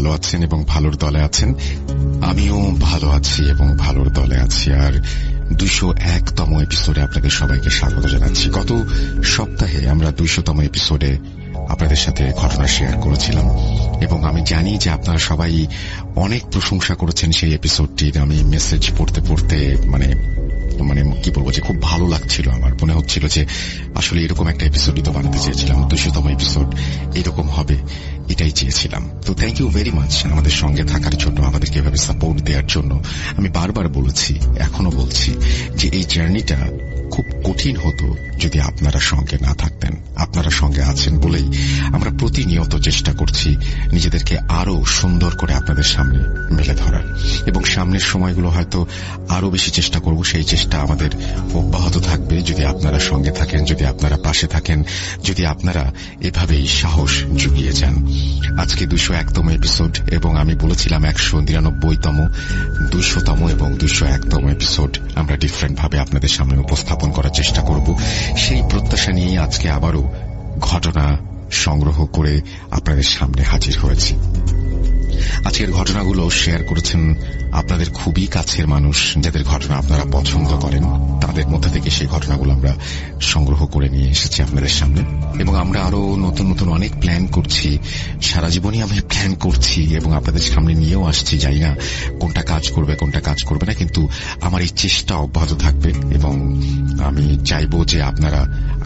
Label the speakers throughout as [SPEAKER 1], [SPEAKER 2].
[SPEAKER 1] ভালো আছেন এবং ভালোর দলে আছেন। আমিও ভালো আছি এবং ভালোর দলে আছি। আর 201তম এপিসোডে আপনাদের সবাইকে স্বাগত জানাচ্ছি। গত সপ্তাহে আমরা 200তম এপিসোডে আপনাদের সাথে ঘটনা শেয়ার করেছিলাম এবং আমি জানি যে আপনারা সবাই অনেক প্রশংসা করেছেন সেই এপিসোডটির। আমি মেসেজ পড়তে পড়তে মানে কি বলবো যে খুব ভালো লাগছিল। আমার মনে হচ্ছিল যে আসলে এরকম একটা এপিসোডই তো বানাতে চেয়েছিলাম, 200তম এপিসোড এরকম হবে এটাই চেয়েছিলাম। তো থ্যাংক ইউ ভেরি মাচ আমাদের সঙ্গে থাকার জন্য, আমাদেরকে এভাবে সাপোর্ট দেওয়ার জন্য। আমি বারবার বলেছি, এখনো বলছি যে এই জার্নিটা খুব কঠিন হতো যদি আপনারা সঙ্গে না থাকতেন। আপনারা সঙ্গে আছেন বলেই আমরা প্রতিনিয়ত চেষ্টা করছি নিজেদেরকে আরো সুন্দর করে আপনাদের সামনে মেলে ধরার, এবং সামনের সময়গুলো হয়তো আরো বেশি চেষ্টা করব। সেই চেষ্টা আমাদের অব্যাহত থাকবে যদি আপনারা সঙ্গে থাকেন, যদি আপনারা পাশে থাকেন, যদি আপনারা এভাবেই সাহস জুগিয়ে যান। আজকে 201তম এপিসোড এবং আমি বলেছিলাম 199তম, 200তম এবং 201তম এপিসোড আমরা ডিফারেন্ট ভাবে আপনাদের সামনে উপস্থাপন করার চেষ্টা করব। সেই প্রত্যাশা নিয়ে আজকে আবারও ঘটনা সংগ্রহ করে আপনাদের সামনে হাজির হয়েছি। আজকের ঘটনাগুলো শেয়ার করেছেন আপনাদের খুবই কাছের মানুষ, যাদের ঘটনা আপনারা পছন্দ করেন। তাদের মধ্যে থেকে সেই ঘটনাগুলো আমরা সংগ্রহ করে নিয়ে এসেছি আপনাদের সামনে, এবং আমরা আরো নতুন নতুন অনেক প্ল্যান করছি। সারা জীবনই আমি প্ল্যান করছি এবং আপনাদের সামনে নিয়েও আসছি। জানি না কোনটা কাজ করবে কোনটা কাজ করবে না, কিন্তু আমার এই চেষ্টা অব্যাহত থাকবে এবং আমি চাইব যে আপনারা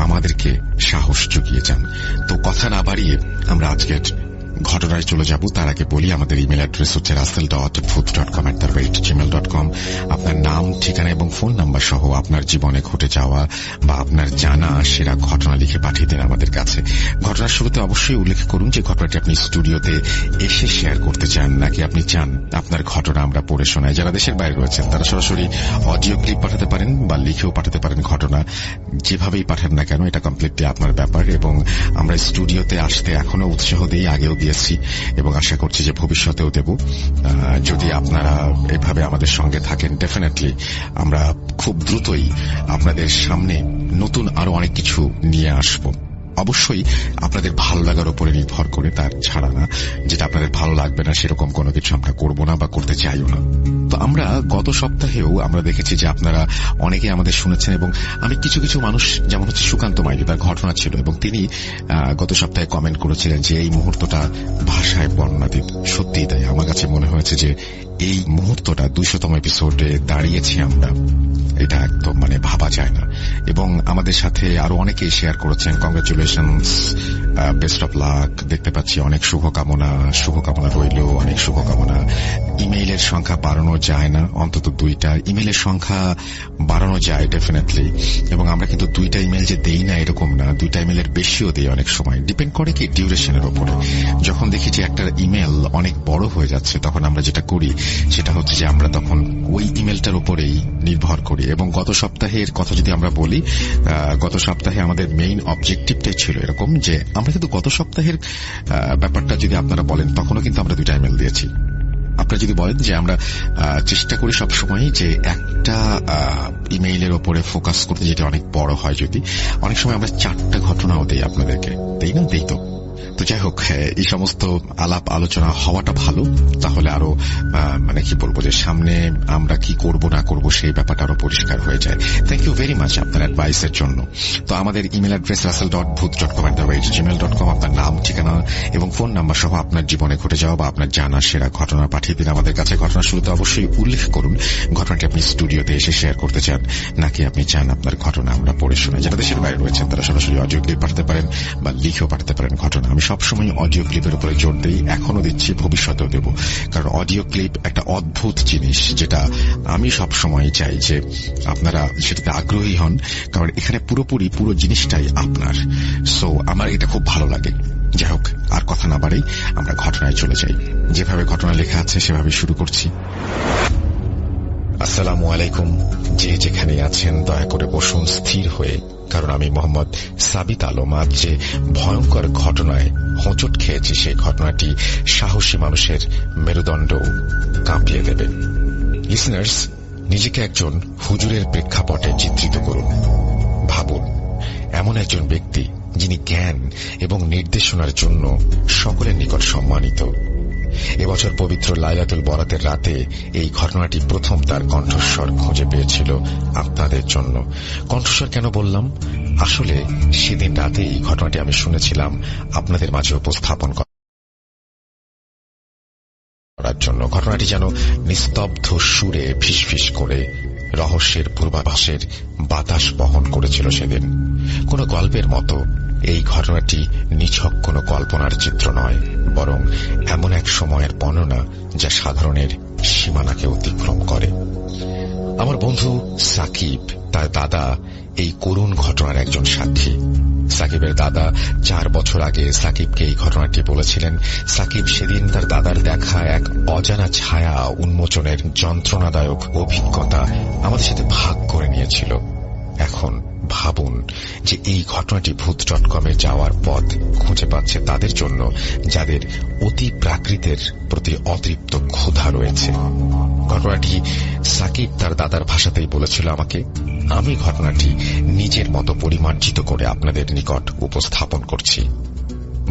[SPEAKER 1] আমাদেরকে সাহস জুগিয়ে যান। তো কথা না বাড়িয়ে আমরা আজকের ঘটনায় চলে যাব। তার আগে বলি, আমাদের ইমেল অ্যাড্রেস হচ্ছে russell.booth.com@gmail.com। আপনার নাম, ঠিকানা এবং ফোন নাম্বার সহ আপনার জীবনে ঘটে যাওয়া বা আপনার জানা সেরা ঘটনা লিখে পাঠিয়ে দিন আমাদের কাছে। ঘটনার শুরুতে অবশ্যই উল্লেখ করুন যে ঘটনাটি আপনি স্টুডিওতে এসে শেয়ার করতে চান, নাকি আপনি চান আপনার ঘটনা আমরা পড়ে শোনাই। যারা দেশের বাইরে রয়েছেন তারা সরাসরি অডিও ক্লিপ পাঠাতে পারেন বা লিখেও পাঠাতে পারেন। ঘটনা যেভাবেই পাঠান না কেন, এটা কমপ্লিটলি আপনার ব্যাপার। এবং আমরা স্টুডিওতে আসতে এখনো উৎসাহ দিই, আগেও দিয়েছি এবং আশা করছি যে ভবিষ্যতেও দেব। যদি আপনারা এভাবে আমাদের সঙ্গে থাকেন, ডেফিনেটলি আমরা খুব দ্রুতই আপনাদের সামনে নতুন আরো অনেক কিছু নিয়ে আসব। অবশ্যই আপনাদের ভালো লাগার উপরে নির্ভর করে, তার ছাড়া না। যেটা আপনাদের ভালো লাগবে না সেরকম কোনো কিছু আমরা করব না বা করতে চাইও না। তো আমরা গত সপ্তাহেও আমরা দেখেছি যে আপনারা অনেকে আমাদের শুনেছেন, এবং আমি কিছু কিছু মানুষ, যেমন হচ্ছে সুকান্ত মাইলি, তার ঘটনা ছিল এবং তিনি গত সপ্তাহে কমেন্ট করেছিলেন যে এই মুহূর্তটা ভাষায় বর্ণনাতীত। সত্যিই তাই। আমার কাছে মনে হয়েছে যে এই মুহূর্তটা 200তম এপিসোডে দাঁড়িয়েছি আমরা, এটা একদম ভাবা যায় না। এবং আমাদের সাথে আরো অনেকেই শেয়ার করেছেন, কংগ্রেচুলেশনস, বেস্ট অফ লাক। দেখতে পাচ্ছি অনেক শুভকামনা রইল, অনেক শুভকামনা। ইমেইলের সংখ্যা বাড়ানো যায় না, অন্তত 2টা ইমেইলের সংখ্যা বাড়ানো যায় ডেফিনেটলি। এবং আমরা কিন্তু 2টা ইমেইল যে দেই না এরকম না, 2টা ইমেইলের বেশিও দেই অনেক সময়। ডিপেন্ড করে কি ডিউরেশনের উপরে। যখন দেখি যে একটা ইমেইল অনেক বড় হয়ে যাচ্ছে, তখন আমরা যেটা করি সেটা হচ্ছে যে আমরা তখন ওই ইমেলটার উপরেই নির্ভর করি। এবং গত সপ্তাহের কথা যদি আমরা বলি, গত সপ্তাহে আমাদের মেইন অবজেক্টিভটাই ছিল এরকম যে আমরা কিন্তু গত সপ্তাহের ব্যাপারটা যদি আপনারা বলেন, তখনও কিন্তু আমরা 2টা ইমেল দিয়েছি। আপনারা যদি বলেন যে আমরা চেষ্টা করি সবসময় যে একটা ইমেইলের ওপরে ফোকাস করতে, যেটা অনেক বড় হয়। যদি অনেক সময় আমরা 4টা ঘটনাও দেই আপনাদেরকে, দেই না? দেই তো। তো যাই হোক, এই সমস্ত আলাপ আলোচনা হওয়াটা ভালো। তাহলে আরো কি বলবো যে সামনে আমরা কি করব না করব সেই ব্যাপারটা আরো পরিষ্কার হয়ে যায়। থ্যাংক ইউ ভেরি মাচ আপনার অ্যাডভাইসের জন্য। তো আমাদের ইমেল অ্যাড্রেস russell.booth.com@gmail.com। আপনার নাম, ঠিকানা এবং ফোন নাম্বার সহ আপনার জীবনে ঘটে যাওয়া বা আপনার জানা সেরা ঘটনা পাঠিয়ে দিন আমাদের কাছে। ঘটনার শুরুতে অবশ্যই উল্লেখ করুন ঘটনাটি আপনি স্টুডিওতে এসে শেয়ার করতে চান, নাকি আপনি চান আপনার ঘটনা আমরা পড়ে শোনাই। যারা দেশের বাইরে রয়েছেন তারা সরাসরি অডিও ক্লিপ পাঠাতে পারেন বা লিখেও পাঠাতে পারেন ঘটনা। আমি সবসময় অডিও ক্লিপের উপরে জোর দিই, এখনো দিচ্ছি, ভবিষ্যতেও দেব। কারণ অডিও ক্লিপ একটা অদ্ভুত জিনিস, যেটা আমি সবসময় চাই যে আপনারা সেটাতে আগ্রহী হন, কারণ এখানে পুরো জিনিসটাই আপনার। সো আমার এটা খুব ভালো লাগে। যাই হোক, আর কথা না বাড়াই আমরা ঘটনায় চলে যাই। যেভাবে ঘটনা লেখা আছে সেভাবে শুরু করছি। আসসালামু আলাইকুম। যে যেখানে আছেন দয়া করে বসুন স্থির হয়ে, কারণ আমি মোহাম্মদ সাবিত আলম আজ যে ভয়ঙ্কর ঘটনায় হোঁচট খেয়েছি, সেই ঘটনাটি সাহসী মানুষের মেরুদণ্ড কাঁপিয়ে দেবে। লিসনার্স, নিজেকে একজন হুজুরের প্রেক্ষাপটে চিত্রিত করুন। ভাবুন, এমন একজন ব্যক্তি যিনি জ্ঞান এবং নির্দেশনার জন্য সকলের নিকট সম্মানিত। এবছর পবিত্র লাইলাতুল বরাতের রাতে এই ঘটনাটি প্রথম তার কণ্ঠস্বর খুঁজে পেয়েছিল আপনাদের জন্য। কণ্ঠস্বর কেন বললাম? আসলে সেদিন রাতে এই ঘটনাটি আমি শুনেছিলাম আপনাদের মাঝে উপস্থাপন করার জন্য। ঘটনাটি যেন নিস্তব্ধ সুরে ফিসফিস করে রহস্যের পূর্বাভাসের বাতাস বহন করেছিল সেদিন। কোন গল্পের মতো এই ঘটনাটি নিছক কোনো কল্পনার চিত্র নয়, বরং এমন এক সময়ের বর্ণনা যা সাধারণের সীমানাকে অতিক্রম করে। আমার বন্ধু সাকিব, তার দাদা এই করুণ ঘটনার একজন সাক্ষী। সাকিবের দাদা 4 বছর আগে সাকিবকে এই ঘটনাটি বলেছিলেন। সাকিব সেদিন তার দাদার দেখা এক অজানা ছায়া উন্মোচনের যন্ত্রণাদায়ক অভিজ্ঞতা আমাদের সাথে ভাগ করে নিয়েছিল। এখন ভাবুন যে এই ঘটনাটি ভূত.com-এ যাওয়ার পথ খুঁজে পাচ্ছে তাদের জন্য যাদের অতি প্রাকৃতের প্রতি অতৃপ্ত ক্ষুধা রয়েছে। ঘটনাটি সাকিব তার দাদার ভাষাতেই বলেছিল আমাকে। আমি ঘটনাটি নিজের মতো পরিমার্জিত করে আপনাদের নিকট উপস্থাপন করছি।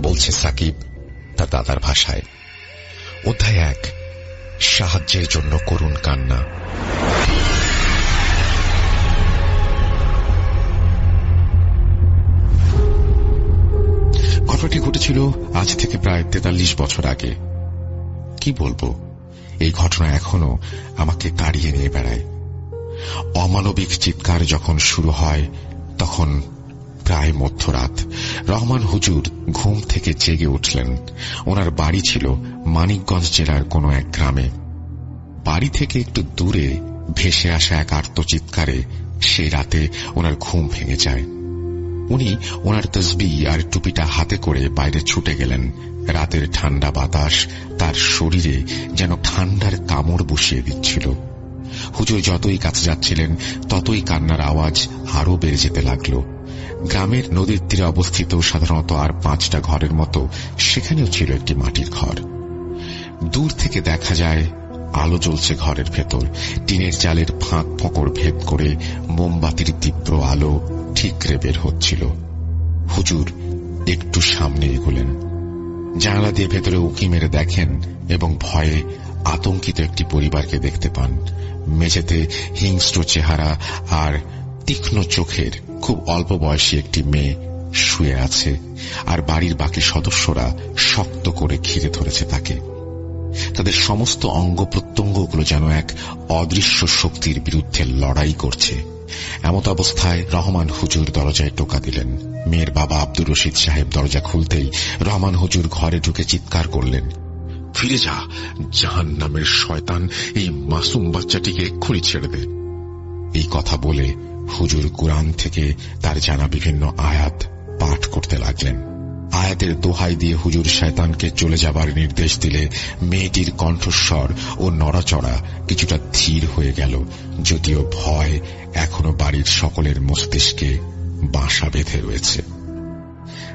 [SPEAKER 1] বলছে সাকিব তার দাদার ভাষায়। অধ্যায় 1, সাহায্যের জন্য করুণ কান্না। ঘটনাটি ঘটেছিল আজ থেকে প্রায় 43 বছর আগে। কি বলবো, এই ঘটনা এখনো আমাকে তাড়িয়ে নিয়ে বেড়ায়। অমানবিক চিৎকার যখন শুরু হয় তখন প্রায় মধ্যরাত। রহমান হুজুর ঘুম থেকে জেগে উঠলেন। ওনার বাড়ি ছিল মানিকগঞ্জ জেলার কোনো এক গ্রামে। বাড়ি থেকে একটু দূরে ভেসে আসা এক আর্তচিৎকারে সেই রাতে ওনার ঘুম ভেঙে যায়। উনি ওনার তসবিহ আর টুপিটা হাতে করে বাইরে ছুটে গেলেন। রাতের ঠান্ডা বাতাস তার শরীরে যেন ঠান্ডার কামড় বসিয়ে দিচ্ছিল। হুজুর যতই কাছে যাচ্ছিলেন ততই কান্নার আওয়াজ আরো বেড়ে যেতে লাগল। গ্রামের নদীর তীরে অবস্থিত সাধারণত আর 5টা ঘরের মতো সেখানেও ছিল একটি মাটির ঘর। দূর থেকে দেখা যায় আলো জ্বলছে ঘরের ভেতর। টিনের চালের ফাঁক ফোকর ভেদ করে মোমবাতির তীব্র আলো ঠিকরে বের হচ্ছিল। হুজুর একটু সামনে এগোলেন। জানালা দিয়ে ভেতরে উঁকি মেরে দেখেন এবং ভয়ে আতঙ্কিত একটি পরিবারকে দেখতে পান। মেঝেতে হিংস্র চেহারা আর তীক্ষ্ণ চোখের খুব অল্প বয়সী একটি মেয়ে শুয়ে আছে, আর বাড়ির বাকি সদস্যরা শক্ত করে ঘিরে ধরেছে তাকে। তাদের সমস্ত অঙ্গ প্রত্যঙ্গগুলো যেন এক অদৃশ্য শক্তির বিরুদ্ধে লড়াই করছে। এমত অবস্থায় রহমান হুজুর দরজায় টোকা দিলেন। মেয়ের বাবা আব্দুর রশিদ সাহেব দরজা খুলতেই রহমান হুজুর ঘরে ঢুকে চিৎকার করলেন, ফিরে যা, জাহান্নামের শয়তান, এই মাসুম বাচ্চাটিকে এক্ষুনি ছেড়ে দে। এই কথা বলে হুজুর কুরআন থেকে তার জানা বিভিন্ন আয়াত পাঠ করতে লাগলেন। আয়াতের দোহাই দিয়ে হুজুর শয়তানকে চলে যাবার নির্দেশ দিলে মেয়েটির কণ্ঠস্বর ও নড়াচড়া কিছুটা ধীর হয়ে গেল, যদিও ভয় এখনো বাড়ির সকলের মস্তিষ্কে বাসা বেঁধে রয়েছে।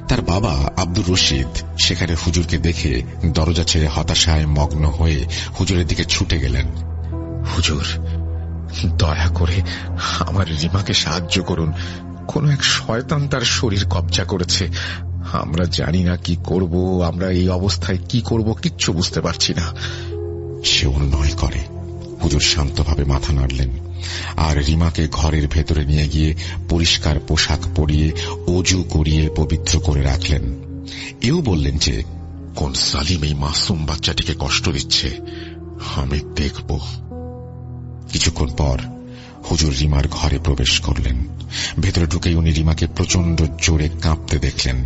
[SPEAKER 1] তার বাবা আব্দুর রশিদ সেখানে হুজুরকে দেখে দরজা ছেড়ে হতাশায় মগ্ন হয়ে হুজুরের দিকে ছুটে গেলেন। হুজুর, দয়া করে আমার রিমাকে সাহায্য করুন। কোন এক শয়তান তার শরীর কবজা করেছে। আমরা জানি না কি করব, আমরা এই অবস্থায় কি করব কিচ্ছু বুঝতে পারছি না। সে অনুনয় করে। হুজুর শান্তভাবে মাথা নাড়লেন আর রিমাকে ঘরের ভেতরে নিয়ে গিয়ে পরিষ্কার পোশাক পরিয়ে অজু করিয়ে পবিত্র করে রাখলেন। এও বললেন যে কোন সালিম এই মাসুম বাচ্চাটিকে কষ্ট দিচ্ছে, আমি দেখব। কিছুক্ষণ পর হুজুর রিমার ঘরে প্রবেশ করলেন। ভেতরে ঢুকেই উনি রিমাকে প্রচন্ড জোরে কাঁপতে দেখলেন।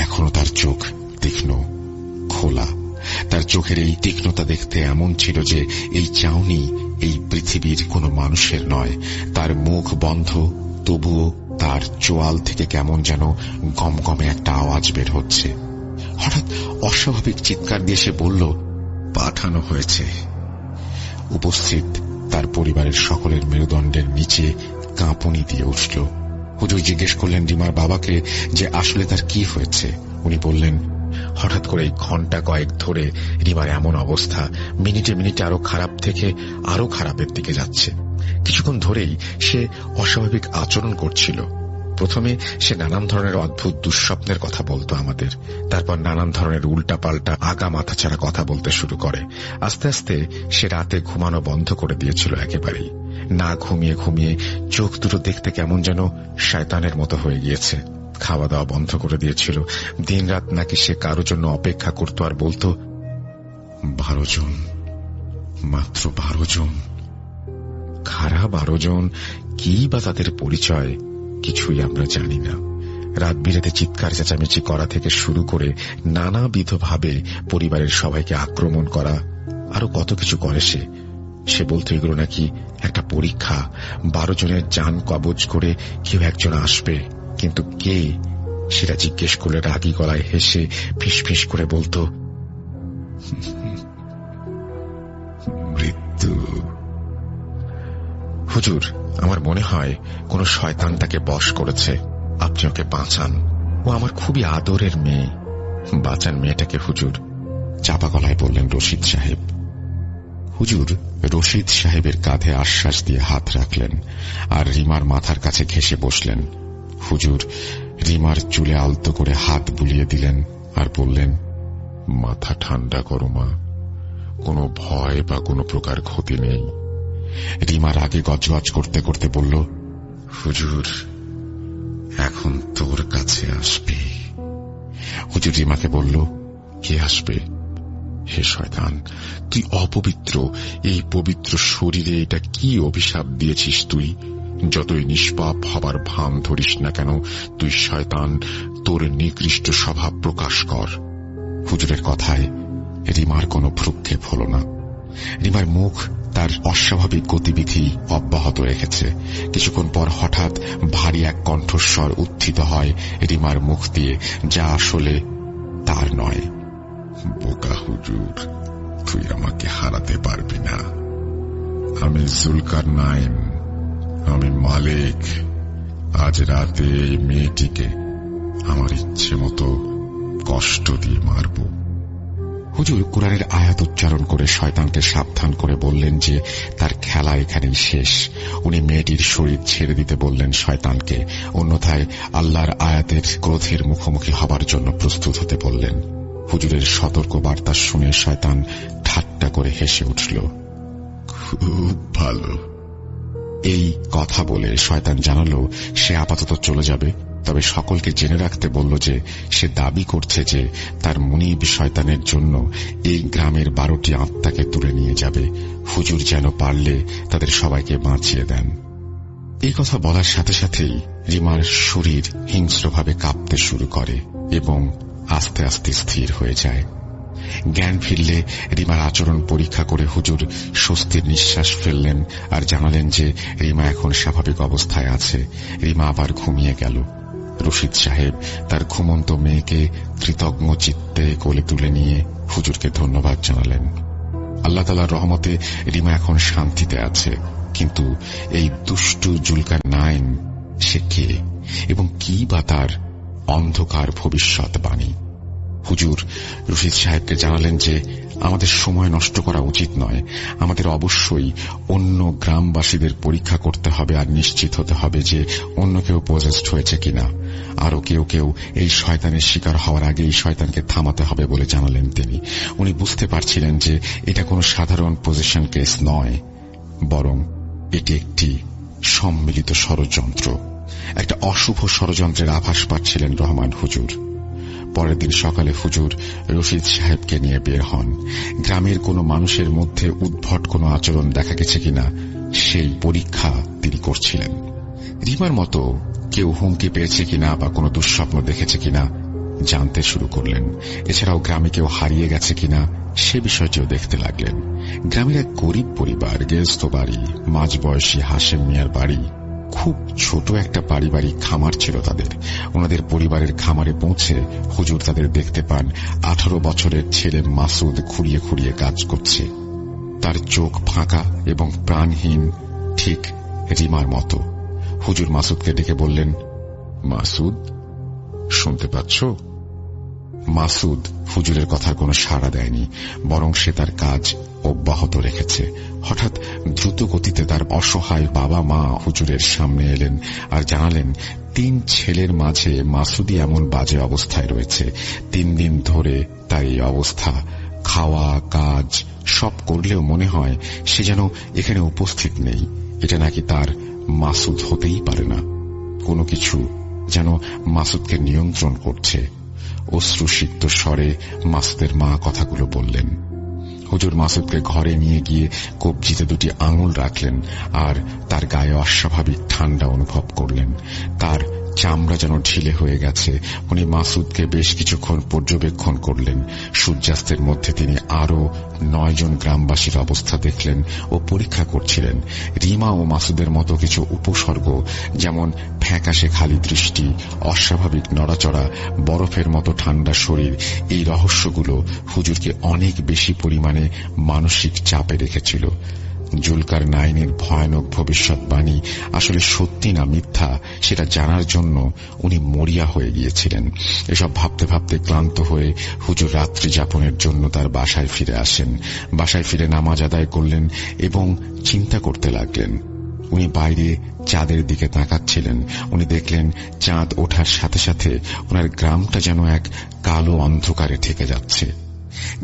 [SPEAKER 1] এখনো তার চোখ তীক্ষ্ণ, খোলা। তার চোখের এই তীক্ষ্ণতা দেখতে এমন ছিল যে এই চাউনি এই পৃথিবীর কোনো মানুষের নয়। তার মুখ বন্ধ, তবুও তার চোয়াল থেকে কেমন যেন গমগমে একটা আওয়াজ বের হচ্ছে। হঠাৎ অস্বাভাবিক চিৎকার দিয়ে সে বলল, পাঠানো হয়েছে। উপস্থিত তার পরিবারের সকলের মেরুদণ্ডের নিচে কাঁপুনি দিয়ে উঠল। হুজুর জিজ্ঞেস করলেন রিমার বাবাকে যে আসলে তার কি হয়েছে। উনি বললেন, হঠাৎ করে ঘন্টা কয়েক ধরে রিমার এমন অবস্থা, মিনিটে মিনিটে আরো খারাপ থেকে আরো খারাপের দিকে যাচ্ছে। কিছুক্ষণ ধরেই সে অস্বাভাবিক আচরণ করছিল। প্রথমে সে নানান ধরনের অদ্ভুত দুঃস্বপ্নের কথা বলতো আমাদের, তারপর নানান ধরনের উল্টাপাল্টা আগা মাথাছাড়া কথা বলতে শুরু করে। আস্তে আস্তে সে রাতে ঘুমানো বন্ধ করে দিয়েছিল একেবারেই। না ঘুমিয়ে ঘুমিয়ে চোখ দুটো দেখতে কেমন যেন শয়তানের মতো হয়ে গিয়েছে। খাওয়া দাওয়া বন্ধ করে দিয়েছিল। দিনরাত নাকি সে কারোর জন্য অপেক্ষা করত আর বলতো 12 জন, মাত্র 12 জন। খারাপ 12 জন, কি বা তাদের পরিচয় কিছুই আমরা জানি না। রাত বিরেতে চিৎকার চেঁচামেচি করা থেকে শুরু করে নানাবিধভাবে পরিবারের সবাইকে আক্রমণ করা, আরো কত কিছু করে সে বলতো এগুলো নাকি একটা পরীক্ষা। 12 জনের জান কবজ করে কেউ একজন আসবে, কিন্তু কে সেটা জিজ্ঞেস করলে রাগী গলায় হেসে ফিসফিস করে বলতো মৃত্যু। হুজুর, আমার মনে হয় কোন শয়তান তাকে বশ করেছে, আপনি ওকে বাঁচান। ও আমার খুবই আদরের মেয়ে, বাঁচান মেয়েটাকে হুজুর, চাপা গলায় বললেন রশিদ সাহেব। হুজুর রশিদ সাহেবের কাঁধে আশ্বাস দিয়ে হাত রাখলেন আর রিমার মাথার কাছে ঘেঁষে বসলেন। হুজুর রিমার চুলে আলতো করে হাত বুলিয়ে দিলেন আর বললেন, মাথা ঠান্ডা করো মা, কোনো ভয় বা কোনো প্রকার ক্ষতি নেই। রিমার আগে গজগজ করতে করতে বলল, হুজুর এখন তোর কাছে আসবে। হুজুর রিমাকে বলল, কে আসবে? হে শয়তান, তুই অপবিত্র, এই পবিত্র শরীরে এটা কি অভিশাপ দিয়েছিস তুই? যতই নিষ্পাপ হবার ভান ধরিস না কেন, তুই শয়তান, তোর নিকৃষ্ট স্বভাব প্রকাশ কর। হুজুরের কথায় রিমার কোনো ভ্রুক্ষেপ হল না। রিমার মুখ তার অস্বাভাবিক গতিবিধি অব্যাহত রেখেছে। কিছুক্ষণ পর হঠাৎ ভারী এক কণ্ঠস্বর উত্থিত হয় রিমার মুখ দিয়ে, যা আসলে তার নয়। বোকা হুজুর, তুই আমাকে হারাতে পারবি না। আমি জুলকারনাইন, আমি মালিক। আজ রাতে এই মেয়েটিকে আমার ইচ্ছে মতো কষ্ট দিয়ে মারব। হুজুর কোরআনের আয়াত উচ্চারণ করে শয়তানকে সাবধান করে বললেন যে তার খেলা এখানেই শেষ। উনি মেয়েটির শরীর ছেড়ে দিতে বললেন শয়তানকে, অন্যথায় আল্লাহর আয়াতের ক্রোধের মুখোমুখি হবার জন্য প্রস্তুত হতে বললেন। হুজুরের সতর্ক বার্তা শুনে শয়তান ঠাট্টা করে হেসে উঠল। খুব ভালো। এই কথা বলে শয়তান জানালো সে আপাতত চলে যাবে, তবে সকলকে জেনে রাখতে বলল যে সে দাবি করছে যে তার মুনিব শয়তানের জন্য এই গ্রামের 12টি আত্মাকে তুলে নিয়ে যাবে। হুজুর যেন পারলে তাদের সবাইকে বাঁচিয়ে দেন। এই কথা বলার সাথে সাথেই রিমার শরীর হিংস্রভাবে কাঁপতে শুরু করে এবং আস্তে আস্তে স্থির হয়ে যায়। জ্ঞান ফিরলে রিমার আচরণ পরীক্ষা করে হুজুর স্বস্তির নিঃশ্বাস ফেললেন আর জানালেন যে রিমা এখন স্বাভাবিক অবস্থায় আছে। রিমা আবার ঘুমিয়ে গেল। রশিদ সাহেব তার ঘুমন্ত মেয়েকে কৃতজ্ঞ চিত্তে কোলে তুলে নিয়ে হুজুরকে ধন্যবাদ জানালেন। আল্লাহ তাআলার রহমতে রিমা এখন শান্তিতে আছে, কিন্তু এই দুষ্টু জুলকারনাইন সে কে এবং কি বা তার অন্ধকার ভবিষ্যৎ বাণী? হুজুর রশিদ সাহেবকে জানালেন যে আমাদের সময় নষ্ট করা উচিত নয়, আমাদের অবশ্যই অন্য গ্রামবাসীদের পরীক্ষা করতে হবে আর নিশ্চিত হতে হবে যে অন্য কেউ পজেসড হয়েছে কিনা। আরো কেউ কেউ এই শয়তানের শিকার হওয়ার আগে এই শয়তানকে থামাতে হবে বলে জানালেন তিনি। উনি বুঝতে পারছিলেন যে এটা কোনো সাধারণ পজিশন কেস নয়, বরং এটি একটি সম্মিলিত ষড়যন্ত্র, একটা অশুভ ষড়যন্ত্রের আভাস পাচ্ছিলেন রহমান হুজুর। পরের দিন সকালে হুজুর রশিদ সাহেবকে নিয়ে বের হন। গ্রামের কোনো মানুষের মধ্যে উদ্ভট কোনো আচরণ দেখা গেছে কিনা সেই পরীক্ষা তিনি করছিলেন। রিমার মতো কেউ হুমকি পেয়েছে কিনা বা কোনো দুঃস্বপ্ন দেখেছে কিনা জানতে শুরু করলেন। এছাড়াও গ্রামে কেউ হারিয়ে গেছে কিনা সে বিষয়টিও দেখতে লাগলেন। গ্রামের এক গরিব পরিবার, গেরস্ত বাড়ি, মাঝবয়সী হাশেম মিয়ার বাড়ি, খুব ছোট একটা পারিবারিক খামার ছিল তাদের। ওনাদের পরিবারের খামারে পৌঁছে হুজুর তাদের দেখতে পান 18 বছরের ছেলে মাসুদ খুঁড়িয়ে খুঁড়িয়ে কাজ করছে। তার চোখ ফাঁকা এবং প্রাণহীন, ঠিক রিমার মতো। হুজুর মাসুদকে ডেকে বললেন, মাসুদ শুনতে পাচ্ছ? মাসুদ হুজুরের কথার কোনো সাড়া দেয়নি, বরং সে তার কাজ অব্যাহত রেখেছে। হঠাৎ দ্রুত গতিতে তার অসহায় বাবা মা হুজুরের সামনে এলেন আর জানালেন 3 ছেলের মাঝে মাসুদি এমন বাজে অবস্থায় রয়েছে। 3 দিন ধরে তার এই অবস্থা। খাওয়া কাজ সব করলেও মনে হয় সে যেন এখানে উপস্থিত নেই। এটা নাকি তার মাসুদ হতেই পারে না। কোনো কিছু যেন মাসুদকে নিয়ন্ত্রণ করছে। অশ্রুসিক্ত স্বরে মাসুদের মা কথাগুলো বললেন। হুজুর মাসুদকে ঘরে নিয়ে গিয়ে কবজিতে 2টি আঙুল রাখলেন আর তার গায়ে অস্বাভাবিক ঠান্ডা অনুভব করলেন। তার চামড়া যেন ঢিলে হয়ে গেছে। উনি মাসুদকে বেশ কিছুক্ষণ পর্যবেক্ষণ করলেন। সূর্যাস্তের মধ্যে তিনি আরো 9 জন গ্রামবাসীর অবস্থা দেখলেন ও পরীক্ষা করছিলেন। রিমা ও মাসুদের মতো কিছু উপসর্গ, যেমন ফ্যাকাশে খালি দৃষ্টি, অস্বাভাবিক নড়াচড়া, বরফের মতো ঠান্ডা শরীর, এই রহস্যগুলো হুজুরকে অনেক বেশি পরিমাণে মানসিক চাপে রেখেছিল। জুলকারনাইনের ভয়ানক ভবিষ্যৎবাণী আসলে সত্যি না মিথ্যা সেটা জানার জন্য উনি মরিয়া হয়ে গিয়েছিলেন। এসব ভাবতে ভাবতে ক্লান্ত হয়ে হুজুর রাত্রি যাপনের জন্য তার বাসায় ফিরে আসেন। বাসায় ফিরে নামাজ আদায় করলেন এবং চিন্তা করতে লাগলেন। উনি বাইরে চাঁদের দিকে তাকাচ্ছিলেন। উনি দেখলেন চাঁদ ওঠার সাথে সাথে ওনার গ্রামটা যেন এক কালো অন্ধকারে ঠেকে যাচ্ছে।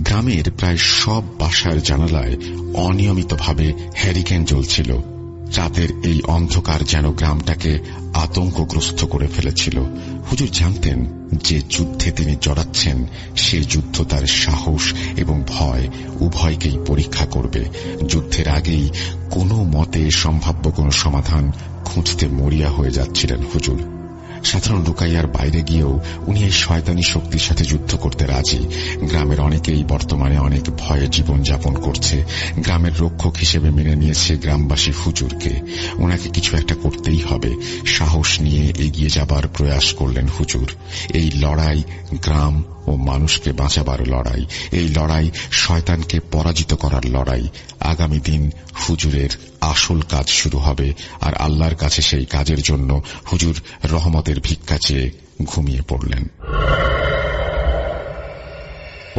[SPEAKER 1] গ্রামের প্রায় সব বাসার জানালায় অনিয়মিতভাবে হ্যারিকেন জ্বলছিল। রাতের এই অন্ধকার যেন গ্রামটাকে আতঙ্কগ্রস্ত করে ফেলেছিল। হুজুর জানতেন যে যুদ্ধে তিনি জড়াচ্ছেন সে যুদ্ধ তার সাহস এবং ভয় উভয়কেই পরীক্ষা করবে। যুদ্ধের আগেই কোনো মতে সম্ভাব্য কোনো সমাধান খুঁজতে মরিয়া হয়ে যাচ্ছিলেন হুজুর। সাধারণ রুকাইয়ার বাইরে গিয়েও উনি এই শয়তানি শক্তির সাথে যুদ্ধ করতে রাজি। গ্রামের অনেকেই বর্তমানে অনেক ভয়ে জীবনযাপন করছে। গ্রামের রক্ষক হিসেবে মেনে নিয়েছে গ্রামবাসী হুজুরকে। ওনাকে কিছু একটা করতেই হবে। সাহস নিয়ে এগিয়ে যাবার প্রয়াস করলেন হুজুর। এই লড়াই গ্রাম ও মানুষকে বাঁচাবার লড়াই। এই লড়াই শয়তানকে পরাজিত করার লড়াই। আগামী দিন হুজুরের আসল কাজ শুরু হবে, আর আল্লাহর কাছে সেই কাজের জন্য হুজুর রহমতের ভিক্ষা চেয়ে ঘুমিয়ে পড়লেন।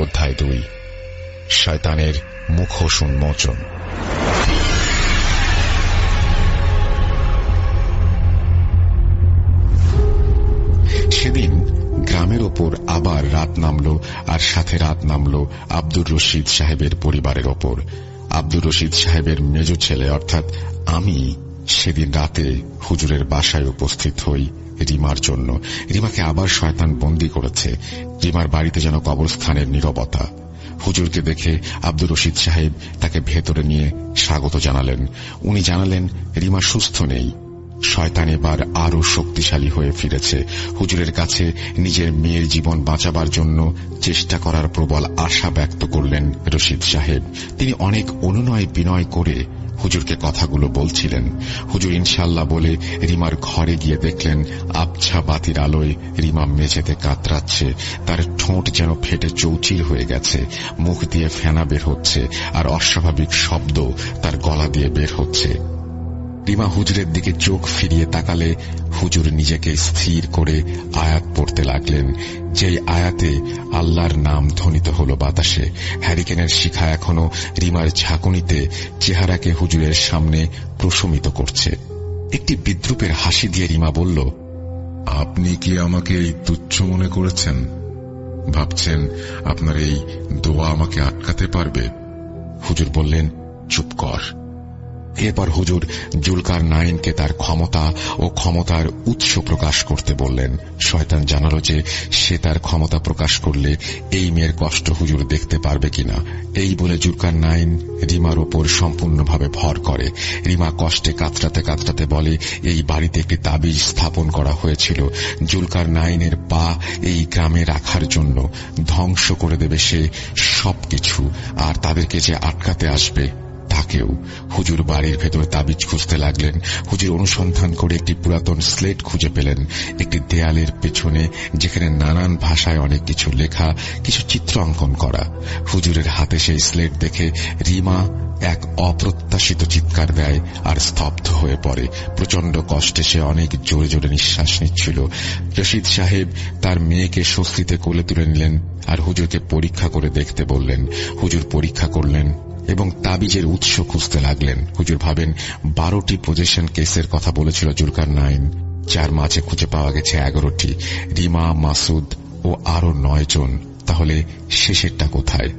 [SPEAKER 1] অধ্যায় 2, শয়তানের মুখোশ উন্মোচন। সেদিন গ্রামের ওপর আবার রাত নামল, আর সাথে রাত নামল আব্দুর রশিদ সাহেবের পরিবারের ওপর। আব্দুর রশিদ সাহেবের মেজ ছেলে অর্থাৎ আমি সেদিন রাতে হুজুরের বাসায় উপস্থিত হই রিমার জন্য। রিমাকে আবার শয়তান বন্দী করেছে। রিমার বাড়িতে যেন কবরস্থানের নীরবতা। হুজুরকে দেখে আব্দুর রশিদ সাহেব তাকে ভেতরে নিয়ে স্বাগত জানালেন। উনি জানালেন রিমা সুস্থ নেই। শয়তান এবার আরো শক্তিশালী হয়ে ফিরেছে। হুজুরের কাছে নিজের মেয়ের জীবন বাঁচাবার জন্য চেষ্টা করার প্রবল আশা ব্যক্ত করলেন রশিদ সাহেব। তিনি অনেক অনুনয় বিনয় করে হুজুরকে কথাগুলো বলছিলেন। হুজুর ইনশাল্লাহ বলে রিমার ঘরে গিয়ে দেখলেন আবছা বাতির আলোয় রিমা মেঝেতে কাতরাচ্ছে। তার ঠোঁট যেন ফেটে চৌচির হয়ে গেছে। মুখ দিয়ে ফেনা বের হচ্ছে, আর অস্বাভাবিক শব্দ তার গলা দিয়ে বের হচ্ছে। রিমা হুজুরের দিকে চোখ ফিরিয়ে তাকালে হুজুর নিজেকে স্থির করে আয়াত পড়তে লাগলেন। যেই আয়াতে আল্লাহর নাম ধ্বনিত হল বাতাসে। হ্যারিকেনের শিখা এখনো রিমার ঝাঁকুনিতে চেহারাকে হুজুরের সামনে প্রশমিত করছে। একটি বিদ্রুপের হাসি দিয়ে রিমা বলল,
[SPEAKER 2] আপনি কি আমাকে এই তুচ্ছ মনে করেছেন? ভাবছেন আপনার এই দোয়া আমাকে আটকাতে পারবে?
[SPEAKER 1] হুজুর বললেন, চুপ কর। এরপর হুজুর জুলকারনাইনকে তার ক্ষমতা ও ক্ষমতার উৎস প্রকাশ করতে বললেন। শয়তান জানালো যে সে তার ক্ষমতা প্রকাশ করলে এই মেয়ের কষ্ট হুজুর দেখতে পারবে কিনা। এই বলে জুলকারনাইন রিমার ওপর সম্পূর্ণভাবে ভর করে। রিমা কষ্টে কাতরাতে কাতরাতে বলে, এই বাড়িতে একটি তাবিজ স্থাপন করা হয়েছিল। জুলকারনাইনের পা এই গ্রামে রাখার জন্য। ধ্বংস করে দেবে সে সবকিছু, আর তাদেরকে যে আটকাতে আসবে তাকেও। হুজুর বাড়ির ভেতর তাবিজ খুঁজতে লাগলেন। হুজুর অনুসন্ধান করে একটি পুরাতন স্লেট খুঁজে পেলেন, একটি দেয়ালের পেছনে, যেখানে নানান ভাষায় অনেক কিছু লেখা, কিছু চিত্র অঙ্কন করা। হুজুরের হাতে সেই স্লেট দেখে রিমা এক অপ্রত্যাশিত চিৎকার দেয় আর স্তব্ধ হয়ে পড়ে। প্রচন্ড কষ্টে সে অনেক জোরে জোরে নিঃশ্বাস নিচ্ছিল। রশিদ সাহেব তার মেয়েকে স্বস্তিতে কোলে তুলে নিলেন আর হুজুরকে পরীক্ষা করে দেখতে বললেন। হুজুর পরীক্ষা করলেন এবং তাবিজের উৎস খুঁজতে লাগলেন। হুজুর ভাবেন 12টি পজেশন কেসের কথা বলেছিল জুলকারনাইন। যার মাঝে খুঁজে পাওয়া গেছে 11টি, রিমা, মাসুদ ও আরো 9 জন। তাহলে শেষেরটা কোথায়?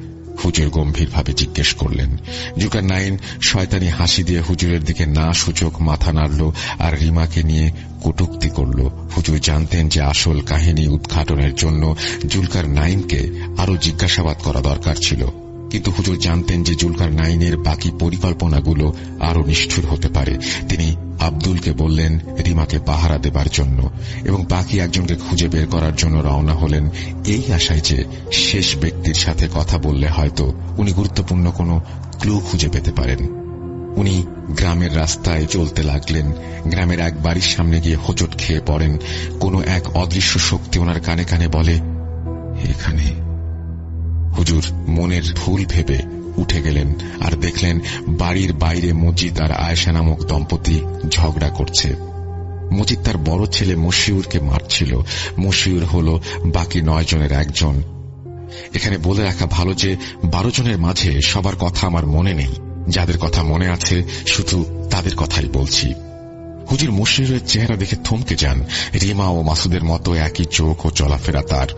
[SPEAKER 1] হুজুর গম্ভীরভাবে জিজ্ঞেস করলেন। জুলকারনাইন শয়তানি হাসি দিয়ে হুজুরের দিকে না সূচক মাথা নাড়ল আর রিমাকে নিয়ে কটূক্তি করল। হুজুর জানতেন যে আসল কাহিনী উদ্ঘাটনের জন্য জুলকারনাইনকে আরো জিজ্ঞাসাবাদ করা দরকার ছিল, কিন্তু হুজুর জানতেন যে জুলকারনাইনের বাকি পরিকল্পনাগুলো আরো নিষ্ঠুর হতে পারে। তিনি আব্দুলকে বললেন রিমাকে পাহারা দেবার জন্য এবং বাকি একজনকে খুঁজে বের করার জন্য রওনা হলেন, এই আশায় যে শেষ ব্যক্তির সাথে কথা বললে হয়তো উনি গুরুত্বপূর্ণ কোনো ক্লু খুঁজে পেতে পারেন। উনি গ্রামের রাস্তায় চলতে লাগলেন। গ্রামের এক বাড়ির সামনে গিয়ে হোঁচট খেয়ে পড়েন। কোনো এক অদৃশ্য শক্তি ওনার কানে কানে বলে, এখানে। হুজুর মনের ভুল ভেবে উঠে গেলেন আর দেখলেন বাড়ির বাইরে মজিদ আর আয়েশা নামক দম্পতি ঝগড়া করছে। মজিদ তার বড় ছেলে মশিউরকে মারছিল। মশিউর হল বাকি 9 জনের একজন। এখানে বলে রাখা ভালো যে 12 জনের মাঝে সবার কথা আমার মনে নেই। যাদের কথা মনে আছে শুধু তাদের কথাই বলছি। হুজুর মশিউরের চেহারা দেখে থমকে যান। রিমা ও মাসুদের মতো একই চোখ ও চলাফেরা তার।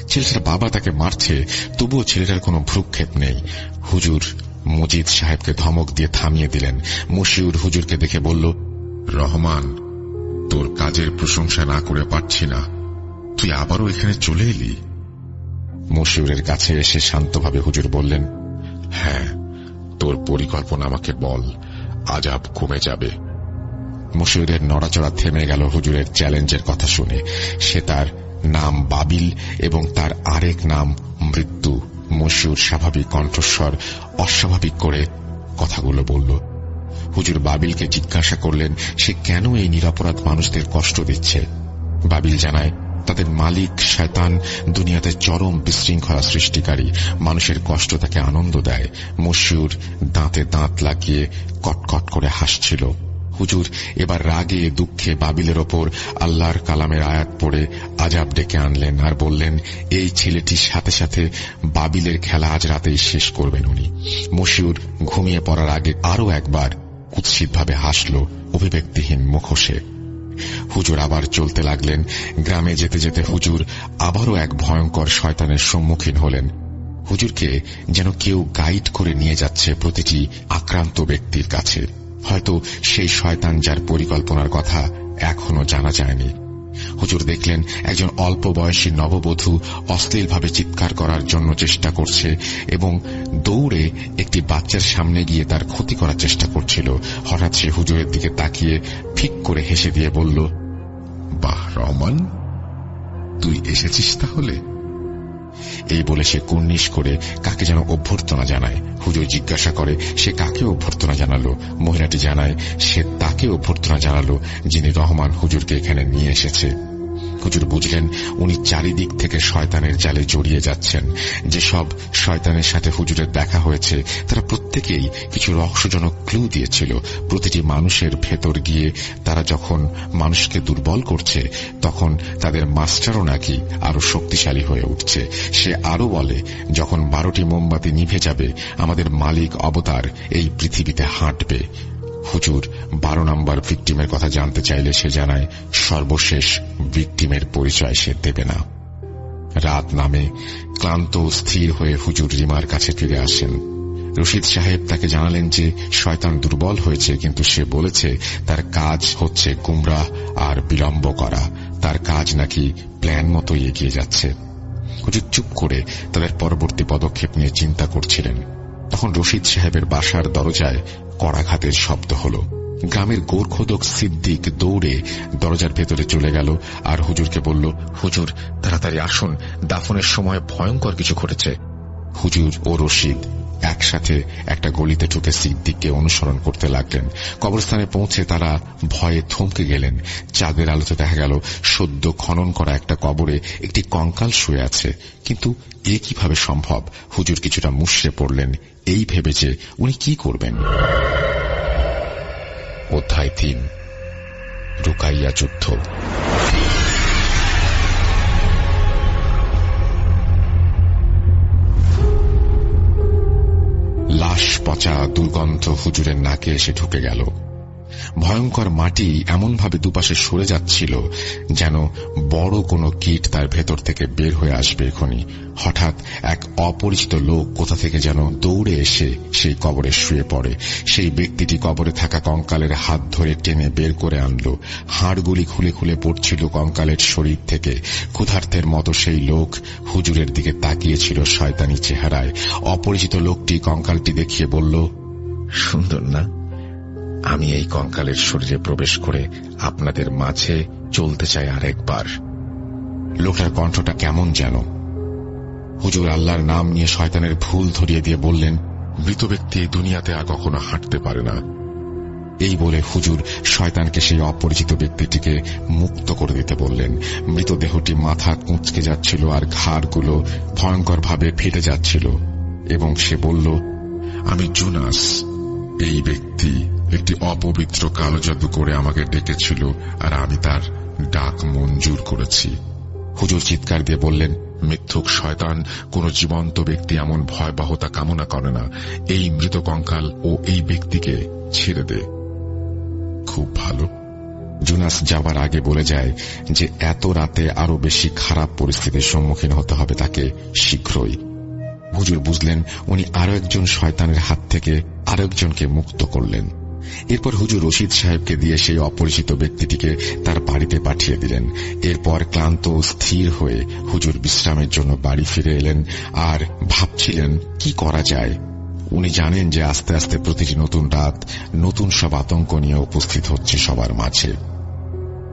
[SPEAKER 1] ছেলেটার বাবা তাকে মারছে, তবুও ছেলেটার কোনো ভ্রুক্ষেপ নেই। হুজুর মজিদ সাহেবকে ধমক দিয়ে থামিয়ে দিলেন। মশিউর হুজুরকে দেখে বলল,
[SPEAKER 2] রহমান, তোর কাজের প্রশংসা না করে পারছি না, তুই আবারও এখানে চলে এলি?
[SPEAKER 1] মশিউরের কাছে এসে শান্তভাবে হুজুর বললেন,
[SPEAKER 2] হ্যাঁ, তোর পরিকল্পনা আমাকে বল, আজাব কমে যাবে।
[SPEAKER 1] মশিউরের নড়াচড়া থেমে গেল হুজুরের চ্যালেঞ্জের কথা শুনে। সে তার নাম বাবিল এবং তার আরেক নাম মৃত্যু। মশিউর স্বাভাবিক কণ্ঠস্বর অস্বাভাবিক করে কথাগুলো বলল। হুজুর বাবিলকে জিজ্ঞাসা করলেন সে কেন এই নিরপরাধ মানুষদের কষ্ট দিচ্ছে। বাবিল জানায় তাদের মালিক শয়তান দুনিয়াতে চরম বিশৃঙ্খলা সৃষ্টিকারী, মানুষের কষ্ট তাকে আনন্দ দেয়। মশিউর দাঁতে দাঁত লাগিয়ে কটকট করে হাসছিল। হুজুর এবার রাগে দুঃখে বাবিলের ওপর আল্লাহর কালামের আয়াত পড়ে আজাব ডেকে আনলেন আর বললেন এই ছেলেটির সাথে সাথে বাবিলের খেলা আজ রাতেই শেষ করবেন উনি। মশিউর ঘুমিয়ে পড়ার আগে আরো একবার কুৎসিতভাবে হাসল অভিব্যক্তিহীন মুখোশে। হুজুর আবার চলতে লাগলেন। গ্রামে যেতে যেতে হুজুর আবারও এক ভয়ঙ্কর শয়তানের সম্মুখীন হলেন। হুজুরকে যেন কেউ গাইড করে নিয়ে যাচ্ছে প্রতিটি আক্রান্ত ব্যক্তির কাছে। হয়তো সেই শয়তান যার পরিকল্পনার কথা এখনো জানা যায়নি। হুজুর দেখলেন একজন অল্প বয়সী নববধূ অশ্লীলভাবে চিৎকার করার জন্য চেষ্টা করছে এবং দৌড়ে একটি বাচ্চার সামনে গিয়ে তার ক্ষতি করার চেষ্টা করছিল। হঠাৎ সে হুজুরের দিকে তাকিয়ে ফিক করে হেসে দিয়ে বলল,
[SPEAKER 2] বাহ রহমান, তুই এসেছিস তাহলে?
[SPEAKER 1] এই বলে সে কুর্নিশ করে কাকে যেন অভ্যর্থনা জানায়। হুজুর জিজ্ঞাসা করে সে কাকে অভ্যর্থনা জানালো। মহিলাটি জানায় সে তাকে অভ্যর্থনা জানালো যিনি রহমান হুজুরকে এখানে নিয়ে এসেছে। হুজুর বুঝলেন উনি চারিদিক থেকে শয়তানের জালে জড়িয়ে যাচ্ছেন। যেসব শয়তানের সাথে হুজুরের দেখা হয়েছে তারা প্রত্যেকেই কিছু রহস্যজনক ক্লু দিয়েছিল। প্রতিটি মানুষের ভেতর গিয়ে তারা যখন মানুষকে দুর্বল করছে তখন তাদের মাস্টারও নাকি আরো শক্তিশালী হয়ে উঠছে। সে আরো বলে যখন 12টি মোমবাতি নিভে যাবে আমাদের মালিক অবতার এই পৃথিবীতে হাঁটবে। হুজুর 12 নম্বর ভিকটিমের কথা জানতে চাইলে সে জানায় সর্বশেষ ভিকটিমের পরিচয় সে দেবে না। রাত নামে। ক্লান্ত স্থির হয়ে হুজুর রিমার কাছে ফিরে আসেন। রশিদ সাহেব তাকে জানালেন যে শয়তান দুর্বল হয়েছে, কিন্তু সে বলেছে তার কাজ হচ্ছে গুমরাহ আর বিলম্ব করা। তার কাজ নাকি প্ল্যান মতোই এগিয়ে যাচ্ছে। হুজুর চুপ করে তাদের পরবর্তী পদক্ষেপ নিয়ে চিন্তা করছিলেন। তখন রশিদ সাহেবের বাসার দরজায় কড়াঘাতের শব্দ হল। গ্রামের গোরখোদক সিদ্দিক দৌড়ে দরজার ভেতরে চলে গেল আর হুজুরকে বলল, হুজুর তাড়াতাড়ি আসুন, দাফনের সময় ভয়ঙ্কর কিছু ঘটেছে। হুজুর ও রশিদ একসাথে একটা গলিতে ঢুকে সিদ্দিককে অনুসরণ করতে লাগলেন। কবরস্থানে পৌঁছে তারা ভয়ে থমকে গেলেন। চাঁদের আলোতে দেখা গেল সদ্য খনন করা একটা কবরে একটি কঙ্কাল শুয়ে আছে। কিন্তু এ কিভাবে সম্ভব? হুজুর কিছুটা মুষড়ে পড়লেন এই ভেবে যে উনি কি করবেন। অধ্যায় 3, রুকাইয়া যুদ্ধ। লাশ পচা দুর্গন্ধ হুজুরের নাকে এসে ঢুকে গেল। ভয়ঙ্কর মাটি এমনভাবে দুপাশে সরে যাচ্ছিল যেন বড় কোনো কীট তার ভেতর থেকে বের হয়ে আসবে এখনই। হঠাৎ এক অপরিচিত লোক কোথা থেকে যেন দৌড়ে এসে সেই কবরে শুয়ে পড়ে। সেই ব্যক্তিটি কবরে থাকা কঙ্কালের হাত ধরে টেনে বের করে আনল। হাড়গুলি খুলে খুলে পড়ছিল কঙ্কালের শরীর থেকে। ক্ষুধার্তের মতো সেই লোক হুজুরের দিকে তাকিয়েছিল শয়তানি চেহারায়। অপরিচিত লোকটি কঙ্কালটি দেখিয়ে বলল, সুন্দর না? আমি এই কঙ্কালের শরীরে প্রবেশ করে আপনাদের মাঝে চলতে চাই আরেকবার। লোকটার কণ্ঠটা কেমন যেন। হুজুর আল্লাহর নাম নিয়ে শয়তানের ভুল ধরিয়ে দিয়ে বললেন, মৃত ব্যক্তি এই দুনিয়াতে আর কখনো হাঁটতে পারে না। এই বলে হুজুর শয়তানকে সেই অপরিচিত ব্যক্তিটিকে মুক্ত করে দিতে বললেন। মৃতদেহটি মাথা কুঁচকে যাচ্ছিল আর ঘাড়গুলো ভয়ঙ্করভাবে ফেটে যাচ্ছিল এবং সে বলল, আমি জুনাস। এই ব্যক্তি একটি অপবিত্র কালো জাদু করে আমাকে ডেকেছিল আর আমি তার ডাক মঞ্জুর করেছি। হুজুর চিৎকার দিয়ে বললেন, মিথ্যুক শয়তান, কোন জীবন্ত ব্যক্তি এমন ভয়াবহতা কামনা করে না। এই মৃত কঙ্কাল ও এই ব্যক্তিকে ছেড়ে দে। খুব ভালো। জুনাস যাবার আগে বলে যায় যে এত রাতে আরো বেশি খারাপ পরিস্থিতির সম্মুখীন হতে হবে তাকে শীঘ্রই। হুজুর বুঝলেন উনি আরো একজন শয়তানের হাত থেকে আরেকজনকে মুক্ত করলেন। এরপর হুজুর রশিদ সাহেবকে দিয়ে সেই অপরিচিত ব্যক্তিটিকে তার বাড়িতে পাঠিয়ে দিলেন। এরপর ক্লান্ত স্থির হয়ে হুজুর বিশ্রামের জন্য বাড়ি ফিরে এলেন আর ভাবছিলেন কি করা যায়। উনি জানেন যে আস্তে আস্তে প্রতিটি নতুন রাত নতুন সব আতঙ্ক নিয়ে উপস্থিত হচ্ছে সবার মাঝে।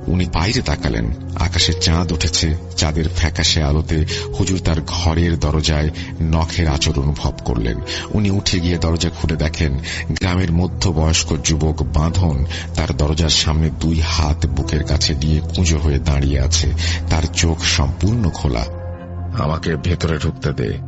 [SPEAKER 1] উনি বাইরে তাকালেন, আকাশে চাঁদ উঠেছে। চাঁদের ফ্যাকাশে আলোতে হুজুর তার ঘরের দরজায় নখের আঁচড় অনুভব করলেন। উনি উঠে গিয়ে দরজা খুলে দেখেন গ্রামের মধ্যবয়স্ক যুবক বাঁধন তার দরজার সামনে দুই হাত বুকের কাছে নিয়ে কুঁজো হয়ে দাঁড়িয়ে আছে। তার চোখ সম্পূর্ণ খোলা। আমাকে ভেতরে ঢুকতে দে।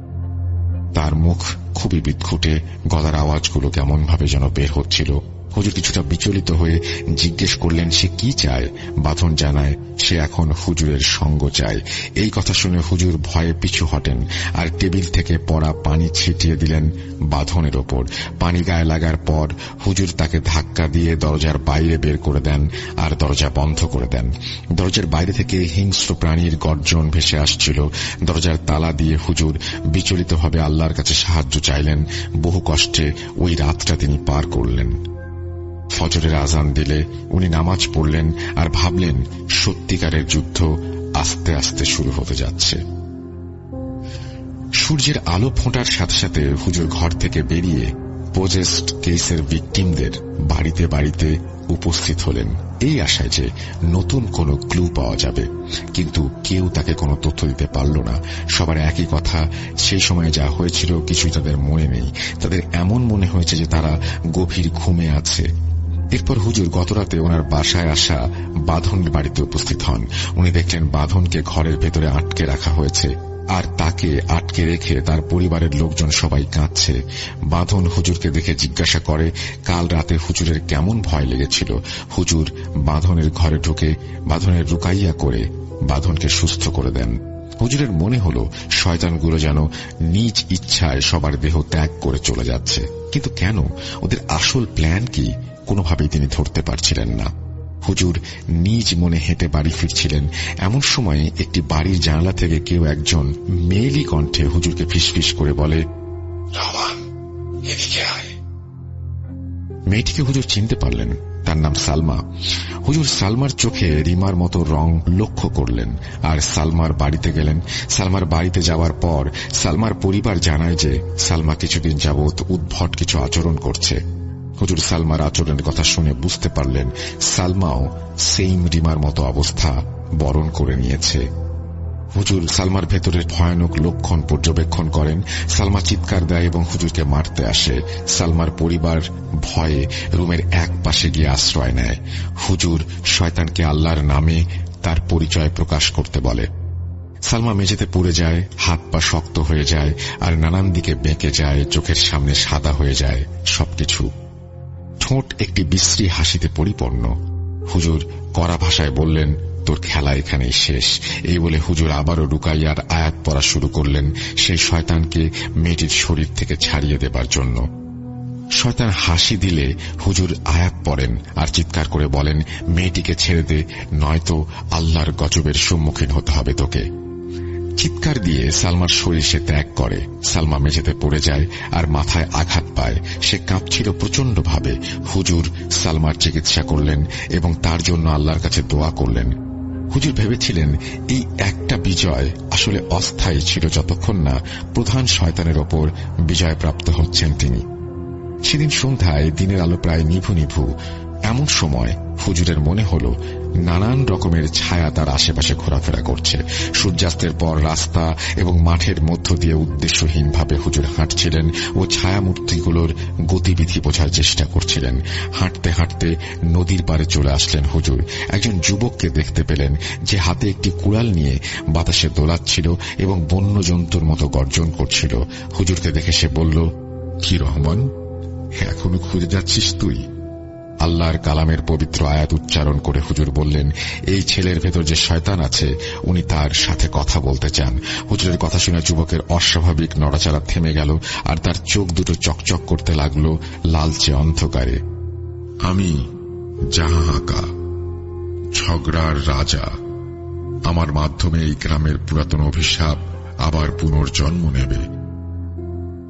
[SPEAKER 1] তার মুখ খুবই বিদঘুটে, গলার আওয়াজগুলো কেমন ভাবে যেন বের হচ্ছিল। হুজুর কিছুটা বিচলিত হয়ে জিজ্ঞেস করলেন সে কি চায়। বাঁধন জানায় সে এখন হুজুরের সঙ্গ চায়। এই কথা শুনে হুজুর ভয়ে পিছু হটেন আর টেবিল থেকে পড়া পানি ছিটিয়ে দিলেন বাঁধনের ওপর। পানি গায়ে লাগার পর হুজুর তাকে ধাক্কা দিয়ে দরজার বাইরে বের করে দেন আর দরজা বন্ধ করে দেন। দরজার বাইরে থেকে হিংস্র প্রাণীর গর্জন ভেসে আসছিল। দরজার তালা দিয়ে হুজুর বিচলিতভাবে আল্লাহর কাছে সাহায্য চাইলেন। বহু কষ্টে ওই রাতটা তিনি পার করলেন। ফজরের আজান দিলে উনি নামাজ পড়লেন আর ভাবলেন সত্যিকারের যুদ্ধ আস্তে আস্তে শুরু হতে যাচ্ছে। সূর্যের আলো ফোঁটার সাথে সাথে হুজুর ঘর থেকে বেরিয়ে পোজেস্ট কেসের ভিকটিমদের বাড়িতে বাড়িতে উপস্থিত হলেন এই আশায় যে নতুন কোনো ক্লু পাওয়া যাবে। কিন্তু কেউ তাকে কোনো তথ্য দিতে পারল না। সবার একই কথা, সেই সময় যা হয়েছিল কিছুই তাদের মনে নেই। তাদের এমন মনে হয়েছে যে তারা গভীর ঘুমে আছে। এরপর হুজুর গতরাতে ওনার বাসায় আসা বাঁধনের বাড়িতে উপস্থিত হন। উনি দেখলেন বাঁধনকে ঘরের ভেতরে আটকে রাখা হয়েছে আর তাকে আটকে রেখে তার পরিবারের লোকজন সবাই কাঁদছে। বাঁধন হুজুরকে দেখে জিজ্ঞাসা করে কাল রাতে হুজুরের কেমন ভয় লেগেছিল। হুজুর বাঁধনের ঘরে ঢুকে বাঁধনের রুকাইয়া করে বাঁধনকে সুস্থ করে দেন। হুজুরের মনে হল শয়তানগুলো যেন নিজ ইচ্ছায় সবার দেহ ত্যাগ করে চলে যাচ্ছে। কিন্তু কেন? ওদের আসল প্ল্যান কি? কোনোভাবেই তিনি ধরতে পারছিলেন না। হুজুর নিজ মনে হেঁটে বাড়ি ফিরছিলেন। এমন সময়ে একটি বাড়ির জানালা থেকে কেউ একজন মেয়েলি কণ্ঠে হুজুরকে ফিসফিস করে বলে, রহমান, এদিকে আয়। মেয়েটিকে হুজুর চিনতে পারলেন, তার নাম সালমা। হুজুর সালমার চোখে রিমার মতো রং লক্ষ্য করলেন আর সালমার বাড়িতে গেলেন। সালমার বাড়িতে যাওয়ার পর সালমার পরিবার জানায় যে সালমা কিছুদিন যাবৎ উদ্ভট কিছু আচরণ করছে। হুজুর সালমার আচরণের কথা শুনে বুঝতে পারলেন সালমাও সেইম রিমার মতো অবস্থা বরণ করে নিয়েছে। হুজুর সালমার ভেতরের ভয়ানক লক্ষণ পর্যবেক্ষণ করেন। সালমা চিৎকার দেয় এবং হুজুরকে মারতে আসে। সালমার পরিবার ভয়ে রুমের এক পাশে গিয়ে আশ্রয় নেয়। হুজুর শয়তানকে আল্লাহর নামে তার পরিচয় প্রকাশ করতে বলে। সালমা মেঝেতে পড়ে যায়, হাত পা শক্ত হয়ে যায় আর নানান দিকে বেঁকে যায়, চোখের সামনে সাদা হয়ে যায় সবকিছু। ঠোঁট একটি বিশ্রী হাসিতে পরিপূর্ণ। হুজুর কড়া ভাষায় বললেন, তোর খেলা এখানেই শেষ। এই বলে হুজুর আবারও রুকাইয়ার আয়াত পড়া শুরু করলেন সেই শয়তানকে মেয়েটির শরীর থেকে ছাড়িয়ে দেবার জন্য। শয়তান হাসি দিলে হুজুর আয়াত পড়েন আর চিৎকার করে বলেন, মেয়েটিকে ছেড়ে দে, নয়তো আল্লাহর গজবের সম্মুখীন হতে হবে তোকে। চিৎকার দিয়ে সালমার শরীর সে ত্যাগ করে। সালমা মেঝেতে পড়ে যায় আর মাথায় আঘাত পায়। সে কাঁপছিল প্রচন্ডভাবে। হুজুর সালমার চিকিৎসা করলেন এবং তার জন্য আল্লাহর কাছে দোয়া করলেন। হুজুর ভেবেছিলেন এই একটা বিজয় আসলে অস্থায়ী ছিল, যতক্ষণ না প্রধান শয়তানের ওপর বিজয়প্রাপ্ত হচ্ছেন তিনি। সেদিন সন্ধ্যায় দিনের আলো প্রায় নিভু নিভু। এমন সময় হুজুরের মনে হল নানান রকমের ছায়া তার আশেপাশে ঘোরাফেরা করছে। সূর্যাস্তের পর রাস্তা এবং মাঠের মধ্য দিয়ে উদ্দেশ্যহীনভাবে হুজুর হাঁটছিলেন ও ছায়ামূর্তিগুলোর গতিবিধি বোঝার চেষ্টা করছিলেন। হাঁটতে হাঁটতে নদীর পাড়ে চলে আসলেন হুজুর। একজন যুবককে দেখতে পেলেন যে হাতে একটি কুড়াল নিয়ে বাতাসে দোলাচ্ছিল এবং বন্য জন্তুর মতো গর্জন করছিল। হুজুরকে দেখে সে বলল,
[SPEAKER 2] কি রহমান, এখনো খুঁজে যাচ্ছিস তুই?
[SPEAKER 1] আল্লাহর কালামের পবিত্র আয়াত উচ্চারণ করে হুজুর বললেন, এই ছেলের ভেতর যে শয়তান আছে উনি তার সাথে কথা বলতে চান। হুজুরের কথা শুনে যুবকের অস্বাভাবিক নড়াচড়া থেমে গেল আর তার চোখ দুটো চকচক করতে লাগল লালচে অন্ধকারে।
[SPEAKER 2] আমি জাহাঁকা, ঝগড়ার রাজা। আমার মাধ্যমে এই গ্রামের পুরাতন অভিশাপ আবার পুনর্জন্ম নেবে।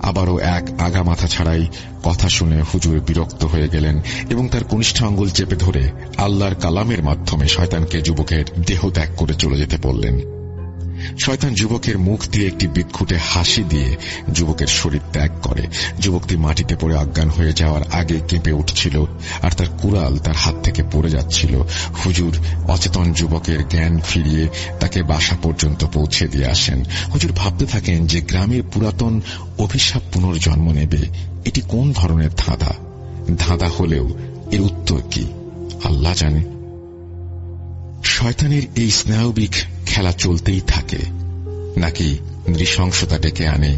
[SPEAKER 1] আবারও এক আগা মাথা ছাড়াই কথা শুনে হুজুর বিরক্ত হয়ে গেলেন এবং তার কনিষ্ঠ আঙ্গুল চেপে ধরে আল্লাহর কালামের মাধ্যমে শয়তানকে যুবকের দেহ ত্যাগ করে চলে যেতে বললেন। শয়তান যুবকের মুখ দিয়ে একটি বিদঘুটে হাসি দিয়ে যুবকের শরীর ত্যাগ করে। যুবকটি মাটিতে পড়ে অজ্ঞান হয়ে যাওয়ার আগে কেঁপে উঠছিল আর তার কুড়াল তার হাত থেকে পড়ে যাচ্ছিল। হুজুর অচেতন যুবকের জ্ঞান ফিরিয়ে তাকে বাসা পর্যন্ত পৌঁছে দিয়ে আসেন। হুজুর ভাবতে থাকেন যে গ্রামের পুরাতন অভিশাপ পুনর্জন্ম নেবে, এটি কোন ধরনের ধাঁধা? ধাঁধা হলেও এর উত্তর কি আল্লাহ জানে। শয়তানের এই স্নায়বিক খেলা চলতেই থাকে, নাকি নৃশংসতা ডেকে আনে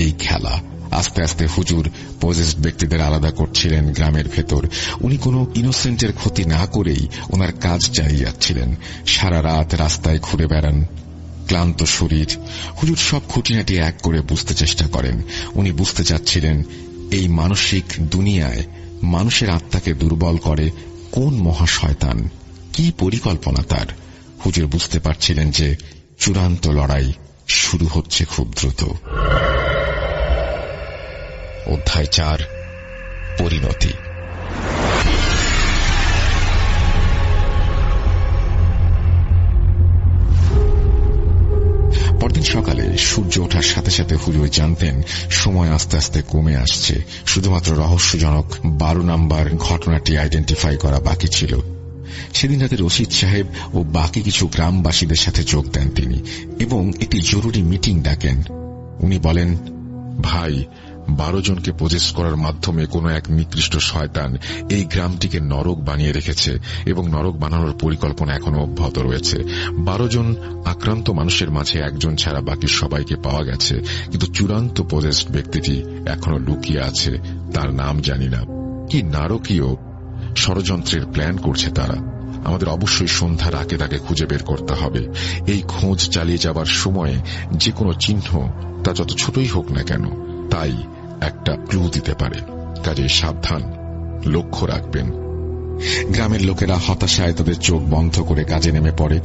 [SPEAKER 1] এই খেলা? আস্তে আস্তে হুজুর পজেসড ব্যক্তিদের আলাদা করছিলেন গ্রামের ভেতর। উনি কোনো ইনোসেন্টের ক্ষতি না করেই ওনার কাজ চালিয়ে যাচ্ছিলেন। সারা রাত রাস্তায় ঘুরে বেড়ান, ক্লান্ত শরীর। হুজুর সব খুঁটিনাটি এক করে বুঝতে চেষ্টা করেন। উনি বুঝতে চাচ্ছিলেন এই মানসিক দুনিয়ায় মানুষের আত্মাকে দুর্বল করে কোন মহাশয়তান, কি পরিকল্পনা তার। হুজুর বুঝতে পারছিলেন যে চূড়ান্ত লড়াই শুরু হচ্ছে খুব দ্রুত। অধ্যায় 4, পরিণতি। পরদিন সকালে সূর্য ওঠার সাথে সাথে হুজুর জানতেন সময় আস্তে আস্তে কমে আসছে। শুধুমাত্র রহস্যজনক 12 নম্বর ঘটনাটি আইডেন্টিফাই করা বাকি ছিল। সেদিন রাতে রশিদ সাহেব ও বাকি কিছু গ্রামবাসীদের সাথে যোগ দেন তিনি এবং একটি জরুরি মিটিং ডাকেন। উনি বলেন,
[SPEAKER 2] ভাই, 12 জনকে পজেস করার মাধ্যমে কোন এক নিকৃষ্ট শয়তান এই গ্রামটিকে নরক বানিয়ে রেখেছে এবং নরক বানানোর পরিকল্পনা এখনো অব্যাহত রয়েছে। 12 জন আক্রান্ত মানুষের মাঝে একজন ছাড়া বাকি সবাইকে পাওয়া গেছে, কিন্তু চূড়ান্ত পজেসড ব্যক্তিটি এখনো লুকিয়ে আছে। তার নাম জানি না। কি নারকীয় ষড়যন্ত্রের প্ল্যান করছে তারা। আমাদের অবশ্যই সন্ধ্যার আগে তাকে খুঁজে বের করতে হবে। এই খোঁজ চালিয়ে যাবার সময়ে যে কোনো চিহ্ন, তা যত ছোটই হোক না কেন, তাই একটা ক্লু দিতে পারে। কাজেই সাবধান, লক্ষ্য রাখবেন।
[SPEAKER 1] গ্রামের লোকেরা হতাশায় তাদের চোখ বন্ধ করে কাজে নেমে পড়ে।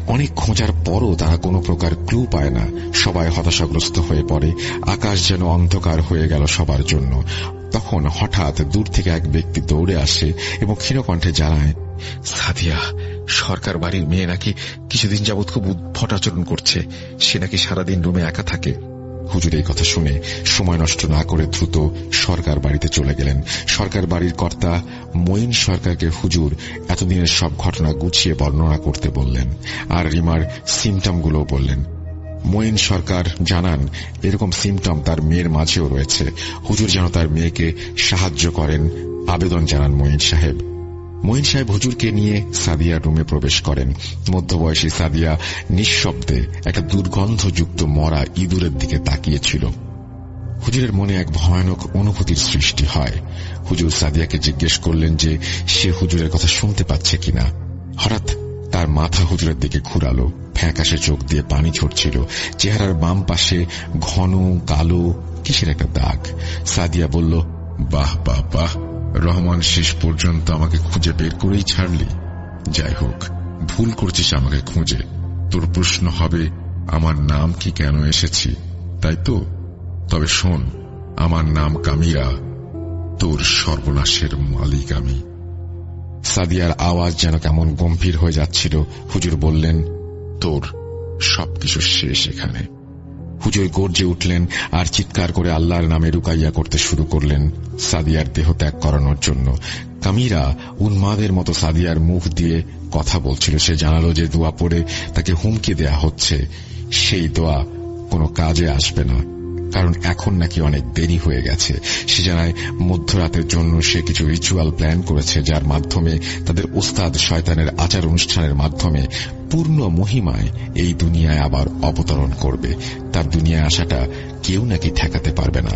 [SPEAKER 1] অনেক খোঁজার পরও তারা কোনো প্রকার ক্লু পায় না। সবাই হতাশাগ্রস্ত হয়ে পড়ে। আকাশ যেন অন্ধকার হয়ে গেল সবার জন্য। তখন হঠাৎ দূর থেকে এক ব্যক্তি দৌড়ে আসে এবং ক্ষীণকণ্ঠে জানায়, সাদিয়া, সরকার বাড়ির মেয়ে নাকি কিছুদিন যাবৎ খুব উদ্ভট আচরণ করছে। সে নাকি সারাদিন রুমে একা থাকে। হুজুর এই কথা শুনে সময় নষ্ট না করে দ্রুত সরকার বাড়িতে চলে গেলেন। সরকার বাড়ির কর্তা মঈন সরকারকে হুজুর এতদিনের সব ঘটনা গুছিয়ে বর্ণনা করতে বললেন আর রিমার সিমটমগুলো বললেন। মঈন সরকার জানান এরকম সিমটম তার মেয়ের মাঝেও রয়েছে। হুজুর যেন তার মেয়েকে সাহায্য করেন আবেদন জানান মঈন সাহেব। মঈন সাহেব হুজুরকে নিয়ে সাদিয়ার রুমে প্রবেশ করেন। মধ্যবয়সী সাদিয়া নিঃশব্দে একটা দুর্গন্ধযুক্ত মরা ইঁদুরের দিকে তাকিয়েছিল। হুজুরের মনে এক ভয়ানক অনুভূতির সৃষ্টি হয়। হুজুর সাদিয়াকে জিজ্ঞেস করলেন যে সে হুজুরের কথা শুনতে পাচ্ছে কিনা। হঠাৎ তার মাথা হুজুরের দিকে ঘুরালো। ফ্যাকাশে চোখ দিয়ে পানি ঝরছিল। চেহারার বাম পাশে ঘন কালো কিসের একটা দাগ। সাদিয়া বলল,
[SPEAKER 2] বাহ বাহ বাহ, রহমান শেষ পর্যন্ত আমাকে খুঁজে বের করেই ছাড়লি। যাই হোক, ভুল করছিস আমাকে খুঁজে। তোর প্রশ্ন হবে আমার নাম কি, কেন এসেছি, তাই তো? তবে শোন, আমার নাম কামিরা, তোর সর্বনাশের মালিক আমি।
[SPEAKER 1] সাদিয়ার আওয়াজ যেন কেমন গম্ভীর হয়ে যাচ্ছিল। হুজুর বললেন,
[SPEAKER 2] তোর সবকিছু শেষ এখানে।
[SPEAKER 1] হুজুর গর্জে উঠলেন আর চিৎকার করে আল্লাহর নামে রুকাইয়া করতে শুরু করলেন সাদিয়ার দেহ ত্যাগ করানোর জন্য। কামিরা উন্মাদের মতো সাদিয়ার মুখ দিয়ে কথা বলছিল। সে জানালো যে দোয়া পড়ে তাকে হুমকি দেয়া হচ্ছে, সেই দোয়া কোনো কাজে আসবে না, কারণ এখন নাকি অনেক দেরি হয়ে গেছে। সে জানায় মধ্যরাতের জন্য সে কিছু রিচুয়াল প্ল্যান করেছে, যার মাধ্যমে তাদের ওস্তাদ শয়তানের আচার অনুষ্ঠানের মাধ্যমে পূর্ণ মহিমায় এই দুনিয়ায় আবার অবতরণ করবে। তার দুনিয়ায় আসাটা কেউ নাকি ঠেকাতে পারবে না।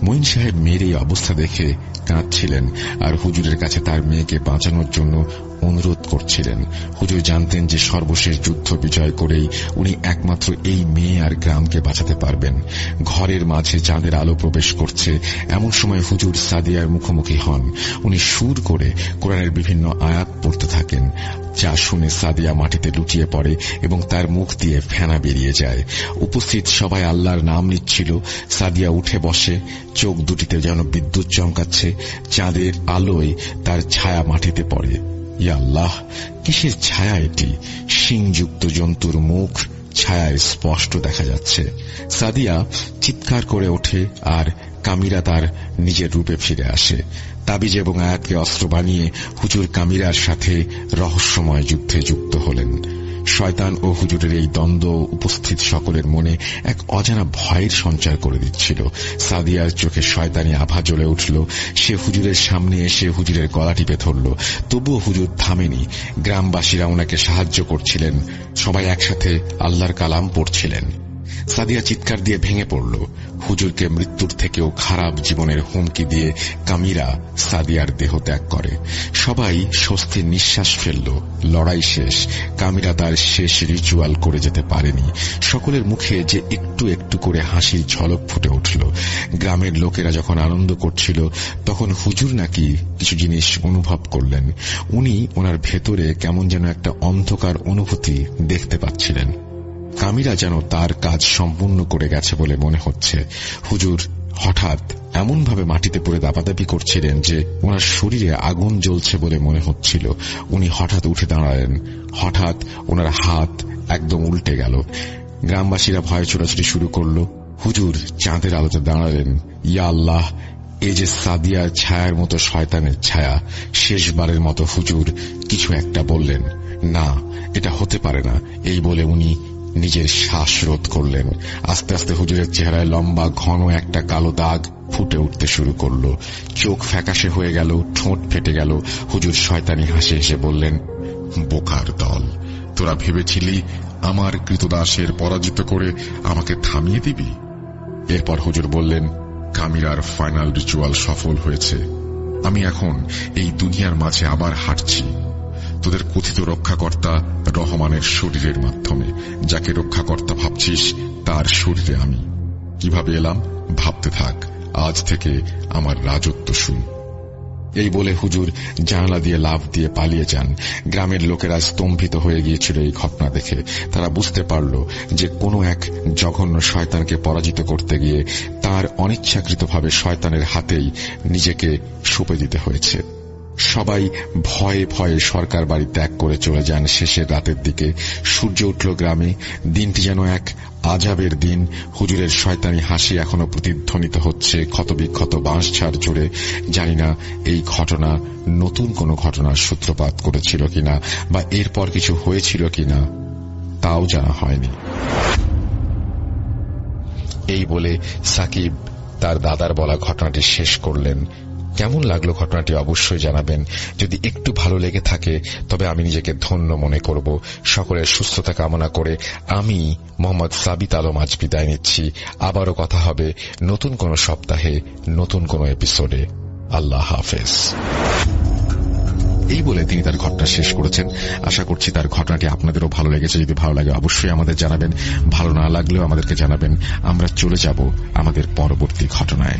[SPEAKER 1] মঈন সাহেব মেয়ের এই অবস্থা দেখে কাঁদছিলেন আর হুজুরের কাছে তার মেয়েকে বাঁচানোর জন্য অনুরোধ করছিলেন। হুজুর জানতেন যে সর্বশেষ যুদ্ধ বিজয় করেই উনি একমাত্র এই মেয়ে আর গ্রামকে বাঁচাতে পারবেন। ঘরের মাঝে চাঁদের আলো প্রবেশ করছে, এমন সময় হুজুর সাদিয়ার মুখোমুখি হন। উনি সুর করে কোরআনের বিভিন্ন আয়াত পড়তে থাকেন, যা শুনে সাদিয়া মাটিতে লুটিয়ে পড়ে এবং তার মুখ দিয়ে ফেনা বেরিয়ে যায়। উপস্থিত সবাই আল্লাহর নাম নিচ্ছিল। সাদিয়া উঠে বসে, চোখ দুটিতে যেন বিদ্যুৎ চমকাচ্ছে। চাঁদের আলোয় তার ছায়া মাটিতে পড়ে। ইয়া আল্লাহ, কিসের ছায়া এটি? শিংযুক্ত জন্তুর মুখ ছায়ায় স্পষ্ট দেখা যাচ্ছে। সাদিয়া চিৎকার করে ওঠে আর কামিরা তার নিজের রূপে ফিরে আসে। তাবিজ এবং আয়াতকে অস্ত্র বানিয়ে হুজুর কামিরার সাথে রহস্যময় যুদ্ধে যুক্ত হলেন। শয়তান ও হুজুরের এই দ্বন্দ্ব উপস্থিত সকলের মনে এক অজানা ভয়ের সঞ্চার করে দিচ্ছিল। সাদিয়ার চোখে শয়তানি আভা জ্বলে উঠল। সে হুজুরের সামনে এসে হুজুরের গলা টিপে ধরল, তবুও হুজুর থামেনি। গ্রামবাসীরা ওনাকে সাহায্য করছিলেন, সবাই একসাথে আল্লাহর কালাম পড়ছিলেন। সাদিয়া চিৎকার দিয়ে ভেঙে পড়ল। হুজুরকে মৃত্যুর থেকেও খারাপ জীবনের হুমকি দিয়ে কামিরা সাদিয়ার দেহ ত্যাগ করে। সবাই স্বস্তির নিঃশ্বাস ফেলল। লড়াই শেষ। কামিরা তার শেষ রিচুয়াল করে যেতে পারেনি। সকলের মুখে যে একটু একটু করে হাসির ঝলক ফুটে উঠল। গ্রামের লোকেরা যখন আনন্দ করছিল, তখন হুজুর নাকি কিছু জিনিস অনুভব করলেন। উনি ওনার ভেতরে কেমন যেন একটা অন্ধকার অনুভূতি দেখতে পাচ্ছিলেন। কামিরা যেন তার কাজ সম্পূর্ণ করে গেছে বলে মনে হচ্ছে। হুজুর হঠাৎ এমনভাবে মাটিতে পড়ে দাপাদাপি করছিলেন যে ওনার শরীরে আগুন জ্বলছে বলে মনে হচ্ছিল। উনি হঠাৎ উঠে দাঁড়ালেন। হঠাৎ ওনার হাত একদম উল্টে গেল। গ্রামবাসীরা ভয়ে ছোটাছুটি শুরু করল। হুজুর চাঁদের আলোতে দাঁড়ালেন। ইয়া আল্লাহ, এই যে সাদিয়ার ছায়ার মতো শয়তানের ছায়া। শেষবারের মতো হুজুর কিছু একটা বললেন। না, এটা হতে পারে না, এই বলে উনি নিজের শ্বাস রোধ করলেন। আস্তে আস্তে হুজুরের চেহারায় লম্বা ঘন একটা কালো দাগ ফুটে উঠতে শুরু করল। চোখ ফ্যাকাশে হয়ে গেল, ঠোঁট ফেটে গেল। হুজুর শয়তানি হাসি হেসে বললেন,
[SPEAKER 2] বোকার দল, তোরা ভেবেছিলি আমার কৃতদাসের পরাজিত করে আমাকে থামিয়ে দিবি?
[SPEAKER 1] এরপর হুজুর বললেন,
[SPEAKER 2] কামিরার ফাইনাল রিচুয়াল সফল হয়েছে। আমি এখন এই দুনিয়ার মাঝে আবার হাঁটছি, তোদের কথিত রক্ষাকর্তা রহমানের শরীরের মাধ্যমে। যাকে রক্ষাকর্তা ভাবছিস, তার শরীরে আমি। কিভাবে এলাম ভাবতে থাক, আজ থেকে আমার রাজত্ব শুরু।
[SPEAKER 1] এই বলে হুজুর জানালা দিয়ে লাফ দিয়ে পালিয়ে যান। গ্রামের লোকেরা স্তম্ভিত হয়ে গিয়েছিল এই ঘটনা দেখে। তারা বুঝতে পারল যে কোনো এক জঘন্য শয়তানকে পরাজিত করতে গিয়ে তার অনিচ্ছাকৃতভাবে শয়তানের হাতেই নিজেকে সঁপে দিতে হয়েছে। সবাই ভয়ে ভয়ে সরকার বাড়ি ত্যাগ করে চলে যান। শেষের রাতের দিকে সূর্য উঠল গ্রামে। দিনটি যেন এক আজাবের দিন। হুজুরের শয়তানি হাসি এখনো প্রতিধ্বনিত হচ্ছে ক্ষতবিক্ষত বাঁশঝাড় জুড়ে। জানি না এই ঘটনা নতুন কোনো ঘটনার সূত্রপাত করেছিল কিনা বা এরপর কিছু হয়েছিল কিনা, তাও জানা হয়নি। এই বলে সাকিব তার দাদার বলা ঘটনাটি শেষ করলেন। কেমন লাগলো ঘটনাটি অবশ্যই জানাবেন। যদি একটু ভালো লেগে থাকে তবে আমি নিজেকে ধন্য মনে করব। সকলের সুস্থতা কামনা করে আমি মোহাম্মদ সাবিত আলম আজ বিদায় নিচ্ছি। আবারও কথা হবে নতুন কোন সপ্তাহে, নতুন কোন এপিসোডে। আল্লাহ হাফেজ। এই বলে তিনি তার ঘটনা শেষ করেছেন। আশা করছি তার ঘটনাটি আপনাদেরও ভালো লেগেছে। যদি ভালো লাগে অবশ্যই আমাদের জানাবেন, ভালো না লাগলেও আমাদেরকে জানাবেন। আমরা চলে যাব আমাদের পরবর্তী ঘটনায়।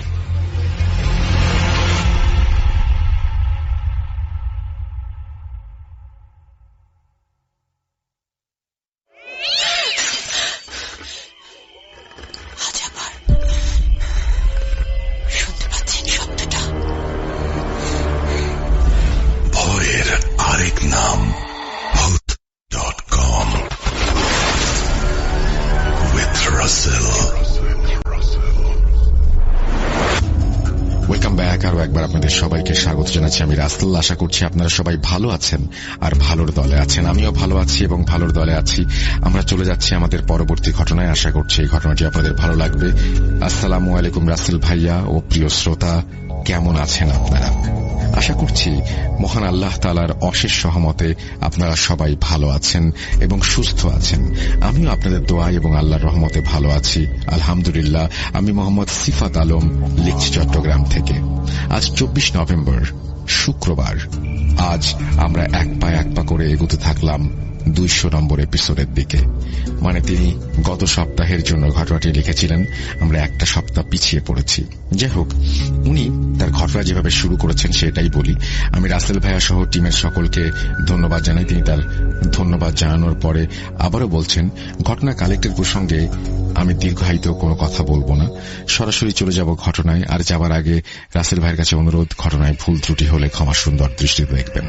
[SPEAKER 1] আরো একবার আপনাদের সবাইকে স্বাগত জানাচ্ছি। আমি রাসেল। আশা করছি আপনারা সবাই ভালো আছেন আর ভালোর দলে আছেন। আমিও ভালো আছি এবং ভালোর দলে আছি। আমরা চলে যাচ্ছি আমাদের পরবর্তী ঘটনায়। আশা করছি এই ঘটনাটি আপনাদের ভালো লাগবে। আসসালামু আলাইকুম রাসেল ভাইয়া ও প্রিয় শ্রোতা, কেমন আছেন আপনারা? আশা করছি মহান আল্লাহ তাআলার অশেষ সহমতে আপনারা সবাই ভালো আছেন এবং সুস্থ আছেন। আমিও আপনাদের দোয়া এবং আল্লাহর রহমতে ভালো আছি, আলহামদুলিল্লাহ। আমি মোহাম্মদ সিফাত আলম, লিখছি চট্টগ্রাম থেকে। আজ 24 নভেম্বর, শুক্রবার। আজ আমরা এক পা করে এগোতে থাকলাম 200 নম্বর এপিসোডের দিকে। মানে তিনি গত সপ্তাহের জন্য ঘটনাটি লিখেছিলেন, আমরা একটা সপ্তাহ পিছিয়ে পড়েছি। যাই হোক, উনি তার ঘটনা যেভাবে শুরু করেছেন সেটাই বলি। আমি রাসেল ভাইয়া সহ টিমের সকলকে ধন্যবাদ জানাই। তিনি তার ধন্যবাদ জানানোর পরে আবারও বলছেন, ঘটনা কালেক্টের প্রসঙ্গে আমি দীর্ঘায়িত কোনো কথা বলবো না, সরাসরি চলে যাব ঘটনায়। আর যাবার আগে রাসেল ভাইয়ের কাছে অনুরোধ, ঘটনায় ভুল ত্রুটি হলে ক্ষমা সুন্দর দৃষ্টিতে দেখবেন।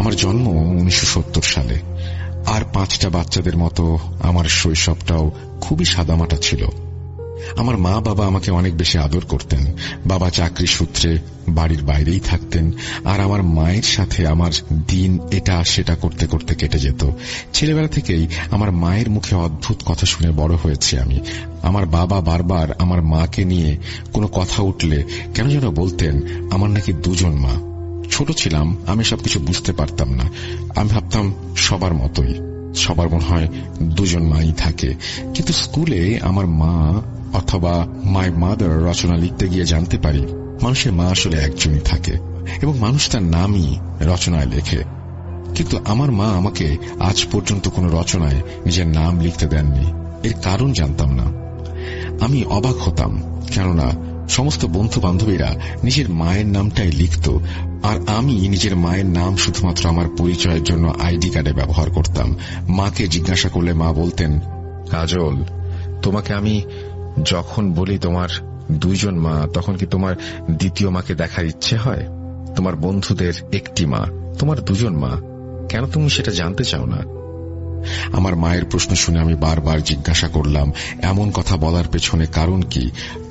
[SPEAKER 1] আমার জন্ম 1970 সালে। আর 5টা বাচ্চাদের মতো আমার শৈশবটাও খুবই সাদামাটা ছিল। আমার মা বাবা আমাকে অনেক বেশি আদর করতেন। বাবা চাকরি সূত্রে বাড়ির বাইরেই থাকতেন, আর আমার মায়ের সাথে আমার দিন এটা সেটা করতে করতে কেটে যেত। ছেলেবেলা থেকেই আমার মায়ের মুখে অদ্ভুত কথা শুনে বড় হয়েছি আমি। আমার বাবা বারবার আমার মাকে নিয়ে কোনো কথা উঠলে কেন যেন বলতেন আমার নাকি 2জন মা। ছোট ছিলাম, আমি সবকিছু বুঝতে পারতাম না। আমি ভাবতাম সবার মতোই, সবার মনে হয় 2জন মাই থাকে। কিন্তু স্কুলে আমার মা অথবা মাই মাদার রচনা লিখতে গিয়ে জানতে পারি মানুষের মা আসলে একজনই থাকে এবং মানুষ তার নামই রচনায় লেখে। কিন্তু আমার মা আমাকে আজ পর্যন্ত কোনো রচনায় নিজের নাম লিখতে দেননি। এর কারণ জানতাম না। আমি অবাক হতাম, কেননা সমস্ত বন্ধু বান্ধবীরা নিজের মায়ের নামটাই লিখত, আর আমি নিজের মায়ের নাম শুধুমাত্র আমার পরিচয়ের জন্য আইডি কার্ডে ব্যবহার করতাম। মাকে জিজ্ঞাসা করলে মা বলতেন, কাজল, তোমাকে আমি যখন বলি তোমার 2জন মা, তখন কি তোমার দ্বিতীয় মাকে দেখার ইচ্ছে হয়? তোমার বন্ধুদের একটি মা, তোমার 2জন মা, কেন তুমি সেটা জানতে চাও না? আমার মায়ের প্রশ্ন শুনে আমি বারবার জিজ্ঞাসা করলাম এমন কথা বলার পেছনে কারণ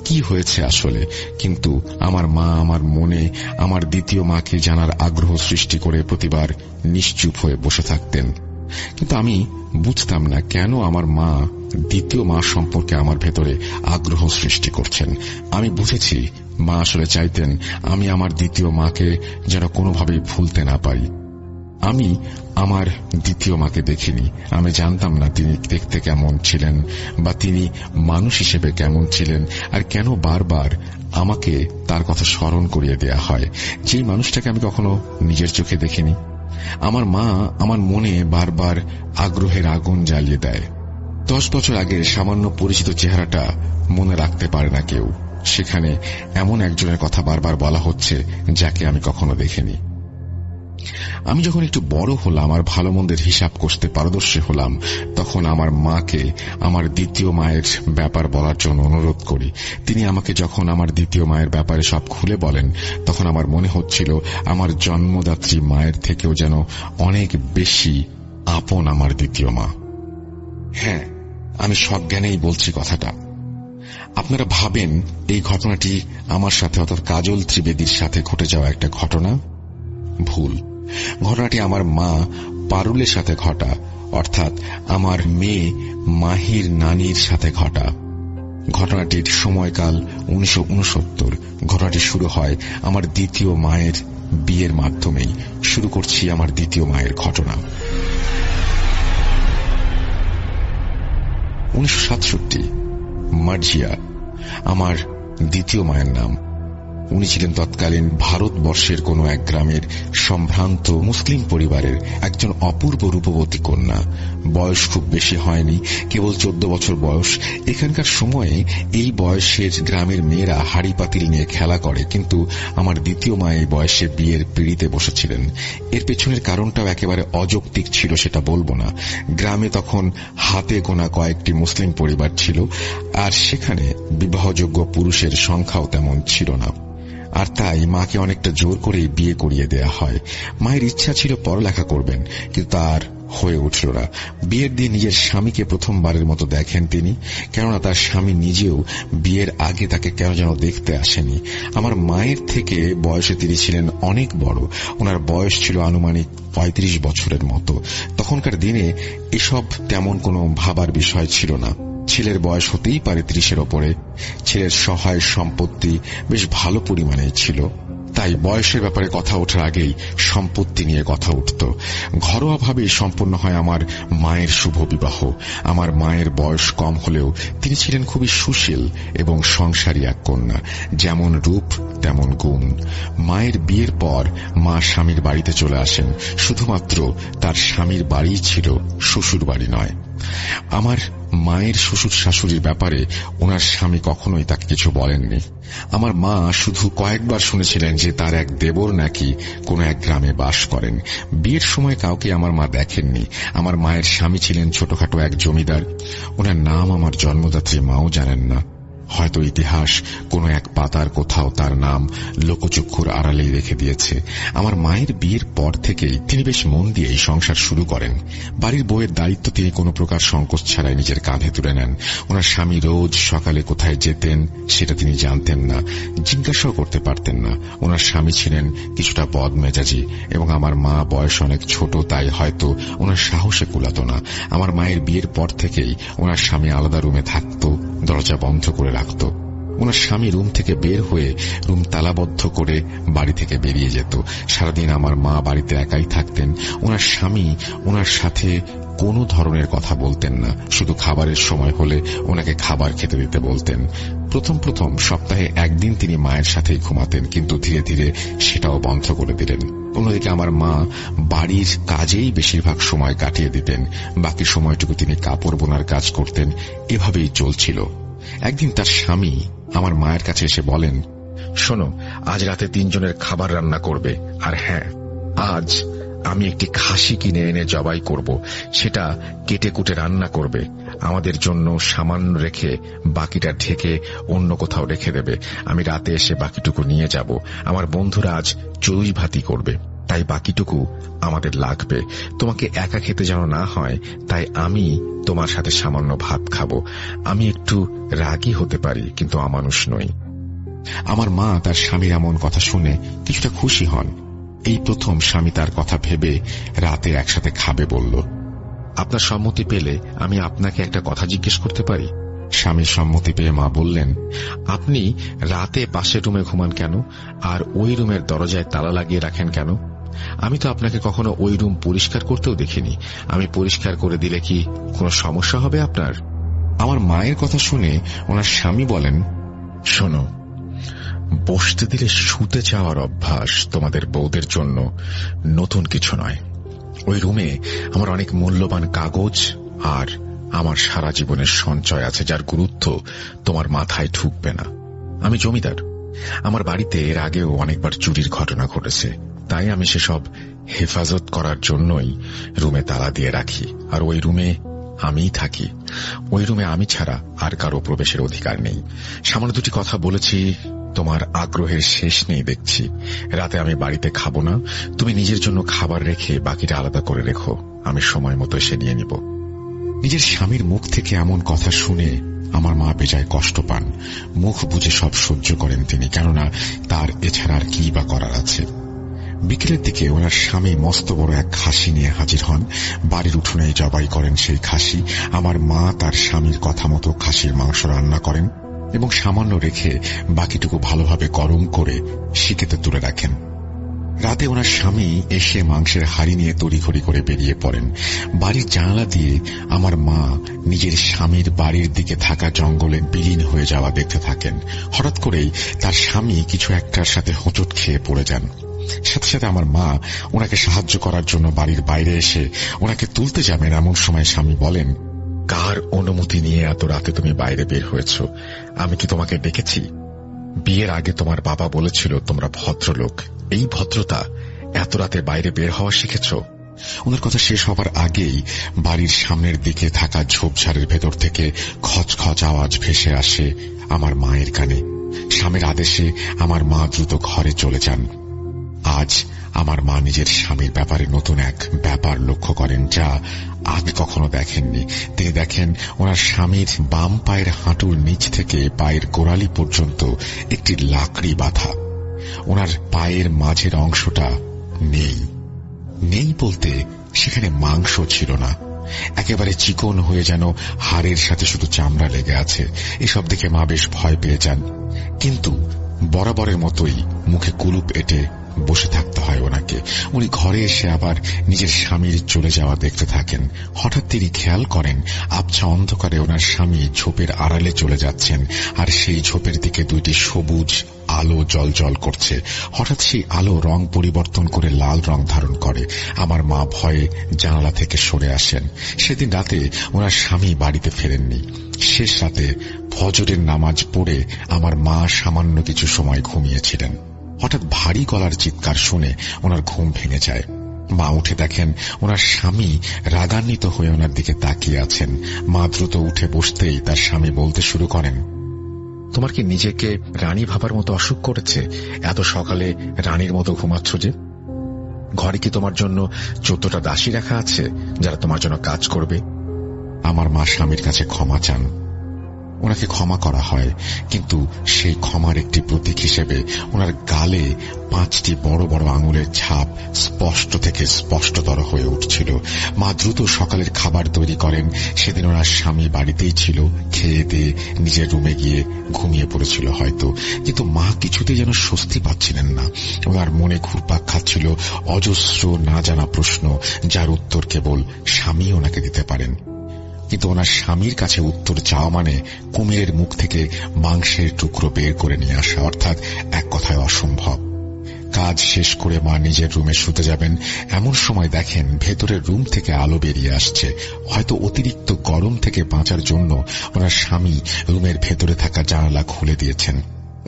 [SPEAKER 1] কি হয়েছে আসলে। কিন্তু আমার মা আমার মনে আমার দ্বিতীয় মাকে জানার আগ্রহ সৃষ্টি করে প্রতিবার নিশ্চুপ হয়ে বসে থাকতেন। কিন্তু আমি বুঝতাম না কেন আমার মা দ্বিতীয় মা সম্পর্কে আমার ভেতরে আগ্রহ সৃষ্টি করছেন। আমি বুঝেছি মা আসলে চাইতেন আমি আমার দ্বিতীয় মাকে যেন কোনোভাবেই ভুলতে না পারি। আমি আমার দ্বিতীয় মাকে দেখিনি, আমি জানতাম না তিনি দেখতে কেমন ছিলেন বা তিনি মানুষ হিসেবে কেমন ছিলেন, আর কেন বারবার আমাকে তার কথা স্মরণ করিয়ে দেয়া হয়, যেই মানুষটাকে আমি কখনো নিজের চোখে দেখিনি। আমার মা আমার মনে বারবার আগ্রহের আগুন জ্বালিয়ে দেয়। 10 বছর আগের সামান্য পরিচিত চেহারাটা মনে রাখতে পারে না কেউ, সেখানে এমন একজনের কথা বারবার বলা হচ্ছে যাকে আমি কখনো দেখিনি। আমি যখন একটু বড় হলাম আর ভালো মন্দের হিসাব করতে পারদর্শী হলাম, তখন আমার মাকে আমার দ্বিতীয় মায়ের ব্যাপার বলার জন্য অনুরোধ করি। তিনি আমাকে যখন আমার দ্বিতীয় মায়ের ব্যাপারে সব খুলে বলেন, তখন আমার মনে হচ্ছিল আমার জন্মদাত্রী মায়ের থেকেও যেন অনেক বেশি আপন আমার দ্বিতীয় মা। হ্যাঁ, আমি সজ্ঞানেই বলছি কথাটা। আপনারা ভাবেন এই ঘটনাটি আমার সাথে অর্থাৎ কাজল ত্রিবেদীর সাথে ঘটে যাওয়া একটা ঘটনা? ভুল। ঘটনাটি আমার মা পারুলের সাথে ঘটা, অর্থাৎ আমার মেয়ে মাহির নানির সাথে ঘটা। ঘটনাটির সময়কাল 1969। ঘটনাটি শুরু হয় আমার দ্বিতীয় মায়ের বিয়ের মাধ্যমেই। শুরু করছি আমার দ্বিতীয় মায়ের ঘটনা। 1967, মার্জিয়া আমার দ্বিতীয় মায়ের নাম। উনি ছিলেন তৎকালীন ভারতবর্ষের কোন এক গ্রামের সম্ভ্রান্ত মুসলিম পরিবারের একজন অপূর্ব রূপবতী কন্যা। বয়স খুব বেশি হয়নি, কেবল 14 বছর বয়স। এখানকার সময়ে এই বয়সের গ্রামের মেয়েরা হাড়ি পাতিল নিয়ে খেলা করে, কিন্তু আমার দ্বিতীয় মা এই বয়সে বিয়ের পিঁড়িতে বসেছিলেন। এর পেছনের কারণটাও একেবারে অযৌক্তিক ছিল সেটা বলবো না। গ্রামে তখন হাতে গোনা কয়েকটি মুসলিম পরিবার ছিল, আর সেখানে বিবাহযোগ্য পুরুষের সংখ্যাও তেমন ছিল না। আর তাই মাকে অনেকটা জোর করে বিয়ে করিয়ে দেয়া হয়। মায়ের ইচ্ছা ছিল পড়ালেখা করবেন, কিন্তু তার হয়ে উঠল না। বিয়ের দিন নিজের স্বামীকে প্রথমবারের মতো দেখেন তিনি, কেননা তার স্বামী নিজেও বিয়ের আগে তাকে কেন যেন দেখতে আসেনি। আমার মায়ের থেকে বয়সে তিনি ছিলেন অনেক বড়। ওনার বয়স ছিল আনুমানিক 35 বছরের মতো। তখনকার দিনে এসব তেমন কোনো ভাবার বিষয় ছিল না। ছেলের বয়স হতেই পারে 30-এর ওপরে। ছেলের সহায় সম্পত্তি বেশ ভালো পরিমাণে ছিল, তাই বয়সের ব্যাপারে কথা ওঠার আগেই সম্পত্তি নিয়ে কথা উঠত। ঘরোয়াভাবেই সম্পন্ন হয় আমার মায়ের শুভ বিবাহ। আমার মায়ের বয়স কম হলেও তিনি ছিলেন খুবই সুশীল এবং সংসারী এক কন্যা, যেমন রূপ তেমন গুণ। মায়ের বিয়ের পর মা স্বামীর বাড়িতে চলে আসেন। শুধুমাত্র তার স্বামীর বাড়িই ছিল, শ্বশুর বাড়ি নয়। আমার মায়ের শ্বশুর শাশুড়ির ব্যাপারে ওনার স্বামী কখনোই তাকে কিছু বলেননি। আমার মা শুধু কয়েকবার শুনেছিলেন যে তার এক দেবর নাকি কোন এক গ্রামে বাস করেন। বিয়ের সময় কাউকে আমার মা দেখেননি। আমার মায়ের স্বামী ছিলেন ছোটখাটো এক জমিদার। ওনার নাম আমার জন্মদাত্রী মাও জানেন না। হয়তো ইতিহাস কোনো এক পাতার কোথাও তার নাম লোকচক্ষুর আড়ালেই রেখে দিয়েছে। আমার মায়ের বিয়ের পর থেকেই তিনি বেশ মন দিয়ে এই সংসার শুরু করেন। বাড়ির বউয়ের দায়িত্ব তিনি কোনো প্রকার সংকোচ ছাড়াই নিজের কাঁধে তুলে নেন। ওনার স্বামী রোজ সকালে কোথায় যেতেন সেটা তিনি জানতেন না, জিজ্ঞাসাও করতে পারতেন না। ওনার স্বামী ছিলেন কিছুটা বদমেজাজি এবং আমার মা বয়স অনেক ছোট, তাই হয়তো ওনার সাহসে কুলাত না। আমার মায়ের বিয়ের পর থেকেই ওনার স্বামী আলাদা রুমে থাকত, দরজা বন্ধ করে রাখত। ওনার স্বামী রুম থেকে বের হয়ে রুম তালাবদ্ধ করে বাড়ি থেকে বেরিয়ে যেত। সারাদিন আমার মা বাড়িতে একাই থাকতেন। ওনার স্বামী ওনার সাথে কোনো ধরনের কথা বলতেন না, শুধু খাবারের সময় হলে ওনাকে খাবার খেতে দিতে বলতেন। প্রথম সপ্তাহে একদিন তিনি মায়ের সাথেই ঘুমাতেন, কিন্তু ধীরে ধীরে সেটাও বন্ধ করে দিলেন। অন্যদিকে আমার মা বাড়ির কাজেই বেশিরভাগ সময় কাটিয়ে দিতেন, বাকি সময়টুকু তিনি কাপড় বোনার কাজ করতেন। এভাবেই চলছিল। একদিন তার স্বামী আমার মায়ের কাছে এসে বলেন,
[SPEAKER 2] শোনো, আজ রাতে 3 জনের খাবার রান্না করবে, আর হ্যাঁ, আজ আমি একটি খাসি কিনে এনে জবাই করব, সেটা কেটে কুটে রান্না করবে। আমাদের জন্য সামান্য রেখে বাকিটা ঢেকে অন্য কোথাও রেখে দেবে। আমি রাতে এসে বাকিটুকু নিয়ে যাব। আমার বন্ধুরা আজ চড়ুই ভাতি করবে, তাই বাকিটুকু আমাদের লাগবে। তোমাকে একা খেতে যেন না হয়, তাই আমি তোমার সাথে সামান্য ভাত খাবো। আমি একটু রাগী হতে পারি, কিন্তু অমানুষ নই।
[SPEAKER 1] আমার মা তার স্বামীর এমন কথা শুনে কিছুটা খুশি হন। এই প্রথম স্বামী তার কথা ভেবে রাতে একসাথে খাবে বলল।
[SPEAKER 2] আপনার সম্মতি পেলে আমি আপনাকে একটা কথা জিজ্ঞেস করতে পারি?
[SPEAKER 1] স্বামীর সম্মতি পেয়ে মা বললেন,
[SPEAKER 2] আপনি রাতে পাশের রুমে ঘুমান কেন, আর ওই রুমের দরজায় তালা লাগিয়ে রাখেন কেন? আমি তো আপনাকে কখনো ওই রুম পরিষ্কার করতেও দেখিনি। আমি পরিষ্কার করে দিলে কি কোনো সমস্যা হবে আপনার?
[SPEAKER 1] আমার মায়ের কথা শুনে ওনার স্বামী বলেন,
[SPEAKER 2] শোনো, বসতে দিলে শুতে যাওয়ার অভ্যাস তোমাদের বউদের জন্য নতুন কিছু নয়। ওই রুমে আমার অনেক মূল্যবান কাগজ আর আমার সারা জীবনের সঞ্চয় আছে, যার গুরুত্ব তোমার মাথায় ঢুকবে না। আমি জমিদার। আমার বাড়িতে এর আগেও অনেকবার চুরির ঘটনা ঘটেছে, তাই আমি সেসব হেফাজত করার জন্যই রুমে তালা দিয়ে রাখি। আর ওই রুমে আমিই থাকি। ওই রুমে আমি ছাড়া আর কারো প্রবেশের অধিকার নেই। সামান্য 2টি কথা বলেছি, তোমার আগ্রহের শেষ নেই দেখছি। রাতে আমি বাড়িতে খাবো না। তুমি নিজের জন্য খাবার রেখে বাকিটা আলাদা করে রেখো, আমি সময় মতো এসে নিয়ে নিব।
[SPEAKER 1] নিজের স্বামীর মুখ থেকে এমন কথা শুনে আমার মা বেজায় কষ্ট পান। মুখ বুজে সব সহ্য করেন তিনি, কেননা তার এছাড়া আর কি বা করার আছে। বিকেলের দিকে ওনার স্বামী মস্ত বড় এক খাসি নিয়ে হাজির হন। বাড়ির উঠোনে জবাই করেন সেই খাসি। আমার মা তার স্বামীর কথা মতো খাসির মাংস রান্না করেন এবং সামান্য রেখে বাকিটুকু ভালোভাবে গরম করে শিকেতে তুলে রাখেন। রাতে ওনার স্বামী এসে মাংসের হাড়ি নিয়ে তড়িঘড়ি করে বেরিয়ে পড়েন। বাড়ির জানালা দিয়ে আমার মা নিজের স্বামীর বাড়ির দিকে থাকা জঙ্গলে বিলীন হয়ে যাওয়া দেখতে থাকেন। হঠাৎ করেই তার স্বামী কিছু একটার সাথে হোঁচট খেয়ে পড়ে যান। সাথে সাথে আমার মা ওনাকে সাহায্য করার জন্য বাড়ির বাইরে এসে ওনাকে তুলতে যাবেন। এমন সময় স্বামী বলেন,
[SPEAKER 2] কার অনুমতি নিয়ে এত রাতে তুমি বাইরে বের হয়েছ? আমি কি তোমাকে ডেকেছি? বিয়ের আগে তোমার বাবা বলেছিল তোমরা ভদ্রলোক। এই ভদ্রতা এত রাতে বাইরে বের হওয়া শিখেছ?
[SPEAKER 1] ওনার কথা শেষ হবার আগেই বাড়ির সামনের দিকে থাকা ঝোপঝাড়ের ভেতর থেকে খচখচ আওয়াজ ভেসে আসে আমার মায়ের কানে। স্বামীর আদেশে আমার মা দ্রুত ঘরে চলে যান। আজ আমার মা নিজের স্বামীর ব্যাপারে নতুন এক ব্যাপার লক্ষ্য করেন, যা আগে কখনো দেখেননি। তিনি দেখেন ওনার স্বামীর বাম পায়ের হাঁটুর নিচ থেকে পায়ের গোড়ালি পর্যন্ত একটি লাকড়ি বাঁধা। ওনার পায়ের মাঝের অংশটা নেই বলতে সেখানে মাংস ছিল না, একেবারে চিকন হয়ে যেন হাড়ের সাথে শুধু চামড়া লেগে আছে। এসব দেখে মা বেশ ভয় পেয়ে যান, কিন্তু বরাবরের মতোই মুখে কুলুপ এঁটে বসে থাকতে হয় ওনাকে। উনি ঘরে এসে আবার নিজের স্বামীর চলে যাওয়া দেখতে থাকেন। হঠাৎ তিনি খেয়াল করেন আবছা অন্ধকারে ওনার স্বামী ঝোপের আড়ালে চলে যাচ্ছেন, আর সেই ঝোপের দিকে দুইটি সবুজ আলো জলজল করছে। হঠাৎ সেই আলো রং পরিবর্তন করে লাল রং ধারণ করে। আমার মা ভয়ে জানালা থেকে সরে আসেন। সেদিন রাতে ওনার স্বামী বাড়িতে ফেরেননি। শেষ রাতে ফজরের নামাজ পড়ে আমার মা সামান্য কিছু সময় ঘুমিয়েছিলেন। হঠাৎ ভারী গলার চিৎকার শুনে ওনার ঘুম ভেঙে যায়। মা উঠে দেখেন ওনার স্বামী রাগান্বিত হয়ে ওনার দিকে তাকিয়ে আছেন। মা দ্রুত উঠে বসতেই তার স্বামী বলতে শুরু করেন, তোমার কি নিজেকে রানী ভাবার মতো অসুখ করেছে? এত সকালে রানীর মতো ঘুমাচ্ছ যে? ঘরে কি তোমার জন্য 14টা দাসী রাখা আছে যারা তোমার জন্য কাজ করবে? আমার মা স্বামীর কাছে ক্ষমা চান। ওনাকে ক্ষমা করা হয়, কিন্তু সেই ক্ষমার একটি প্রতীক হিসেবে ওনার গালে 5টি বড় বড় আঙুলের ছাপ স্পষ্ট থেকে স্পষ্টতর হয়ে উঠছিল। মা দ্রুত সকালের খাবার তৈরি করেন। সেদিন ওনার স্বামী বাড়িতেই ছিল। খেয়ে দিয়ে নিজের রুমে গিয়ে ঘুমিয়ে পড়েছিল হয়তো, কিন্তু মা কিছুতেই যেন স্বস্তি পাচ্ছিলেন না। ওনার মনে ঘুরপাক খাচ্ছিল অজস্র না জানা প্রশ্ন, যার উত্তর কেবল স্বামী ওনাকে দিতে পারেন। কিন্তু ওনার স্বামীর কাছে উত্তর চাওয়া মানে কুমিরের মুখ থেকে মাংসের টুকরো বের করে নিয়ে আসা, অর্থাৎ এক কথায় অসম্ভব। কাজ শেষ করে মা নিজের রুমে শুতে যাবেন, এমন সময় দেখেন ভেতরের রুম থেকে আলো বেরিয়ে আসছে। হয়তো অতিরিক্ত গরম থেকে বাঁচার জন্য ওনার স্বামী রুমের ভেতরে থাকা জানালা খুলে দিয়েছেন।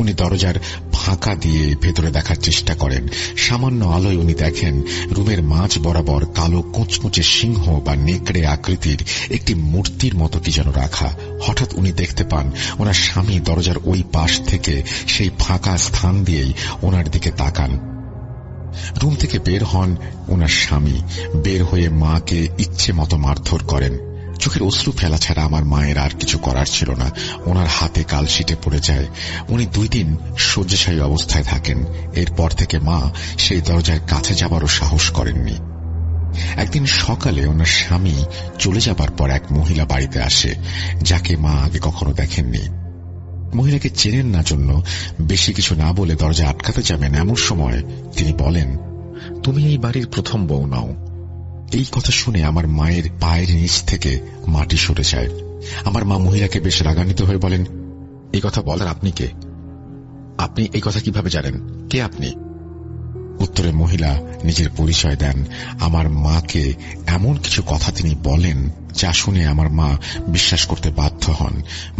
[SPEAKER 1] উনি দরজার ফাঁকা দিয়ে ভেতরে দেখার চেষ্টা করেন। সামান্য আলোয় উনি দেখেন রুমের মাঝ বরাবর কালো কুচকুচে সিংহ বা নেকড়ে আকৃতির একটি মূর্তির মতো কি যেন রাখা। হঠাৎ উনি দেখতে পান ওনার স্বামী দরজার ওই পাশ থেকে সেই ফাঁকা স্থান দিয়েই ওনার দিকে তাকান। রুম থেকে বের হন ওনার স্বামী। বের হয়ে মাকে ইচ্ছে মতো মারধর করেন। চোখের অশ্রু ফেলা ছাড়া আমার মায়ের আর কিছু করার ছিল না। ওনার হাতে কালশিটে পড়ে যায়। উনি 2 দিন শয্যাশায়ী অবস্থায় থাকেন। এরপর থেকে মা সেই দরজার কাছে যাবারও সাহস করেননি। একদিন সকালে ওনার স্বামী চলে যাবার পর এক মহিলা বাড়িতে আসে, যাকে মা আগে কখনো দেখেননি। মহিলাকে চেনেন না জন্য বেশি কিছু না বলে দরজা আটকাতে যাবেন, এমন সময় তিনি বলেন, তুমি এই বাড়ির প্রথম বউ নাও। এই কথা শুনে আমার মায়ের পায়ের নিচ থেকে মাটি সরে যায়। আমার মা মহিলাকে বেশ রাগান্বিত হয়ে বলেন, এই কথা বলার আপনি কে? আপনি এই কথা কিভাবে জানেন? কে আপনি? উত্তরে মহিলা নিজের পরিচয় দেন। আমার মাকে এমন কিছু কথা তিনি বলেন যা শুনে আমার মা বিশ্বাস করতে বাধ্য হন।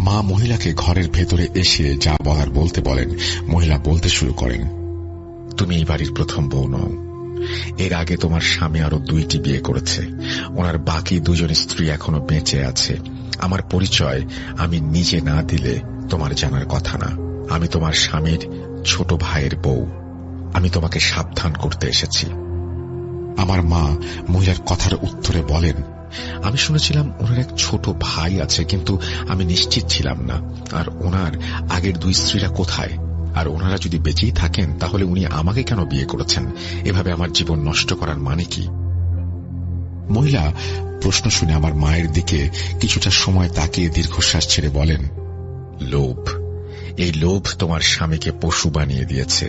[SPEAKER 1] মা মহিলাকে ঘরের ভেতরে এসে যা বলার বলতে বলেন। মহিলা বলতে শুরু করেন, তুমি এই বাড়ির প্রথম বউ নও। এর আগে তোমার স্বামী আরো 2টি বিয়ে করেছে। ওনার বাকি 2 জন স্ত্রী এখনো বেঁচে আছে। আমার পরিচয় আমি নিজে না দিলে তোমার জানার কথা না। আমি তোমার স্বামীর ছোট ভাইয়ের বউ। আমি তোমাকে সাবধান করতে এসেছি। আমার মা মহিলার কথার উত্তরে বলেন, আমি শুনেছিলাম ওনার এক ছোট ভাই আছে, কিন্তু আমি নিশ্চিত ছিলাম না। আর ওনার আগের 2 স্ত্রীরা কোথায়? আর ওনারা যদি বেঁচেই থাকেন তাহলে উনি আমাকে কেন বিয়ে করেছেন? এভাবে আমার জীবন নষ্ট করার মানে কি? মহিলা প্রশ্ন শুনে আমার মায়ের দিকে কিছুটা সময় তাকিয়ে দীর্ঘশ্বাস ছেড়ে বলেন, লোভ। এই লোভ তোমার স্বামীকে পশু বানিয়ে দিয়েছে।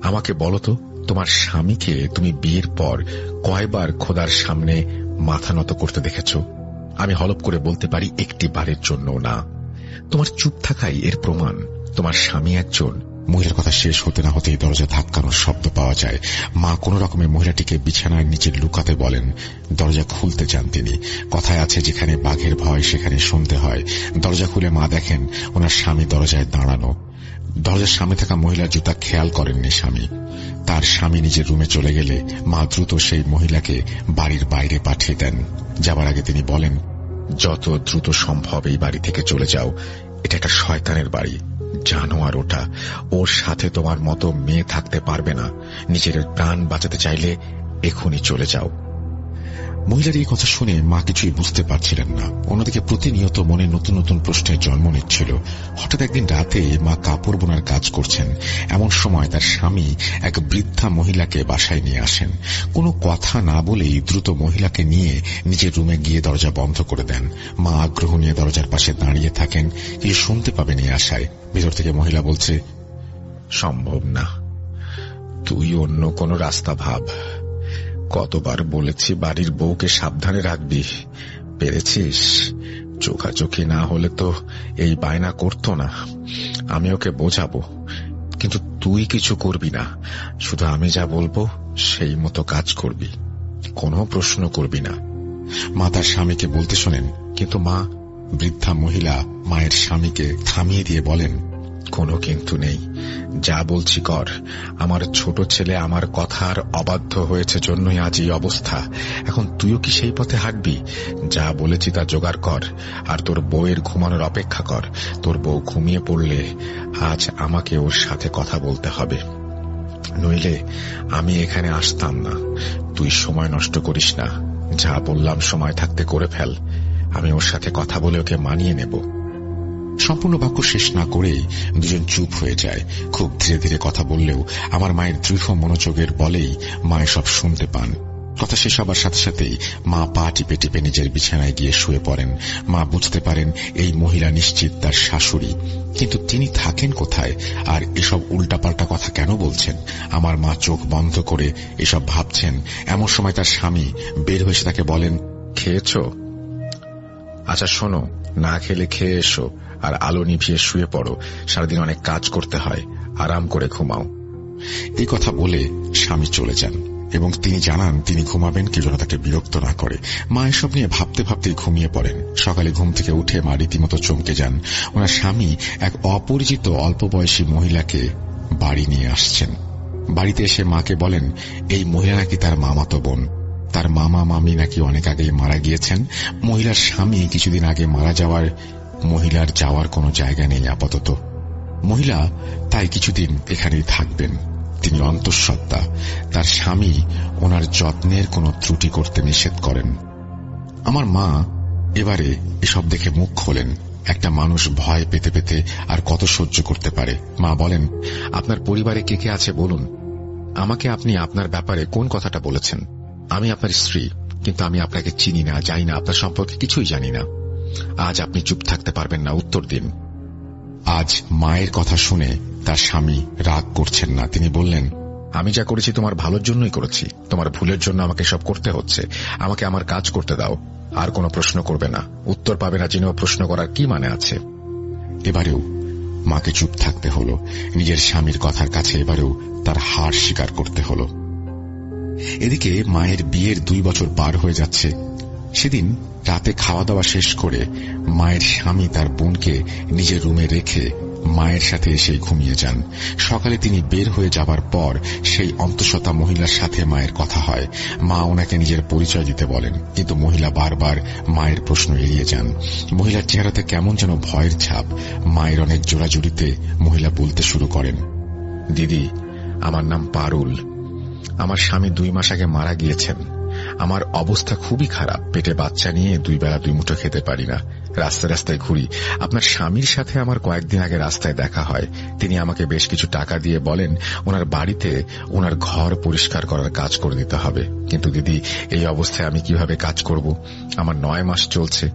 [SPEAKER 1] আমাকে বলো তো, তোমার স্বামীকে তুমি বিয়ের পর কয়বার খোদার সামনে মাথা নত করতে দেখেছ? আমি হলপ করে বলতে পারি 1টি বারের জন্য না। তোমার চুপ থাকাই এর প্রমাণ। তোমার স্বামী একজন। মহিলার কথা শেষ হতে না হতেই দরজা ধাক্কানোর শব্দ পাওয়া যায়। মা কোন রকমে মহিলাটিকে বিছানার নিচে লুকাতে বলেন। দরজা খুলতে চান তিনি। কথায় আছে, যেখানে বাঘের ভয় সেখানে শুনতে হয়। দরজা খুলে মা দেখেন ওনার স্বামী দরজায় দাঁড়ানো। দরজার সামনে থাকা মহিলার জুতা খেয়াল করেননি স্বামী। তার স্বামী নিজের রুমে চলে গেলে মা দ্রুত সেই মহিলাকে বাড়ির বাইরে পাঠিয়ে দেন। যাবার আগে তিনি বলেন, যত দ্রুত সম্ভব এই বাড়ি থেকে চলে যাও। এটা একটা শয়তানের বাড়ি।
[SPEAKER 2] জানোয়ার ওটা, ওর সাথে তোমার মতো মেয়ে থাকতে পারবে না। নিজের প্রাণ বাঁচাতে চাইলে এখনই চলে যাও।
[SPEAKER 1] মহিলার এই কথা শুনে মা কিছুই বুঝতে পারছিলেন না। অন্যদিকে প্রতিনিয়ত মনে নতুন নতুন প্রশ্নের জন্ম নিচ্ছিল। হঠাৎ একদিন রাতে মা কাপড় বোনার কাজ করছেন, এমন সময় তার স্বামী এক বৃদ্ধা মহিলাকে বাসায় নিয়ে আসেন। কোনো কথা না বলেই দ্রুত মহিলাকে নিয়ে নিজের রুমে গিয়ে দরজা বন্ধ করে দেন। মা আগ্রহ নিয়ে দরজার পাশে দাঁড়িয়ে থাকেন, কিছু শুনতে পাবেন এই আশায়। ভেতর থেকে মহিলা বলছে,
[SPEAKER 2] সম্ভব না, তুই অন্য কোনো রাস্তা ভাব। কতবার বলেছি বাড়ির বউকে সাবধানে রাখবি, পেরেছিস? চোখাচোখি না হলে তো এই বায়না করতো না। আমি ওকে বোঝাবো, কিন্তু তুই কিছু করবি না। শুধু আমি যা বলবো সেই মতো কাজ করবি, কোনো প্রশ্ন করবি না।
[SPEAKER 1] মা তার স্বামীকে বলতে শোনেন, কিন্তু মা। বৃদ্ধা মহিলা মায়ের স্বামীকে থামিয়ে দিয়ে বলেন,
[SPEAKER 2] কোনো কিন্তু নেই, যা বলছি কর। আমার ছোট ছেলে আমার কথার অবাধ্য হয়েছে জন্যই আজ এই অবস্থা। এখন তুইও কি সেই পথে হাঁটবি? যা বলেছি তা জোগাড় কর, আর তোর বউয়ের ঘুমানোর অপেক্ষা কর। তোর বউ ঘুমিয়ে পড়লে আজ আমাকে ওর সাথে কথা বলতে হবে, নইলে আমি এখানে আসতাম না। তুই সময় নষ্ট করিস না, যা বললাম সময় থাকতে করে ফেল। আমি ওর সাথে কথা বলে ওকে মানিয়ে নেব।
[SPEAKER 1] সম্পূর্ণ বাক্য শেষ না করেই দুজন চুপ হয়ে যায়। খুব ধীরে ধীরে কথা বললেও আমার মায়ের দৃঢ় মনোযোগের বলেই মা সব শুনতে পান। কথা শেষ হবার সাথে সাথেই মা পা টিপে টিপে নিজের বিছানায় গিয়ে শুয়ে পড়েন। মা বুঝতে পারেন এই মহিলা নিশ্চিত তার শাশুড়ি, কিন্তু তিনি থাকেন কোথায় আর এসব উল্টাপাল্টা কথা কেন বলছেন? আমার মা চোখ বন্ধ করে এসব ভাবছেন। এমন সময় তার স্বামী বের হয়ে তাকে বলেন,
[SPEAKER 2] খেয়েছ? আচ্ছা শোনো, না খেলে খেয়ে এসো আর আলো নিভিয়ে শুয়ে পড়ো। সারাদিন অনেক কাজ করতে হয়, আরাম করে ঘুমাও।
[SPEAKER 1] এই কথা বলে স্বামী চলে যান এবং তিনি জানান তিনি ঘুমাবেন, কেউ যেন তাকে বিরক্ত না করে। মা এসব নিয়ে ভাবতে ভাবতেই ঘুমিয়ে পড়েন। সকালে ঘুম থেকে উঠে মা রীতিমতো চমকে যান। ওনার স্বামী এক অপরিচিত অল্প বয়সী মহিলাকে বাড়ি নিয়ে আসছেন। বাড়িতে এসে মাকে বলেন এই মহিলা নাকি তার মামাতো বোন। তার মামা মামি নাকি অনেক আগেই মারা গিয়েছেন। মহিলার স্বামী কিছুদিন আগে মারা যাওয়ার মহিলার যাওয়ার কোনো জায়গা নেই আপাতত। মহিলা তাই কিছুদিন এখানেই থাকবেন। তিনি অন্তঃসত্ত্বা। তার স্বামী ওনার যত্নের কোনো ত্রুটি করতে নিষেধ করেন। আমার মা এবারে এসব দেখে মুখ খোলেন। একটা মানুষ ভয় পেতে পেতে আর কত সহ্য করতে পারে? মা বলেন,
[SPEAKER 2] আপনার পরিবারে কে কে আছে বলুন। আমাকে আপনি আপনার ব্যাপারে কোন কথাটা বলেছেন? আমি আপনার স্ত্রী, কিন্তু আমি আপনাকে চিনি না, জানি না, আপনার সম্পর্কে কিছুই জানি না। আজ আপনি চুপ থাকতে পারবেন না, উত্তর দিন।
[SPEAKER 1] আজ মায়ের কথা শুনে তার স্বামী রাগ করছেন না। তিনি বললেন,
[SPEAKER 2] আমি যা করেছি তোমার ভালোর জন্যই করেছি। তোমার ভুলের জন্য আমাকে সব করতে হচ্ছে। আমাকে আমার কাজ করতে দাও, আর কোনো প্রশ্ন করবে না। উত্তর পাবে না জেনেও প্রশ্ন করার কি মানে আছে?
[SPEAKER 1] এবারেও মাকে চুপ থাকতে হলো। নিজের স্বামীর কথার কাছে এবারেও তার হার স্বীকার করতে হলো। এদিকে মায়ের বিয়ের 2 বছর পার হয়ে যাচ্ছে। সেদিন রাতে খাওয়া দাওয়া শেষ করে মায়ের স্বামী তার বোনকে নিজের রুমে রেখে মায়ের সাথে এসে ঘুমিয়ে যান। সকালে তিনি বের হয়ে যাবার পর সেই অন্তঃসত্ত্বা মহিলার সাথে মায়ের কথা হয়। মা ওনাকে নিজের পরিচয় দিতে বলেন, কিন্তু মহিলা বারবার মায়ের প্রশ্ন এড়িয়ে যান। মহিলার চেহারাতে কেমন যেন ভয়ের ছাপ। মায়ের অনেক জোড়াজুড়িতে মহিলা বলতে শুরু করেন,
[SPEAKER 2] দিদি, আমার নাম পারুল। আমার স্বামী 2 মাস আগে মারা গিয়েছেন। আমার অবস্থা খুবই খারাপ। পেটে বাচ্চা নিয়ে 2 বেলা 2 মুঠো খেতে পারি না। রাস্তায় রাস্তায় ঘুরি। আপনার স্বামীর সাথে আমার কয়েকদিন আগে রাস্তায় দেখা হয়। তিনি আমাকে বেশ কিছু টাকা দিয়ে বলেন ওনার বাড়িতে ওনার ঘর পরিষ্কার করার কাজ করে দিতে হবে। কিন্তু দিদি, এই অবস্থায় আমি কিভাবে কাজ করব? আমার 9 মাস চলছে।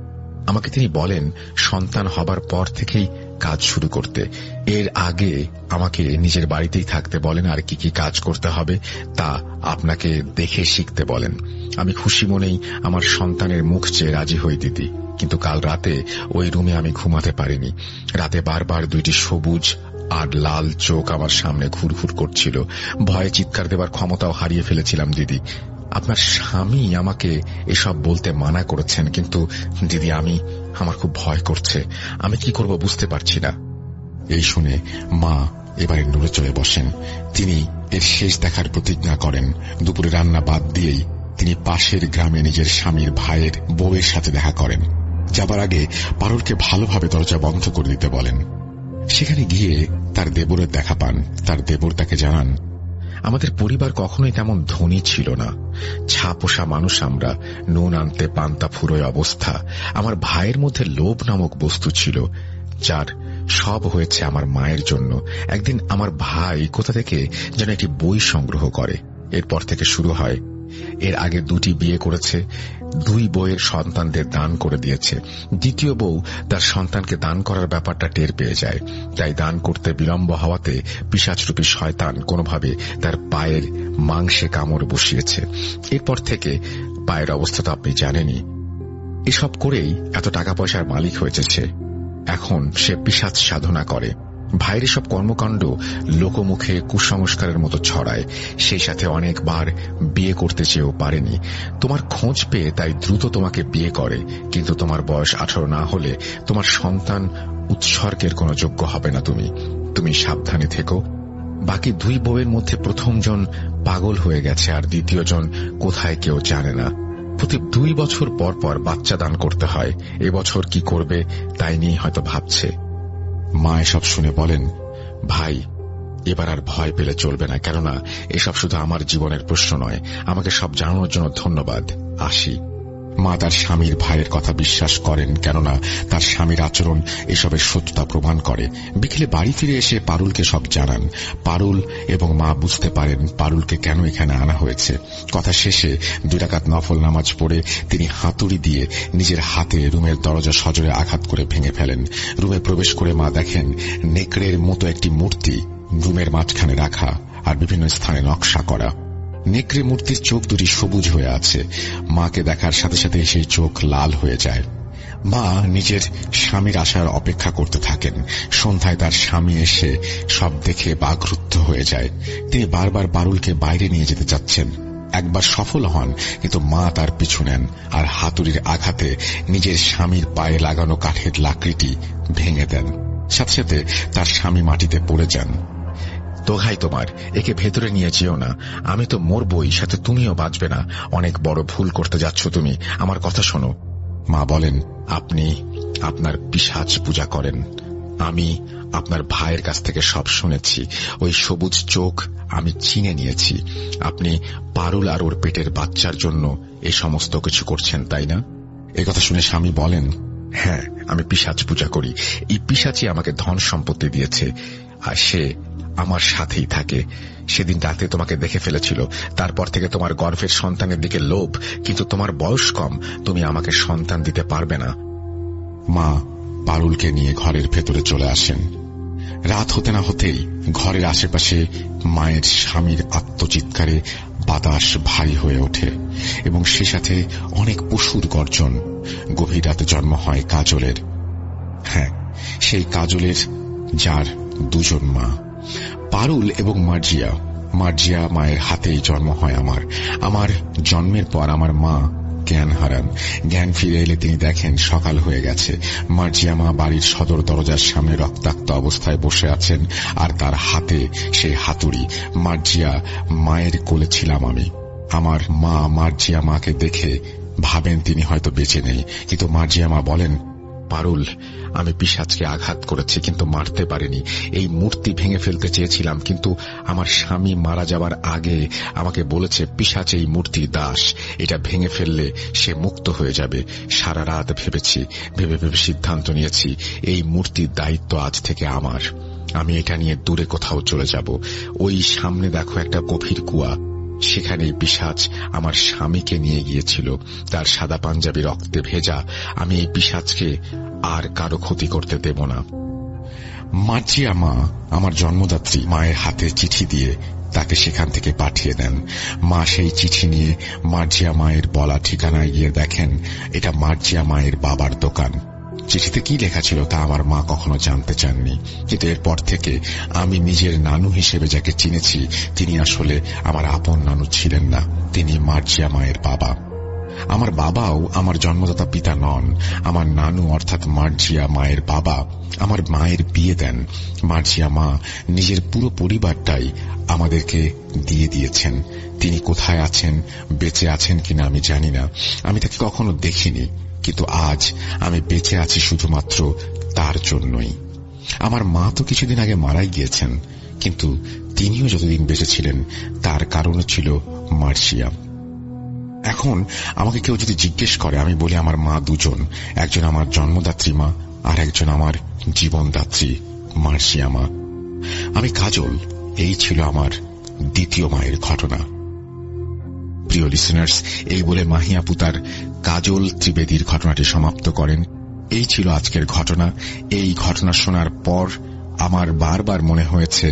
[SPEAKER 2] আমাকে তিনি বলেন সন্তান হবার পর থেকেই কাজ শুরু করতে। এর আগে আমাকে নিজের বাড়িতেই থাকতে বলেন, আর কি কি কাজ করতে হবে তা আপনাকে দেখে শিখতে বলেন। আমি খুশি মনেই আমার সন্তানের মুখ চেয়ে রাজি হই দিদি। কিন্তু কাল রাতে ওই রুমে আমি ঘুমাতে পারিনি। রাতে বারবার 2টি সবুজ আর লাল চোখ আমার সামনে ঘুরঘুর করছিল। ভয়ে চিৎকার দেবার ক্ষমতাও হারিয়ে ফেলেছিলাম দিদি। আপনার স্বামী আমাকে এসব বলতে মানা করেছেন, কিন্তু দিদি আমার খুব ভয় করছে। আমি কি করব বুঝতে পারছি না।
[SPEAKER 1] এই শুনে মা এবারে নড়ে চড়ে বসেন। তিনি এর শেষ দেখার প্রতিজ্ঞা করেন। দুপুরে রান্না বাদ দিয়েই তিনি পাশের গ্রামে নিজের স্বামীর ভাইয়ের বউয়ের সাথে দেখা করেন। যাবার আগে পারুলকে ভালোভাবে দরজা বন্ধ করে দিতে বলেন। সেখানে গিয়ে তার দেবরের দেখা পান। তার দেবর তাকে জানান, আমাদের পরিবার কখনোই তেমন ধনী ছিল না, ছাপোষা মানুষ আমরা, নুন আনতে পান্তা ফুরোয় অবস্থা। আমার ভাইয়ের মধ্যে লোভ নামক বস্তু ছিল, যার সব হয়েছে আমার মায়ের জন্য। একদিন আমার ভাই কোথা থেকে যেন একটি বই সংগ্রহ করে। এরপর থেকে শুরু হয়। এর আগে 2টি বিয়ে করেছে, 2 বউয়ের সন্তানদের দান করে দিয়েছে। দ্বিতীয় বউ তার সন্তানকে দান করার ব্যাপারটা টের পেয়ে যায়, তাই দান করতে বিলম্ব হওয়াতে পিশাচরূপী শয়তান কোনোভাবে তার পায়ের মাংসে কামড় বসিয়েছে। এরপর থেকে পায়ের অবস্থা তো আপনি জানেনই। এসব করেই এত টাকা পয়সার মালিক হয়েছে সে। এখন সে পিশাচ সাধনা করে। ভাইয়ের সব কর্মকাণ্ড লোকমুখে কুসংস্কারের মতো ছড়ায়। সেই সাথে অনেকবার বিয়ে করতে চেয়েও পারেনি। তোমার খোঁজ পেয়ে তাই দ্রুত তোমাকে বিয়ে করে, কিন্তু তোমার বয়স 18 না হলে তোমার সন্তান উৎসর্গের কোনো যোগ্য হবে না। তুমি সাবধানে থেকো। বাকি 2 বউয়ের মধ্যে প্রথমজন পাগল হয়ে গেছে, আর দ্বিতীয়জন কোথায় কেউ জানে না। প্রতি 2 বছর পর পর বাচ্চা দান করতে হয়। এবছর কি করবে তাই নিয়ে হয়তো ভাবছে। মা এসব শুনে বলেন, ভাই, এবার আর ভয় পেলে চলবে না, কেননা এসব শুধু আমার জীবনের প্রশ্ন নয়। আমাকে সব জানানোর জন্য ধন্যবাদ, আসি। মা তার স্বামীর ভাইয়ের কথা বিশ্বাস করেন, কেননা তার স্বামীর আচরণ এসবের সত্যতা প্রমাণ করে। বিকেলে বাড়ি ফিরে এসে পারুলকে সব জানান। পারুল এবং মা বুঝতে পারেন পারুলকে কেন এখানে আনা হয়েছে। কথা শেষে 2 রাকাত নফল নামাজ পড়ে তিনি হাতুড়ি দিয়ে নিজের হাতে রুমের দরজা সজোরে আঘাত করে ভেঙে ফেলেন। রুমে প্রবেশ করে মা দেখেন নেকড়ের মতো একটি মূর্তি রুমের মাঝখানে রাখা, আর বিভিন্ন স্থানে নকশা করা। নেকড়ে মূর্তির চোখ 2টি সবুজ হয়ে আছে। মাকে দেখার সাথে সাথে সেই চোখ লাল হয়ে যায়। মা নিজের স্বামীর আসার অপেক্ষা করতে থাকেন। সন্ধ্যায় তার স্বামী এসে সব দেখে বাকরুদ্ধ হয়ে যায়। তিনি বারবার পারুলকে বাইরে নিয়ে যেতে চাচ্ছেন। একবার সফল হন, কিন্তু মা তার পিছু নেন, আর হাতুড়ির আঘাতে নিজের স্বামীর পায়ে লাগানো কাঠের লাকড়িটি ভেঙে দেন। সাথে সাথে তার স্বামী মাটিতে পড়ে যান। দোহাই তোমার, একে ভেতরে নিয়ে যেও না। আমি তো মরবই, সাথে তুমিও বাঁচবে না। অনেক বড় ভুল করতে যাচ্ছ তুমি। আমার কথা শোনো। মা বলেন, আপনি আপনার পিশাচ পূজা করেন। আমি আপনার ভাইয়ের কাছ থেকে সব শুনেছি। ওই সবুজ চোখ আমি চিনে নিয়েছি। আপনি পারুল আর ওর পেটের বাচ্চার জন্য এই সমস্ত কিছু করছেন, তাই না? একথা শুনে স্বামী বলেন, হ্যাঁ, আমি পিশাচ পূজা করি। এই পিশাচই আমাকে ধন সম্পত্তি দিয়েছে, আর সে আমার সাথেই থাকে। সেদিন রাতে তোমাকে দেখে ফেলেছিল, তারপর থেকে তোমার গর্ভের সন্তানের দিকে লোভ, কিন্তু তোমার বয়স কম, তুমি আমাকে সন্তান দিতে পারবে না। মা পারুলকে নিয়ে ঘরের ভেতরে চলে আসেন। রাত হতে না হতেই ঘরের আশেপাশে মায়ের স্বামীর আত্মচিৎকারে বাতাস ভারী হয়ে ওঠে, এবং সে সাথে অনেক পশুর গর্জন। গভীর রাতে জন্ম হয় কাজলের। হ্যাঁ, সেই কাজলের, যার 2 জন মা, পারুল এবং মার্জিয়া। মার্জিয়া মায়ের হাতেই জন্ম হয় আমার জন্মের পর আমার মা জ্ঞান হারান। জ্ঞান ফিরে এলে তিনি দেখেন সকাল হয়ে গেছে। মার্জিয়া মা বাড়ির সদর দরজার সামনে রক্তাক্ত অবস্থায় বসে আছেন, আর তার হাতে সেই হাতুড়ি। মার্জিয়া মায়ের কোলে ছিলাম আমি। আমার মা মার্জিয়া মাকে দেখে ভাবেন তিনি হয়তো বেঁচে নেই, কিন্তু মার্জিয়া মা বলেন, পারুল, আমি পিশাচকে আঘাত করেছি, কিন্তু মারতে পারিনি। এই মূর্তি ভেঙে ফেলতে চেয়েছিলাম, কিন্তু আমার স্বামী মারা যাবার আগে আমাকে বলেছে পিশাচ এই মূর্তির দাস। এটা ভেঙে ফেললে সে মুক্ত হয়ে যাবে। সারা রাত ভেবেছি, ভেবে সিদ্ধান্ত নিয়েছি এই মূর্তির দায়িত্ব আজ থেকে আমার। আমি এটা নিয়ে দূরে কোথাও চলে যাব। ওই সামনে দেখো একটা গভীর কুয়া, সেখানে পিশাচ আমার স্বামীকে নিয়ে গিয়েছিল। তার সাদা পাঞ্জাবি রক্তে ভেজা। আমি এই পিশাচকে আর কারো ক্ষতি করতে দেব না। মার্জিয়া মা, আমার জন্মদাত্রী, মায়ের হাতে চিঠি দিয়ে তাকে সেখান থেকে পাঠিয়ে দেন। মা সেই চিঠি নিয়ে মার্জিয়া মায়ের বলা ঠিকানায় গিয়ে দেখেন এটা মার্জিয়া মায়ের বাবার দোকান। চিঠিতে কি লেখা ছিল তা আমার মা কখনো জানতে চাননি, কিন্তু এরপর থেকে আমি নিজের নানু হিসেবে যাকে চিনেছি তিনি আসলে আমার আপন নানু ছিলেন না, তিনি মার্জিয়া মায়ের বাবা। আমার বাবাও আমার জন্মদাতা পিতা নন। আমার নানু অর্থাৎ মার্জিয়া মায়ের বাবা আমার মায়ের বিয়ে দেন। মার্জিয়া মা নিজের পুরো পরিবারটাই আমাদেরকে দিয়ে দিয়েছেন। তিনি কোথায় আছেন, বেঁচে আছেন কিনা আমি জানি না। আমি তাকে কখনো দেখিনি, কিন্তু আজ আমি বেঁচে আছি শুধুমাত্র তার জন্যই। আমার মা তো কিছুদিন আগে মারাই গিয়েছেন, কিন্তু তিনিও যতদিন বেঁচে ছিলেন তার কারণও ছিল মার্শিয়া। এখন আমাকে কেউ যদি জিজ্ঞেস করে, আমি বলি আমার মা দুজন, একজন আমার জন্মদাত্রী মা আর একজন আমার জীবনদাত্রী মার্শিয়া মা। আমি কাজল, এই ছিল আমার দ্বিতীয় মায়ের ঘটনা। প্রিয় লিসেনার্স, এই বলে মাহি আপু তার কাজল ত্রিবেদীর ঘটনাটি সমাপ্ত করেন। এই ছিল আজকের ঘটনা। এই ঘটনা শোনার পর আমার বারবার মনে হয়েছে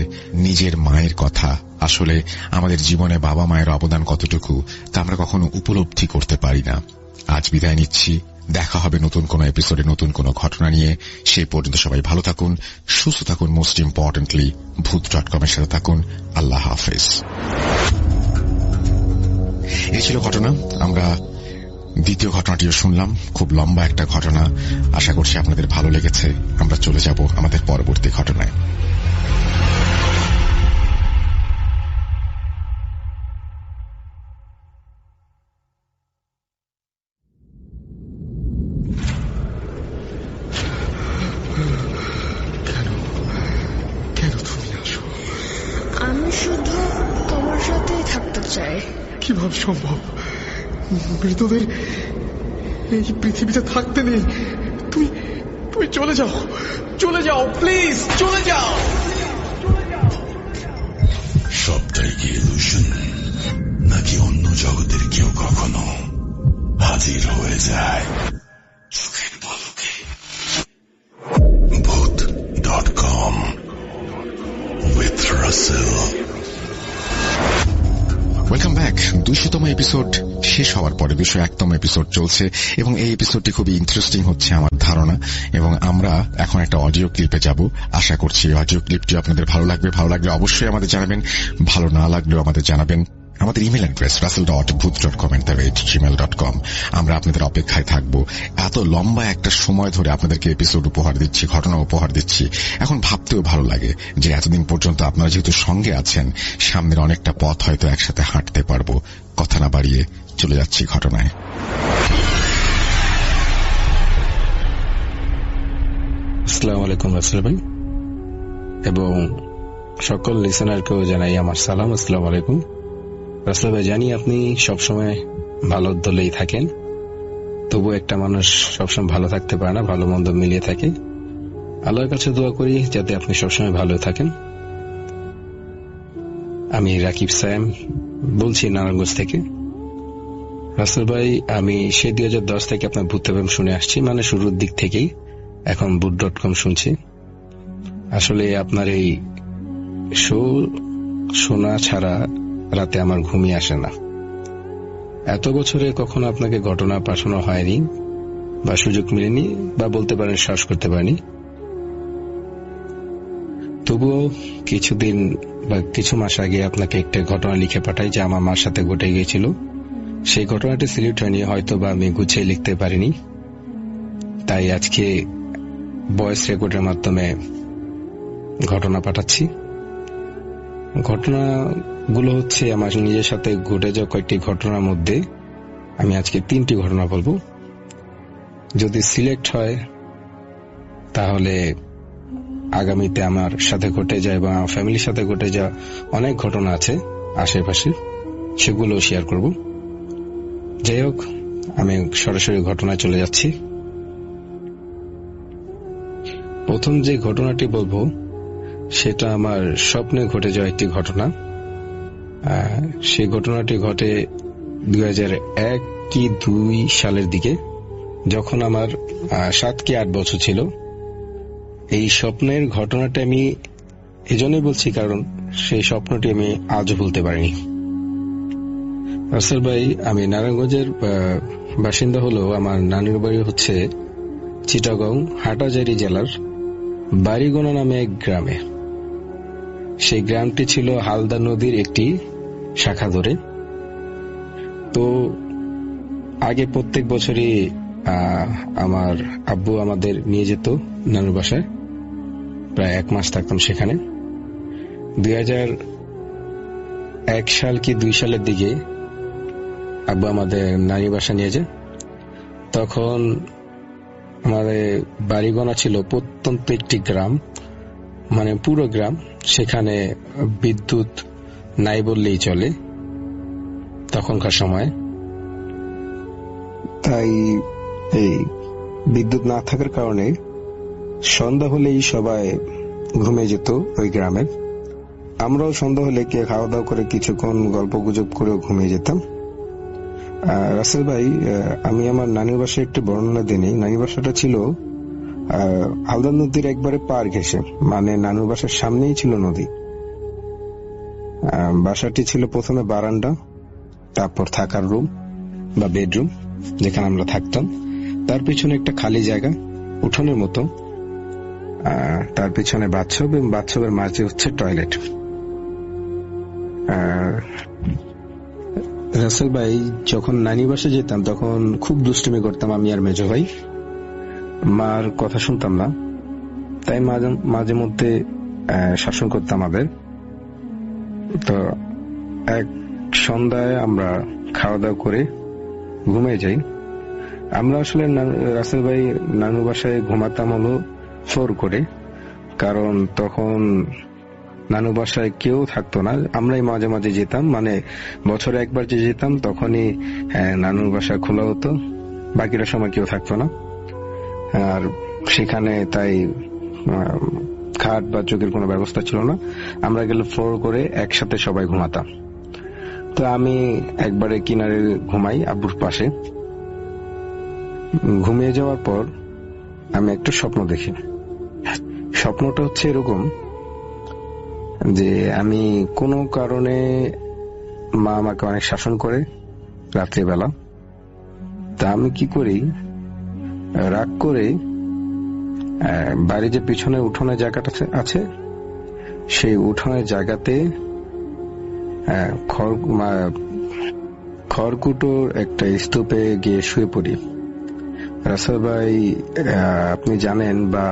[SPEAKER 1] নিজের মায়ের কথা। আসলে আমাদের জীবনে বাবা মায়ের অবদান কতটুকু তা আমরা কখনো উপলব্ধি করতে পারি না। আজ বিদায় নিচ্ছি, দেখা হবে নতুন কোন এপিসোডে নতুন কোন ঘটনা নিয়ে। সেই পর্যন্ত সবাই ভালো থাকুন, সুস্থ থাকুন, মোস্ট ইম্পর্টেন্টলি ভূত.com এর সাথে থাকুন। আল্লাহ হাফেজ। এই ছিল ঘটনা। আমরা দ্বিতীয় ঘটনাটিও শুনলাম, খুব লম্বা একটা ঘটনা। আশা করছি আপনাদের ভালো লেগেছে। আমরা চলে যাব আমাদের পরবর্তী ঘটনায়।
[SPEAKER 2] কেন তুমি আসো?
[SPEAKER 3] আমি শুধু তোমার সাথেই থাকতে চাই।
[SPEAKER 2] কিভাবে সম্ভব? মৃতদের এই পৃথিবীতে থাকতে নেই। তুমি চলে যাও, চলে যাও, প্লিজ চলে যাও।
[SPEAKER 4] সবটাই কি ইলুশন, নাকি অন্য জগতের কেউ কখনো হাজির হয়ে যায় চোখের পলকে? ভূত.com with Russell।
[SPEAKER 1] Welcome back. 200তম এপিসোড শেষ হওয়ার পরে 201তম এপিসোড চলছে এবং এই এপিসোডটি খুবই ইন্টারেস্টিং হচ্ছে আমার ধারণা। এবং আমরা এখন একটা অডিও ক্লিপে যাব। আশা করছি অডিও ক্লিপটি আপনাদের ভালো লাগবে। ভালো লাগলে অবশ্যই আমাদের জানাবেন, ভালো না লাগলেও আমাদের জানাবেন। আমাদের ইমেল অ্যাড্রেস russell.booth.com@gmail.com। আমরা আপনাদের অপেক্ষায় থাকব। এত লম্বা একটা সময় ধরে আপনাদেরকে এপিসোড উপহার দিচ্ছি, ঘটনা উপহার দিচ্ছি। এখন ভাবতেও ভালো লাগে যে এতদিন পর্যন্ত আপনারা যেহেতু সঙ্গে আছেন, সামনের অনেকটা পথ হয়তো একসাথে হাঁটতে পারবো। কথা না বাড়িয়ে চলে যাচ্ছি ঘটনায়।
[SPEAKER 5] আসসালামু আলাইকুম রাসেল ভাই, এবং সকল লিসেনারকেও জানাই আমার সালাম। আসসালামু আলাইকুম রাসেল ভাই। জানি আপনি সবসময় ভালো দলেই থাকেন, তবু একটা মানুষ সবসময় ভালো থাকতে পারে না, ভালো মন্দ মিলিয়ে থাকে। আল্লাহর কাছে দোয়া করি যাতে আপনি সবসময় ভালো থাকেন। আমি রাকিব সায়েম বলছি নারায়ণগঞ্জ থেকে। রাসেল ভাই, আমি সেই 2010 থেকে আপনার ভূত FM শুনে আসছি, মানে শুরুর দিক থেকেই। এখন ভূত.com শুনছি। আসলে আপনার এই শো শোনা ছাড়া রাতে আমার ঘুমিয়ে আসে না। এত বছরে কখনো আপনাকে ঘটনা পাঠানো হয়নি বা সুযোগ মিলেনি, বা বলতে পারেন সাহস করতে পারিনি। তবুও কিছুদিন বা কিছু মাস আগে আপনাকে একটা ঘটনা লিখে পাঠাই যে আমার মার সাথে ঘটে গিয়েছিল। সেই ঘটনাটি সিলেক্ট হয়নি, হয়তো বা আমি গুছিয়ে লিখতে পারিনি, তাই আজকে ভয়েস রেকর্ডের মাধ্যমে ঘটনা পাঠাচ্ছি। ঘটনাগুলো হচ্ছে আমার নিজের সাথে ঘটে যাওয়া কয়েকটি ঘটনার মধ্যে আমি আজকে 3টি ঘটনা বলবো। যদি সিলেক্ট হয় তাহলে আগামীতে আমার সাথে ঘটে যায় বা ফ্যামিলির সাথে ঘটে যাওয়া অনেক ঘটনা আছে আশেপাশে, সেগুলো শেয়ার করব। যাই হোক, আমি সরাসরি ঘটনায় চলে যাচ্ছি। প্রথম যে ঘটনাটি বলবো সেটা আমার স্বপ্নে ঘটে যাওয়া একটি ঘটনা। সেই ঘটনাটি ঘটে 2001 কি 2 সালের দিকে, যখন আমার 7 কি 8 বছর ছিল। এই স্বপ্নের ঘটনাটা আমি এজন্যই বলছি কারণ সেই স্বপ্নটি আমি আজও ভুলতে পারিনি। রাসেল ভাই, আমি নারায়ণগঞ্জের বাসিন্দা হলেও আমার নানির বাড়ি হচ্ছে চিটাগং হাটহাজারী জেলার বাড়িগোনা নামে এক গ্রামে। সেই গ্রামটি ছিল হালদা নদীর একটি শাখা ধরে। তো আগে প্রত্যেক বছরই আমার আব্বু আমাদের নিয়ে যেত নানুর বাসায়, প্রায় 1 মাস থাকতাম সেখানে। 2001 সাল কি 2 সালের দিকে আব্বু আমাদের নানি বাসা নিয়ে যায়। তখন আমাদের বাড়িগোনা ছিল প্রত্যন্ত একটি গ্রাম, মানে পুরো গ্রাম, সেখানে বিদ্যুৎ নাই বললেই চলে তখনকার সময়। তাই এই বিদ্যুৎ না থাকার কারণে সন্ধ্যা হলেই সবাই ঘুমিয়ে যেত ওই গ্রামে। আমরাও সন্ধ্যা হলে কে খাওয়া দাওয়া করে কিছুক্ষণ গল্প গুজব করে ঘুমিয়ে যেতাম। রাসেল ভাই, আমি আমার নানির বাসায় একটু বর্ণনা দিই। নানির বাসাটা ছিল হালদা নদীর একবারে পার ঘেঁষে, মানে নানুর বাসার সামনেই ছিল নদী। বাসাটি ছিল প্রথমে বারান্দা, তারপর থাকার রুম বা বেডরুম যেখানে আমরা থাকতাম, তার পিছনে একটা খালি জায়গা উঠোনের মতো, তার পিছনে বাথটব এবং বাথটবের মাঝে হচ্ছে টয়লেট। রাসেল ভাই, যখন নানি বাসা যেতাম তখন খুব দুষ্টুমি করতাম আমি আর মেজো ভাই। মার কথা শুনতাম না, তাই মাঝে মধ্যে শাসন করতাম আমাদের। তো এক সন্ধ্যায় আমরা খাওয়া দাওয়া করে ঘুমিয়ে যাই। আমরা আসলে রাসেল ভাই নানু বাসায় ঘুমাতাম হলো ফ্লোর করে, কারণ তখন নানু বাসায় কেউ থাকতো না, আমরাই মাঝে মাঝে যেতাম। মানে বছরে একবার যে যেতাম তখনই নানুর বাসা খোলা হতো, বাকিটা সময় কেউ থাকতো না। আর সেখানে তাই খাট বা চোখের কোনো ব্যবস্থা ছিল না, আমরা গেলে ফ্লোর করে একসাথে সবাই ঘুমাতাম। তো আমি একবারে কিনারে ঘুমাই আব্বুর পাশে। ঘুমিয়ে যাওয়ার পর আমি একটা স্বপ্ন দেখি। স্বপ্নটা হচ্ছে এরকম যে আমি কোনো কারণে মা আমাকে অনেক শাসন করে রাত্রিবেলা। তা আমি কি করি, রাগ করে বাড়ি যে পিছনে উঠোনের জায়গাটা আছে, সেই উঠোনের জায়গাতে খড়কুটোর একটা স্তূপে গিয়ে শুয়ে পড়ি। রাসেল ভাই, আপনি জানেন বা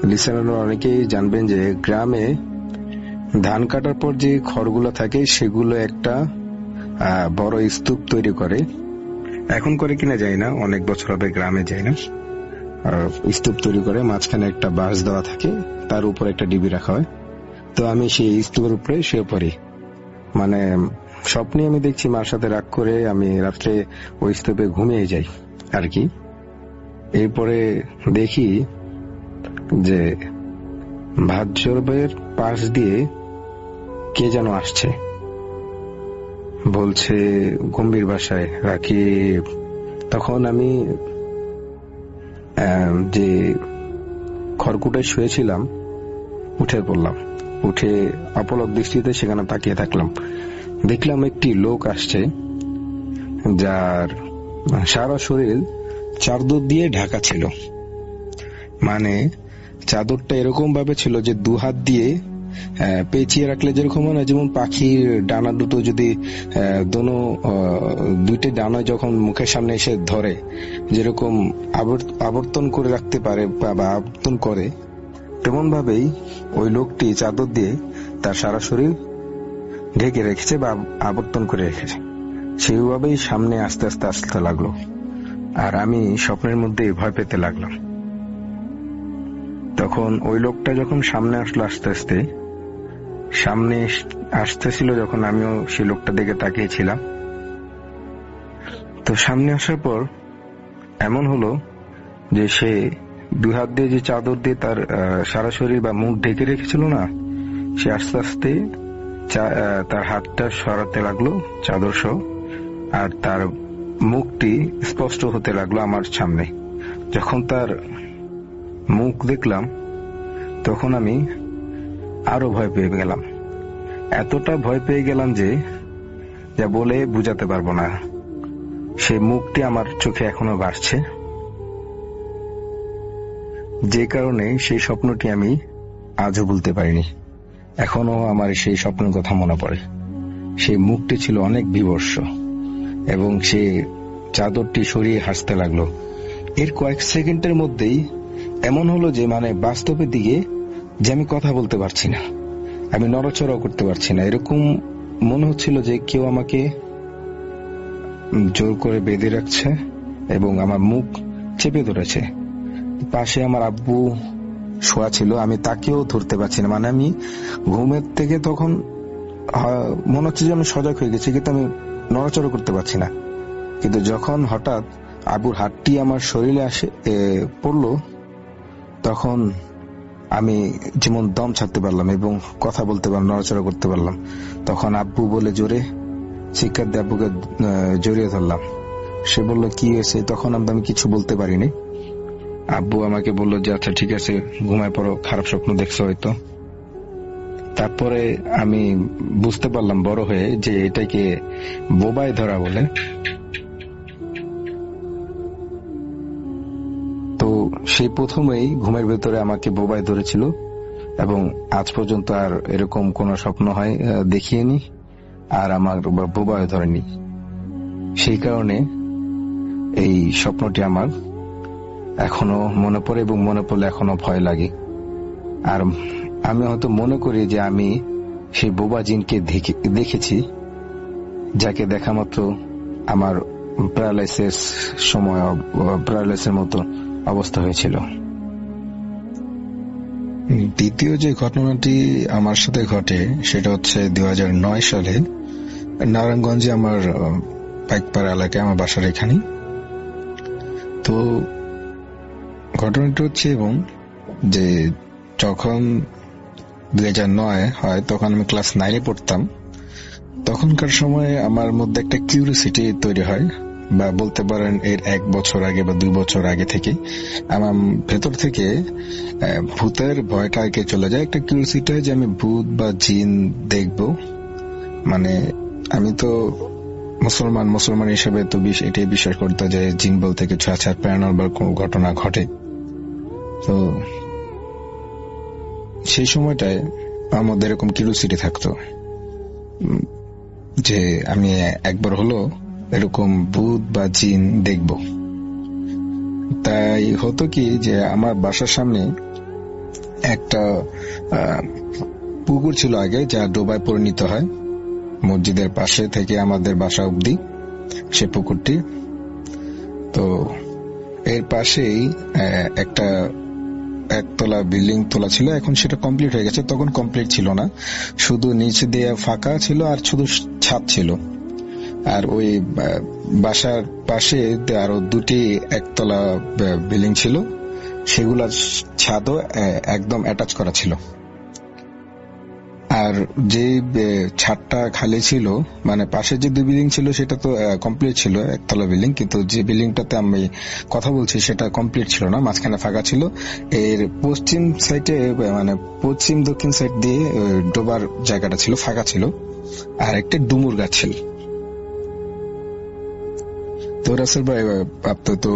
[SPEAKER 5] লিসেনাররা অনেকেই জানবেন যে গ্রামে ধান কাটার পর যে খড়গুলো থাকে সেগুলো একটা বড় স্তূপ তৈরি করে। এখন করে কিনা যায় না, অনেক বছর হবে গ্রামে যাই না। স্তূপ তৈরি করে, মাঝখানে একটা বাঁশ দেওয়া থাকে, তার উপর একটা ডিবি রাখা হয়। তো আমি সেই স্তূপের উপরে শুয়ে পড়ি। মানে স্বপ্নে আমি দেখছি মার সাথে রাগ করে আমি রাত্রে ওই স্তূপে ঘুমিয়ে যাই আর কি। এরপরে দেখি যে ভাজ্যের পাশ দিয়ে কে যেন আসছে, বলছে গম্ভীর ভাষায়, রাকিব। তখন আমি যে খড়কুটায় শুয়েছিলাম উঠে পড়লাম, উঠে অপলক দৃষ্টিতে সেখানে তাকিয়ে থাকলাম। দেখলাম একটি লোক আসছে, যার সারা শরীর চাদর দিয়ে ঢাকা ছিল। মানে চাদরটা এরকম ভাবে ছিল যে দু হাত দিয়ে পেঁচিয়ে রাখলে যেরকম হয় না, যেমন পাখির ডানা দুটো যদি দুইটা ডানা যখন মুখের সামনে এসে ধরে যেরকম আবর্তন করে রাখতে পারে বা আবর্তন করে, তেমন ভাবেই ওই লোকটি চাদর দিয়ে তার সারা শরীর ঢেকে রেখেছে বা আবর্তন করে রেখেছে। সেইভাবেই সামনে আস্তে আস্তে আসতে লাগলো, আর আমি স্বপ্নের মধ্যে ভয় পেতে লাগলাম। তখন ওই লোকটা যখন সামনে আসলো, আস্তে আস্তে সামনে আসতেছিল, যখন আমিও সেই লোকটা দিকে তাকিয়েছিলাম। তো সামনে আসার পর এমন হলো যে সে দুই হাত দিয়ে যে চাদর দিয়ে তার সারা শরীর বা মুখ ঢেকে রেখেছিল না, সে আস্তে আস্তে তার হাতটা সরাতে লাগলো চাদর সহ, আর তার মুখটি স্পষ্ট হতে লাগলো আমার সামনে। যখন তার মুখ দেখলাম তখন আমি আরো ভয় পেয়ে গেলাম। এতটা ভয় পেয়ে গেলাম যে যা বলে বুঝাতে পারবো না। সেই মুখটি আমার চোখে এখনো ভাসছে, যে কারণে সেই স্বপ্নটি আমি আজও ভুলতে পারিনি। এখনো আমার সেই স্বপ্নের কথা মনে পড়ে। সেই মুখটি ছিল অনেক বিভৎস এবং সে চাদরটি সরিয়ে হাসতে লাগলো। এর কয়েক সেকেন্ডের মধ্যেই এমন হলো যে মানে বাস্তবের দিকে যে আমি কথা বলতে পারছি না, আমি নড়াচড়াও করতে পারছি না। এরকম মনে হচ্ছিল যে কেউ আমাকে জোর করে বেঁধে রাখছে এবং আমার মুখ চেপে ধরেছে। পাশে আমার আব্বু শোয়া ছিল, আমি তাকেও ধরতে পারছি না। মানে আমি ঘুমের থেকে তখন মনে হচ্ছে যে আমি সজাগ হয়ে গেছি, কিন্তু আমি নড়াচড়া করতে পারছি না। কিন্তু যখন হঠাৎ আব্বুর হাতটি আমার শরীরে পড়লো, তখন আমি যেমন দম ছাড়তে পারলাম এবং কথা বলতে পারলাম, নড়াচড়া করতে পারলাম। তখন আব্বু বলে জোরে চিৎকার দিয়ে আব্বুকে জড়িয়ে ধরলাম। সে বলল কি হয়েছে, তখন আমি কিছু বলতে পারিনি। আব্বু আমাকে বলল যে আচ্ছা ঠিক আছে, ঘুমায় পড়ো, খারাপ স্বপ্ন দেখছো হয়তো। তারপরে আমি বুঝতে পারলাম বড় হয়ে যে এটাকে বোবায় ধরা বলে। তো সেই প্রথমেই ঘুমের ভেতরে আমাকে বোবায় ধরেছিল এবং আজ পর্যন্ত আর এরকম কোন স্বপ্ন হয় দেখিয়েনি, আর আমার বোবায় ধরেনি। সেই কারণে এই স্বপ্নটি আমার এখনো মনে পড়ে এবং মনে পড়লে এখনো ভয় লাগে। আর আমি হয়তো মনে করি যে আমি সেই বোবা জিনকে দেখেছি, যাকে দেখা মাত্র আমার প্যারালাইসিসের মতো অবস্থা হয়েছিল। দ্বিতীয় যে ঘটনাটি আমার সাথে ঘটে সেটা হচ্ছে 2009 সালে নারায়ণগঞ্জে, আমার পাইকপাড়া এলাকায়, আমার বাসার এখানে। তো ঘটনাটি হচ্ছে এবং যে যখন 2009 হয় তখন আমি ক্লাস 9-এ পড়তাম। তখনকার সময় আমার মধ্যে একটা কিউরিওসিটি তৈরি হয়, বা বলতে পারেন এর 1 বছর আগে বা 2 বছর আগে থেকে আমার ভেতর থেকে ভূতের ভয়টা আগে চলে যায়। একটা কিউরিওসিটি হয় যে আমি ভূত বা জিন দেখব। মানে আমি তো মুসলমান হিসেবে তো এটাই বিশ্বাস করতো যে জিন বলতে কিছু আছে, আর প্যারানর্মাল কোনো ঘটনা ঘটে। তো সেই সময়টায় আমার মধ্যে এরকম কিউরিওসিটি থাকতো যে আমি একবার হলো এরকম ভূত বা জিন দেখব। তাই হতো কি যে আমার বাসার সামনে একটা পুকুর ছিল আগে, যা ডোবায় পরিণত হয় মসজিদের পাশে থেকে আমাদের বাসা অব্দি সে পুকুরটি। তো এর পাশেই একটা একতলা বিল্ডিং তোলা ছিল, এখন সেটা কমপ্লিট হয়ে গেছে, তখন কমপ্লিট ছিল না, শুধু নিচে দিয়ে ফাঁকা ছিল আর শুধু ছাদ ছিল। আর ওই বাসার পাশে আরো 2টি একতলা বিল্ডিং ছিল, সেগুলার ছাদও একদম অ্যাটাচ করা ছিল। আর যে ছাদটা খালি ছিল, মানে পাশে যে 2 বিল্ডিং ছিল সেটা তো কমপ্লিট ছিল, একতলা বিল্ডিং, কিন্তু যে বিল্ডিংটাতে আমি কথা বলছি সেটা কমপ্লিট ছিল না, মাঝখানে ফাঁকা ছিল। এর পশ্চিম সাইডে, মানে পশ্চিম দক্ষিণ সাইড দিয়ে ডোবার জায়গাটা ছিল, ফাঁকা ছিল, আর একটা ডুমুর গাছ ছিল। তো রাসেল ভাই, আপনি তো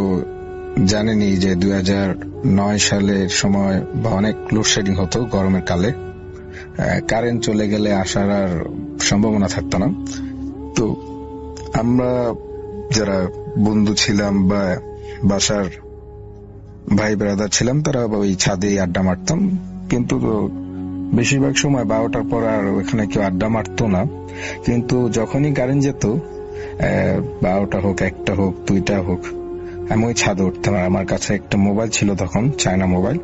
[SPEAKER 5] জানেনই যে 2009 সালের সময় বা অনেক লোডশেডিং হতো গরমের কালে, কারেন্ট চলে গেলে আসার আর সম্ভাবনা থাকতো না। তো আমরা যারা বন্ধু ছিলাম বা বাসার ভাই ব্রাদার ছিলাম, তারা ওই ছাদে আড্ডা মারতাম। কিন্তু বেশিরভাগ সময় 12টার পর আর ওখানে কেউ আড্ডা মারতো না। কিন্তু যখনই কারেন্ট যেত, 12টা হোক, 1টা হোক, 2টা হোক, আমি ওই ছাদে উঠতাম। আর আমার কাছে একটা মোবাইল ছিল তখন, চায়না মোবাইল,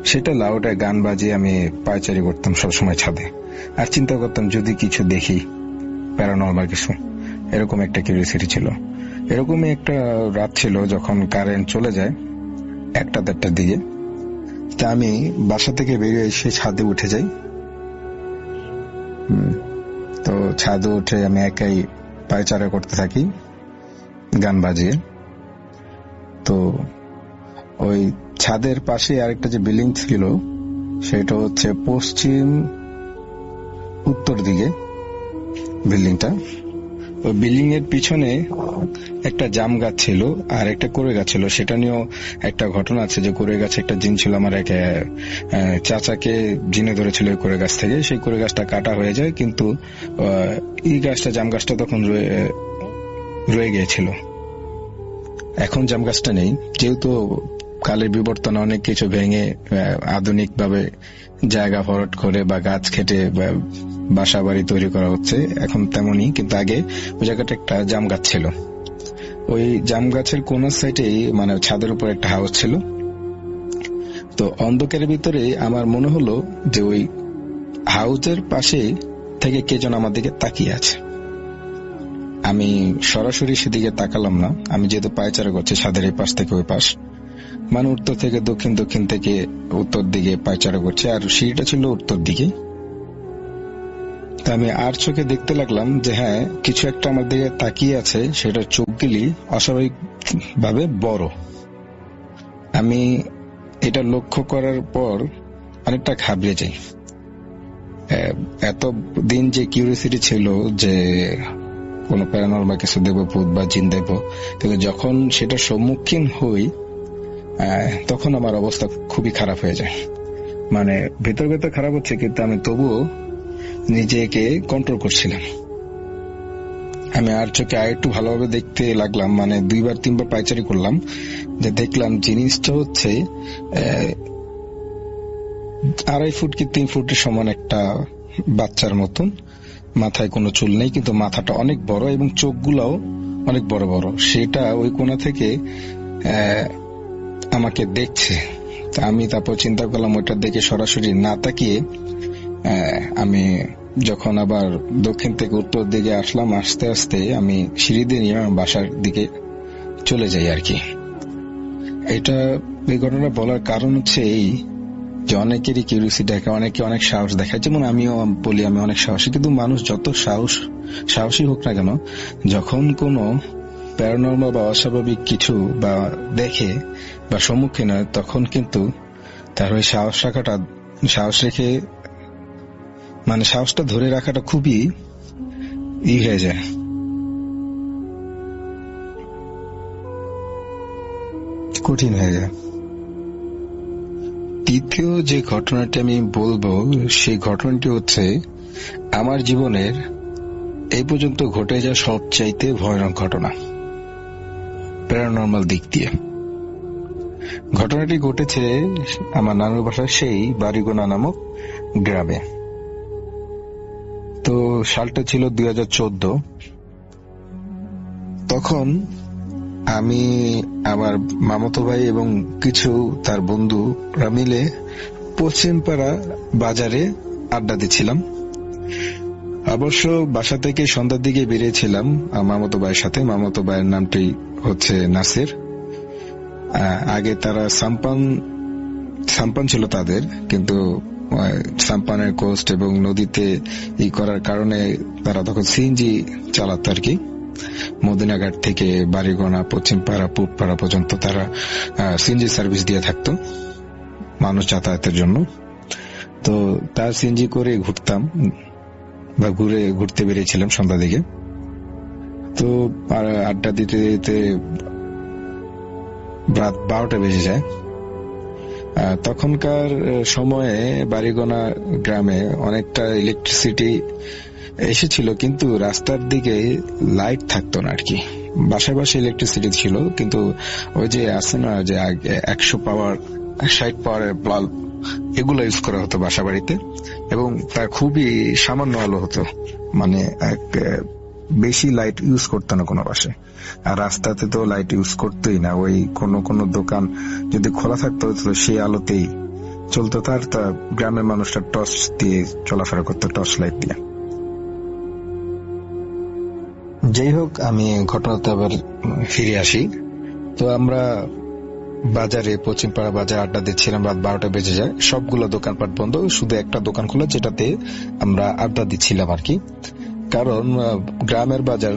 [SPEAKER 5] সেটা লাউডে গান বাজিয়ে আমি পায়চারি করতাম সবসময় ছাদে। আর চিন্তা করতাম যদি কিছু দেখি, প্যারানর্মাল কিছু, এরকম একটা কিউরিওসিটি ছিল। এরকমই একটা রাত ছিল যখন কারেন্ট চলে যায় 1টা-1:30টার দিকে। তা আমি বাসা থেকে বেরিয়ে এসে ছাদে উঠে যাই। তো ছাদে উঠে আমি একাই পায়চারা করতে থাকি গান বাজিয়ে। তো ওই ছাদের পাশে আরেকটা যে বিল্ডিং ছিল সেটা হচ্ছে পশ্চিম উত্তর দিকে বিল্ডিংটা। ওই বিল্ডিং এর পিছনে একটা জাম গাছ ছিল আর একটা কোরে গাছ ছিল। সেটা নিয়েও একটা ঘটনা আছে যে কোরে গাছে একটা জিন ছিল। আমার এক চাচাকে জিনে ধরেছিল ওই কোরে গাছ থেকে। সেই কোরে গাছটা কাটা হয়ে যায়, কিন্তু এই গাছটা, জাম গাছটা তখন রয়ে গিয়েছিল। এখন জাম গাছটা নেই, যেহেতু কালের বিবর্তনে অনেক কিছু ভেঙে আধুনিক ভাবে জায়গা ভরাট করে বা গাছ কেটে বাসা বাড়ি তৈরি করা হচ্ছে এখন তেমনই। কিন্তু আগে ওই জায়গাটা একটা জাম গাছ ছিল। ওই জাম গাছের কোন সাইডেই, মানে ছাদের উপর একটা হাউস ছিল। তো তো অন্ধকারের ভিতরে আমার মনে হলো যে ওই হাউজের পাশে থেকে কে যেন আমার দিকে তাকিয়ে আছে। আমি সরাসরি সেদিকে তাকালাম না, আমি যেহেতু পায়চারা করছি ছাদের এই পাশ থেকে ওই পাশ, মানে উত্তর থেকে দক্ষিণ, দক্ষিণ থেকে উত্তর দিকে পায়চারা করছি, আর সিঁড়িটা ছিল উত্তর দিকে। তা আমি আর চোখে দেখতে লাগলাম যে হ্যাঁ, কিছু একটা আমার দিকে তাকিয়ে আছে, সেটা চোখগুলি অস্বাভাবিক ভাবে বড়। আমি এটা লক্ষ্য করার পর অনেকটা ঘাবড়ে যাই। এত দিন যে কিউরিওসিটি ছিল যে কোনো প্যারানরমাল কিছু দেখবো, ভূত বা জিন দেখবো, কিন্তু যখন সেটা সম্মুখীন হই তখন আমার অবস্থা খুবই খারাপ হয়ে যায়। মানে ভেতর ভেতর খারাপ হচ্ছে, কিন্তু আমি তবুও নিজেকে কন্ট্রোল করছিলাম। আমি আর চোখে আর একটু ভালোভাবে দেখতে লাগলাম, মানে 2-3 পায়চারি করলাম, যে দেখলাম জিনিসটা হচ্ছে 2.5 ফুট কি 3 ফুটের সমান একটা বাচ্চার মতন। মাথায় কোনো চুল নেই, কিন্তু মাথাটা অনেক বড় এবং চোখগুলাও অনেক বড় বড়। সেটা ওই কোণা থেকে আমাকে দেখছে। আমি তারপর চিন্তা করলাম ওইটার দিকে সরাসরি না তাকিয়ে আমি যখন আবার দক্ষিণ থেকে উত্তর দিকে আসলাম, আস্তে আস্তে আমি সিঁড়ি দিয়ে নিয়ে বাসার দিকে চলে যাই আর কি। এই ঘটনা বলার কারণ হচ্ছে এই যে অনেকেরই কিউরিওসিটি দেখে, অনেকে অনেক সাহস দেখায়, যেমন আমিও বলি আমি অনেক সাহসী, কিন্তু মানুষ যত সাহসী হোক না কেন, যখন কোনো প্যারানরমাল বা অস্বাভাবিক কিছু বা দেখে বা সম্মুখীন হয়, তখন কিন্তু তার ওই সাহস রেখে মানে সাহসটা ধরে রাখাটা খুবই হয়ে যায়। কঠিন হয়ে যায়। দ্বিতীয় যে ঘটনাটি আমি বলবো, সেই ঘটনাটি হচ্ছে আমার জীবনের এই পর্যন্ত ঘটে যাওয়া সবচাইতে ভয়ানক ঘটনা প্যারানরমাল দিক দিয়ে। ঘটনাটি ঘটেছে আমার নানুর বাসার সেই বাড়িগোনা নামক গ্রামে। তো সালটা ছিল 2014। তখন আমি, আমার মামাতো ভাই এবং কিছু তার বন্ধুরা মিলে পশ্চিমপাড়া বাজারে আড্ডা দিচ্ছিলাম। অবশ্য বাসা থেকে সন্ধ্যার দিকে বেরিয়েছিলাম মামাতো ভাইয়ের সাথে। মামাতো ভাইয়ের নামটি হচ্ছে নাসির। আগে তারা সাম্পান ছিল তাদের, কিন্তু সাম্পানের কোস্ট এবং নদীতে করার কারণে তারা তখন সিএনজি চালাত আর কি। মদিনাঘাট থেকে বাড়িগোনা, পশ্চিমপাড়া, পূবপাড়া পর্যন্ত তারা সিএনজি সার্ভিস দিয়ে থাকতো মানুষ যাতায়াতের জন্য। তো তার সিএনজি করে ঘুরতাম বা ঘুরতে বেরিয়েছিলাম সন্ধ্যা দিকে। তো আড্ডা দিতে দিতে রাত 12টা বেজে যায়। তখনকার সময়ে বাড়িগোনা গ্রামে অনেকটা ইলেকট্রিসিটি এসেছিল, কিন্তু রাস্তার দিকে লাইট থাকতো না আর কি। বাসায় বাসায় ইলেকট্রিসিটি ছিল, কিন্তু ওই যে আছে না যে 100 পাওয়ার 60 পাওয়ারের বাল্ব, এগুলো ইউজ করা হতো বাসা বাড়িতে, এবং তা খুবই সামান্য আলো হতো, মানে বেশি লাইট ইউজ করতো না কোনো বাসায়। আর রাস্তাতে তো লাইট ইউজ করতোই না। ওই কোনো দোকান যদি খোলা থাকতো তো সেই আলোতেই চলতো। তার গ্রামের মানুষটা টর্চ দিয়ে চলাফেরা করতো, টর্চ লাইট দিয়ে। যাই হোক, আমি ঘটনাতে আবার ফিরে আসি। তো আমরা বাজারে, পশ্চিমপাড়া বাজারে আড্ডা দিচ্ছিলাম। রাত 12টা বেজে যায়, সবগুলো দোকানপাট বন্ধ, শুধু একটা দোকান খোলা যেটাতে আমরা আড্ডা দিচ্ছিলাম আর কি। কারণ গ্রামের বাজার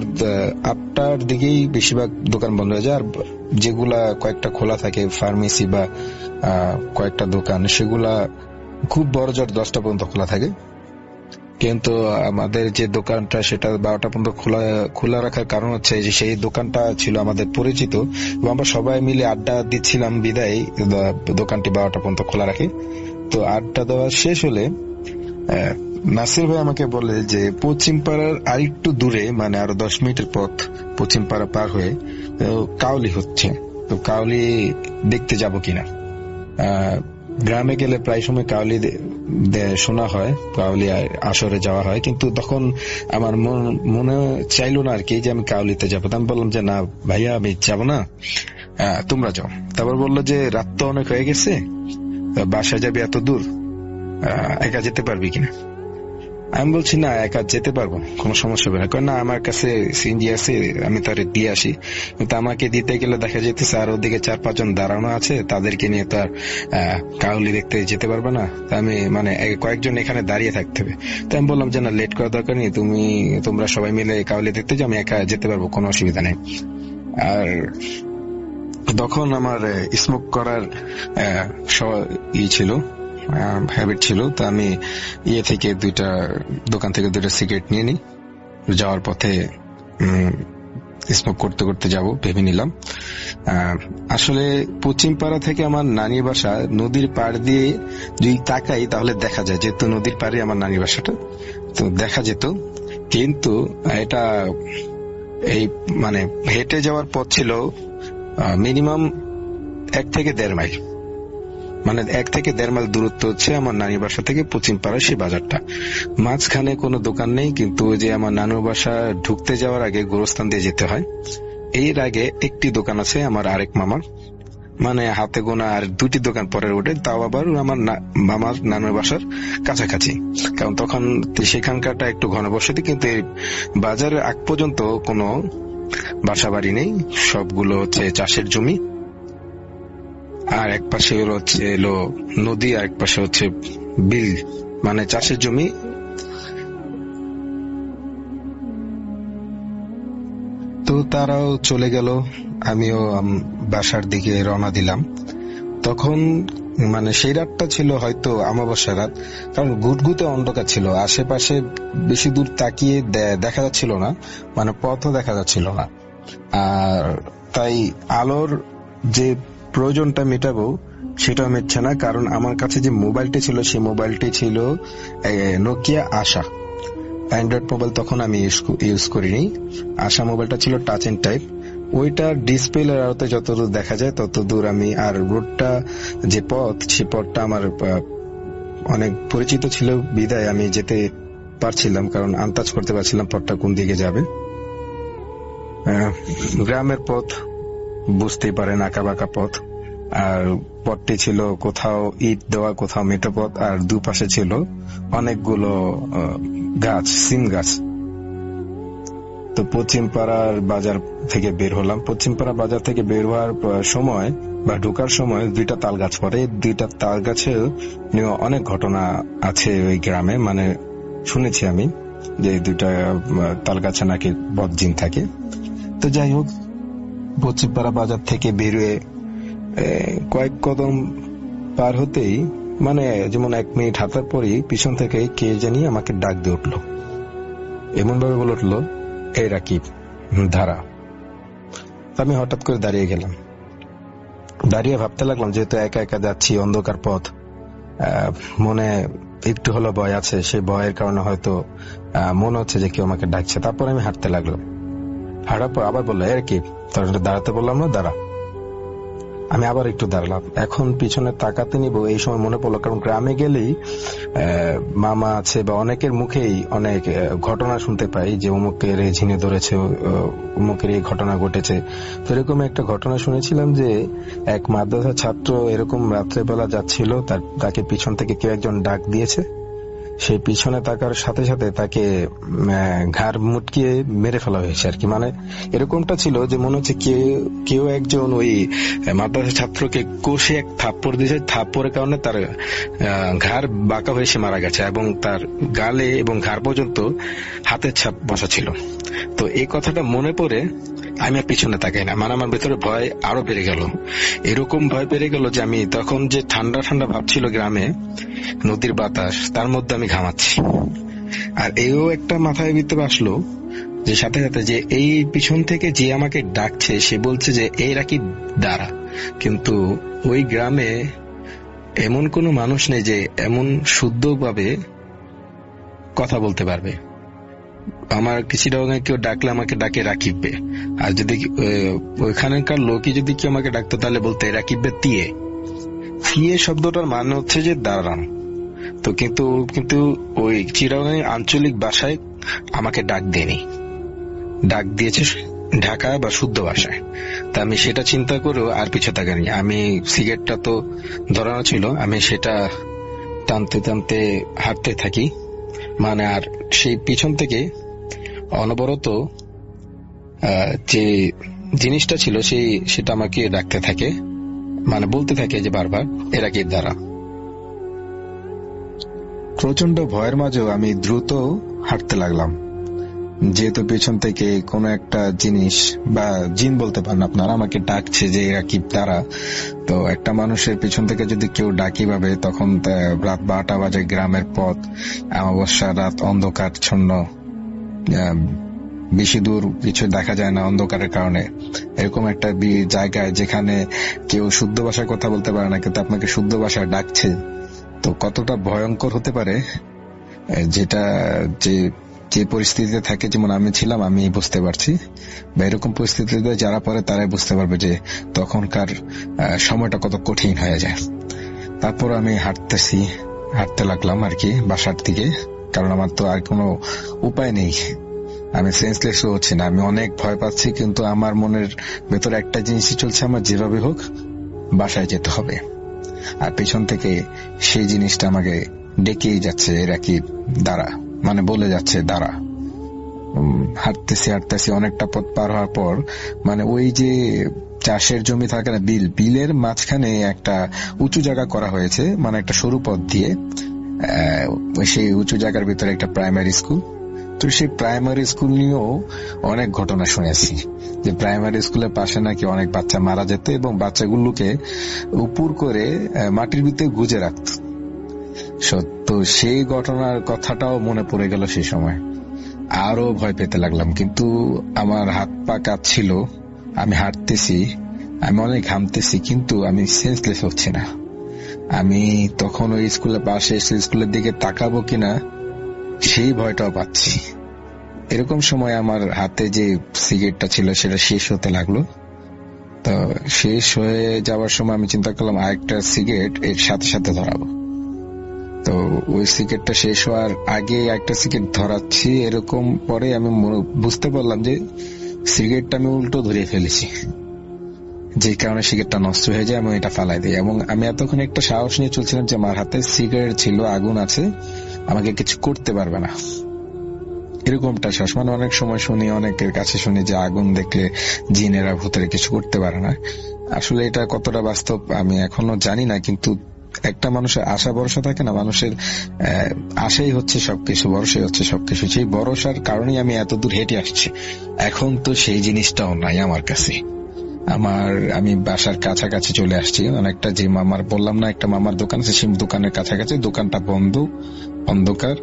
[SPEAKER 5] 8টার দিকেই বেশিরভাগ দোকান বন্ধ হয়ে যায়, আর যেগুলা কয়েকটা খোলা থাকে ফার্মেসি বা কয়েকটা দোকান, সেগুলা খুব বড় জোর 10টা পর্যন্ত খোলা থাকে। কিন্তু আমাদের যে দোকানটা সেটা 12টা পর্যন্ত খোলা রাখার কারণ হচ্ছে যে সেই দোকানটা ছিল আমাদের পরিচিত, এবং আমরা সবাই মিলে আড্ডা দিচ্ছিলাম বিদায় দোকানটি 12টা পর্যন্ত খোলা রাখি। তো আড্ডা দেওয়া শেষ হলে নাসির ভাই আমাকে বলে যে পশ্চিমপাড়ার আরেকটু দূরে, মানে আরো 10 মিনিটের পথ পশ্চিমপাড়া পার হয়ে কাউলি হচ্ছে, তো কাউলি দেখতে যাব কিনা। গ্রামে গেলে প্রায় সময় কাউলি শোনা হয়, কাউলি আসরে যাওয়া হয়, কিন্তু তখন আমার মনে চাইলো না আর কি যে আমি কাউলিতে যাবো। আমি বললাম যে না ভাইয়া, আমি যাব না, তোমরা যাও। তারপর বললো যে রাত তো অনেক হয়ে গেছে, বাসা যাবি এত দূর, একা যেতে পারবি কিনা? আমি বলছি না, একা যেতে পারবো, কোনো সমস্যা হবে না। না, আমার কাছে সিএনজি আছে, আমি তার দিয়ে আসি। কিন্তু আমাকে দিতে গেলে দেখা যেতেছে আর ওদিকে 4-5 জন দাঁড়ানো আছে, তাদেরকে নিয়ে তো আর কাউলি দেখতে যেতে পারবে না। আমি মানে কয়েকজন এখানে দাঁড়িয়ে থাকতে হবে। তো আমি বললাম যে না, লেট করার দরকার নেই, তোমরা সবাই মিলে কাউলি দেখতে যাও, আমি একা যেতে পারবো, কোনো অসুবিধা নেই। আর তখন আমার স্মোক করার ছিল, হ্যাবিট ছিল। তো আমি থেকে দোকান থেকে 2টা সিগারেট নিয়ে নিই, যাওয়ার পথে স্মোক করতে করতে যাব ভেবে নিলাম। আসলে পশ্চিমপাড়া থেকে আমার নানির বাসা নদীর পাড় দিয়ে যদি তাকাই তাহলে দেখা যায়, যেহেতু নদীর পাড়ে আমার নানির বাসাটা, তো দেখা যেত। কিন্তু এটা এই মানে হেঁটে যাওয়ার পথ ছিল মিনিমাম 1 থেকে 1.5 মাইল, মানে 1 থেকে 1.5 মাইল দূরত্ব হচ্ছে আমার নানির বাসা থেকে পশ্চিমপাড়া সেই বাজারটা। মাঝখানে কোনো দোকান নেই, কিন্তু ওই যে আমার নানুর বাসা ঢুকতে যাওয়ার আগে গোরস্থান দিয়ে যেতে হয়। এর আগে একটি দোকান আছে আমার আরেক মামার, মানে হাতে গোনা, আর 2টি দোকান পরে ওঠে, তাও আবার আমার মামার নানুর বাসার কাছাকাছি। কারণ তখন সেখানকারটা একটু ঘনবসতি, কিন্তু এই বাজারের আগ পর্যন্ত কোনো বাসা বাড়ি নেই, সবগুলো হচ্ছে চাষের জমি। আর এক পাশে হচ্ছে নদী, আর এক পাশে হচ্ছে বিল, মানে চাষের জমি। তো তারাও চলে গেল, আমিও বাসার দিকে রওনা দিলাম। তখন মানে সেই রাতটা ছিল হয়তো অমাবস্যার রাত, কারণ গুটগুতে অন্ধকার ছিল, আশেপাশে বেশি দূর তাকিয়ে দেখা যাচ্ছিল না, মানে পথও দেখা যাচ্ছিল না। আর তাই আলোর যে প্রয়োজনটা মেটাবো সেটা মিটছে না, কারণ আমার কাছে যে মোবাইলটি ছিল সেই মোবাইলটি ছিল নোকিয়া আশা, অ্যান্ড্রয়েড মোবাইল তখন আমি ইউজ করিনি। আশা মোবাইলটা ছিল টাচ এন্ড টাইপ, ওইটার ডিসপ্লের আলোতে যতদূর দেখা যায় ততদূর আমি, আর রোডটা যে পথ, সে পথটা আমার অনেক পরিচিত ছিল বিদায় আমি যেতে পারছিলাম, কারণ আন্দাজ করতে পারছিলাম পথটা কোন দিকে যাবে। গ্রামের পথ বুঝতেই পারেন, আঁকা বাঁকা পথ, আর পথটি ছিল কোথাও ইট দেওয়া, কোথাও মেটো পথ, আর দুপাশে ছিল অনেকগুলো গাছ, সিম গাছ। তো পশ্চিমপাড়ার বাজার থেকে বের হলাম। পশ্চিমপাড়া বাজার থেকে বের হওয়ার সময় বা ঢোকার সময় 2টা তাল গাছ পড়ে। 2টা তাল গাছের নিয়ে অনেক ঘটনা আছে ওই গ্রামে, মানে শুনেছি আমি যে 2টা তাল গাছে নাকি বদজিন থাকে। তো যাই হোক, পশ্চিমপাড়া বাজার থেকে বেরিয়ে কয়েক কদম পার হতেই, মানে যেমন 1 মিনিট হাঁটার পরই পিছন থেকে কে জানি আমাকে ডাক দিয়ে উঠলো, এমন ভাবে বলে উঠলো, এই রাকিব, ধারা। আমি হঠাৎ করে দাঁড়িয়ে গেলাম, দাঁড়িয়ে ভাবতে লাগলাম যেহেতু একা একা যাচ্ছি, অন্ধকার পথ, মনে একটু হলো ভয় আছে, সেই ভয়ের কারণে হয়তো মনে হচ্ছে যে কেউ আমাকে ডাকছে। তারপর আমি হাঁটতে লাগলাম, হাঁটার পর আবার বললো, এর কি, তোর দাঁড়াতে বললাম না, দাঁড়া। আমি আবার একটু দাঁড়ালাম, এখন পিছনে তাকাতে নিব, এই সময় মনে পড়লো, কারণ গ্রামে গেলেই মামা আছে বা অনেকের মুখেই অনেক ঘটনা শুনতে পাই যে অমুকের ঝিনে ধরেছে, অমুকের এই ঘটনা ঘটেছে। তো এরকম একটা ঘটনা শুনেছিলাম যে এক মাদ্রাসা ছাত্র এরকম রাত্রেবেলা যাচ্ছিল, তাকে পিছন থেকে কেউ একজন ডাক দিয়েছে, সেই পিছনে তাকার সাথে সাথে তাকে ঘাড় মুটকিয়ে মেরে ফেলা হয়েছে আর কি। মানে এরকমটা ছিল যে মনে হচ্ছে কেউ একজন ওই মাদ্রাসা ছাত্রকে কষে এক থাপ্পড় দিয়েছে, থাপ্পড়ের কারণে তার ঘাড় বাঁকা হয়ে সে মারা গেছে, এবং তার গালে এবং ঘাড় পর্যন্ত হাতের ছাপ বসা ছিল। তো এই কথাটা মনে পড়ে আমি আর পিছনে তাকাই না, মানে আমার ভেতরে ভয় আরো বেড়ে গেল। এরকম ভয় বেড়ে গেল যে আমি তখন যে ঠান্ডা ঠান্ডা ভাব ছিল গ্রামে, নদীর বাতাস, তার মধ্যে আমি ঘামাচ্ছি। আর এও একটা মাথায় ভিতরে আসলো যে সাথে সাথে যে এই পিছন থেকে যে আমাকে ডাকছে সে বলছে যে এই রাকিব, দাঁড়া। কিন্তু ওই গ্রামে এমন কোনো মানুষ নেই যে এমন শুদ্ধভাবে কথা বলতে পারবে। আমার কিছুটা কেউ ডাকলে আমাকে ডাকে রাকিববে, আর যদি ওইখানকার লোকই যদি কেউ আমাকে ডাকতো তাহলে বলতে রাকিববে তিয়ে। তিয়ে শব্দটার মানে হচ্ছে যে দাঁড়ান। তো কিন্তু ওই চিরাগাঁও আঞ্চলিক ভাষায় আমাকে ডাক দেয়নি, ডাক দিয়েছে ঢাকা বা শুদ্ধ ভাষায়। তা আমি সেটা চিন্তা করেও আর পিছু তাকাইনি। আমি সিগারেটটা তো ধরানো ছিল, আমি সেটা টানতে টানতে হাঁটতে থাকি। মানে আর সেই পিছন থেকে অনবরত যে জিনিসটা ছিল সেটা আমাকে ডাকতে থাকে, মানে বলতে থাকে যে বারবার এরা কি দ্বারা। প্রচন্ড ভয়ের মাঝেও আমি দ্রুত হাঁটতে লাগলাম, যেহেতু পেছন থেকে কোনো একটা জিনিস বা জিন বলতে পারেন আপনারা আমাকে ডাকছে যে এরা কি দ্বারা। তো একটা মানুষের পেছন থেকে যদি কেউ ডাকি ভাবে, তখন রাত 12টা বাজে, গ্রামের পথ, অমাবস্যা রাত, অন্ধকারচ্ছন্ন, বেশি দূর কিছু দেখা যায় না অন্ধকারের কারণে। এরকম একটা জায়গায় যেখানে কেউ শুদ্ধ ভাষায় কথা বলতে পারে না, কিন্তু আপনাকে শুদ্ধ ভাষায় ডাকছে, তো কতটা ভয়ঙ্কর হতে পারে, যেটা যে পরিস্থিতিতে থাকে, যেমন আমি ছিলাম, আমি বুঝতে পারছি। বা এরকম পরিস্থিতিতে যারা পড়ে তারাই বুঝতে পারবে যে তখনকার সময়টা কত কঠিন হয়ে যায়। তারপর আমি হাঁটতে লাগলাম আর কি বাসার দিকে, কারণ আমার তো আর কোনো উপায় নেই, আমি সেন্সলেস হচ্ছি না, আমি অনেক ভয় পাচ্ছি, কিন্তু আমার মনের ভেতরে একটা জিনিসই চলছে, আমার যেভাবে হোক বাসায় যেতে হবে। আর পেছন থেকে সেই জিনিসটা আমাকে ডেকেই যাচ্ছে, এরা কি দ্বারা, মানে বলে যাচ্ছে দ্বারা। হাঁটতেছি অনেকটা পথ পার হওয়ার পর, মানে ওই যে চাষের জমি থাকে না, বিলের মাঝখানে একটা উঁচু জায়গা করা হয়েছে, মানে একটা সরু পথ দিয়ে। সেই উঁচু জায়গার ভিতরে একটা প্রাইমারি স্কুল। তো সেই প্রাইমারি স্কুল নিয়েও অনেক ঘটনা শুনেছি, যে প্রাইমারি স্কুলের পাশে নাকি অনেক বাচ্চা মারা যেত এবং বাচ্চাগুলোকে উপর করে মাটির ভিতরে গুজে রাখত। সত্য, সেই ঘটনার কথাটাও মনে পড়ে গেল সেই সময়। আরো ভয় পেতে লাগলাম, কিন্তু আমার হাত পা কাঁপছিল, আমি হাঁটতেছি, আমি অনেক ঘামতেছি, কিন্তু আমি সেন্সলেস হচ্ছি না। আমি তখন ওই স্কুলের পাশে স্কুলের দিকে তাকাবো কিনা সেই ভয়টাও পাচ্ছি। এরকম সময় আমার হাতে যে সিগারেটটা ছিল সেটা শেষ হতে লাগলো। তো শেষ হয়ে যাওয়ার সময় আমি চিন্তা করলাম আরেকটা সিগারেট এর সাথে সাথে ধরাবো। তো ওই সিগারেটটা শেষ হওয়ার আগে একটা সিগারেট ধরাচ্ছি, এরকম পরে আমি বুঝতে পারলাম যে সিগারেটটা আমি উল্টো ধরিয়ে ফেলেছি, যে কারণে সিগারেটটা নষ্ট হয়ে যায়, আমি এটা ফালাই দিই। এবং আমি এতক্ষণ একটা সাহস নিয়ে চলছিলাম যে আমার হাতে সিগারেট ছিল, আগুন আছে, আমাকে কিছু করতে পারবে না, এরকমটা সাহস। মানে অনেক সময় শুনি, অনেকের কাছে শুনি যে আগুন দেখলে জিনেরা ভূতেরা কিছু করতে পারে না। আসলে এটা কতটা বাস্তব আমি এখনো জানি না, কিন্তু একটা মানুষের আশা ভরসা থাকে না, মানুষের আশাই হচ্ছে সবকিছু, ভরসাই হচ্ছে সবকিছু। সেই ভরসার কারণেই আমি এত দূর হেঁটে আসছি। এখন তো সেই জিনিসটাও নাই আমার কাছে। আমি বাসার কাছাকাছি চলে আসছি অনেকটা। যে মামার বললাম না একটা মামার দোকান আছে, সেই দোকানের কাছাকাছি, দোকানটা বন্ধ, অন্ধকার।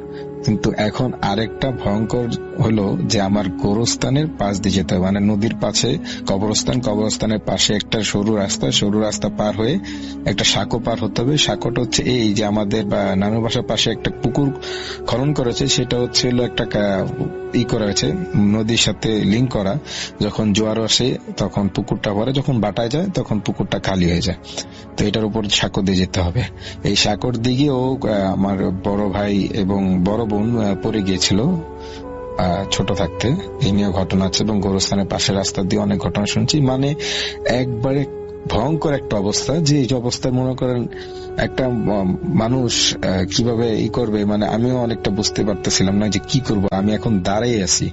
[SPEAKER 5] কিন্তু এখন আরেকটা ভয়ঙ্কর হলো যে আমার গোরস্থানের পাশ দিয়ে যেতে হবে, মানে নদীর পাশে কবরস্থানের পাশে একটা সরু রাস্তা পার হয়ে একটা সাঁকো পার হতে হবে। সাঁকোটা হচ্ছে এই যে আমাদের নানু বাসার পাশে একটা পুকুর খনন করেছে, সেটা হচ্ছে একটা করা হয়েছে নদীর সাথে লিঙ্ক করা। যখন জোয়ার আসে তখন পুকুরটা ভরে, যখন বাটায় যায় তখন পুকুরটা খালি হয়ে যায়। তো এটার উপর সাঁকো দিয়ে যেতে হবে। এই সাঁকোর দিকেও আমার বড় ভাই এবং বড় বোন পড়ে গিয়েছিল ছোট থাকতে, এই নিয়ে ঘটনা আছে। এবং গোরস্থানের পাশের রাস্তা দিয়ে অনেক ঘটনা শুনছি। মানে একবারে ভয়ঙ্কর একটা অবস্থা, যে এই অবস্থায় মনে করেন একটা মানুষ কিভাবে করবে, মানে আমিও অনেকটা বুঝতে পারতেছিলাম না যে কি করব। আমি এখন দাঁড়িয়ে আছি,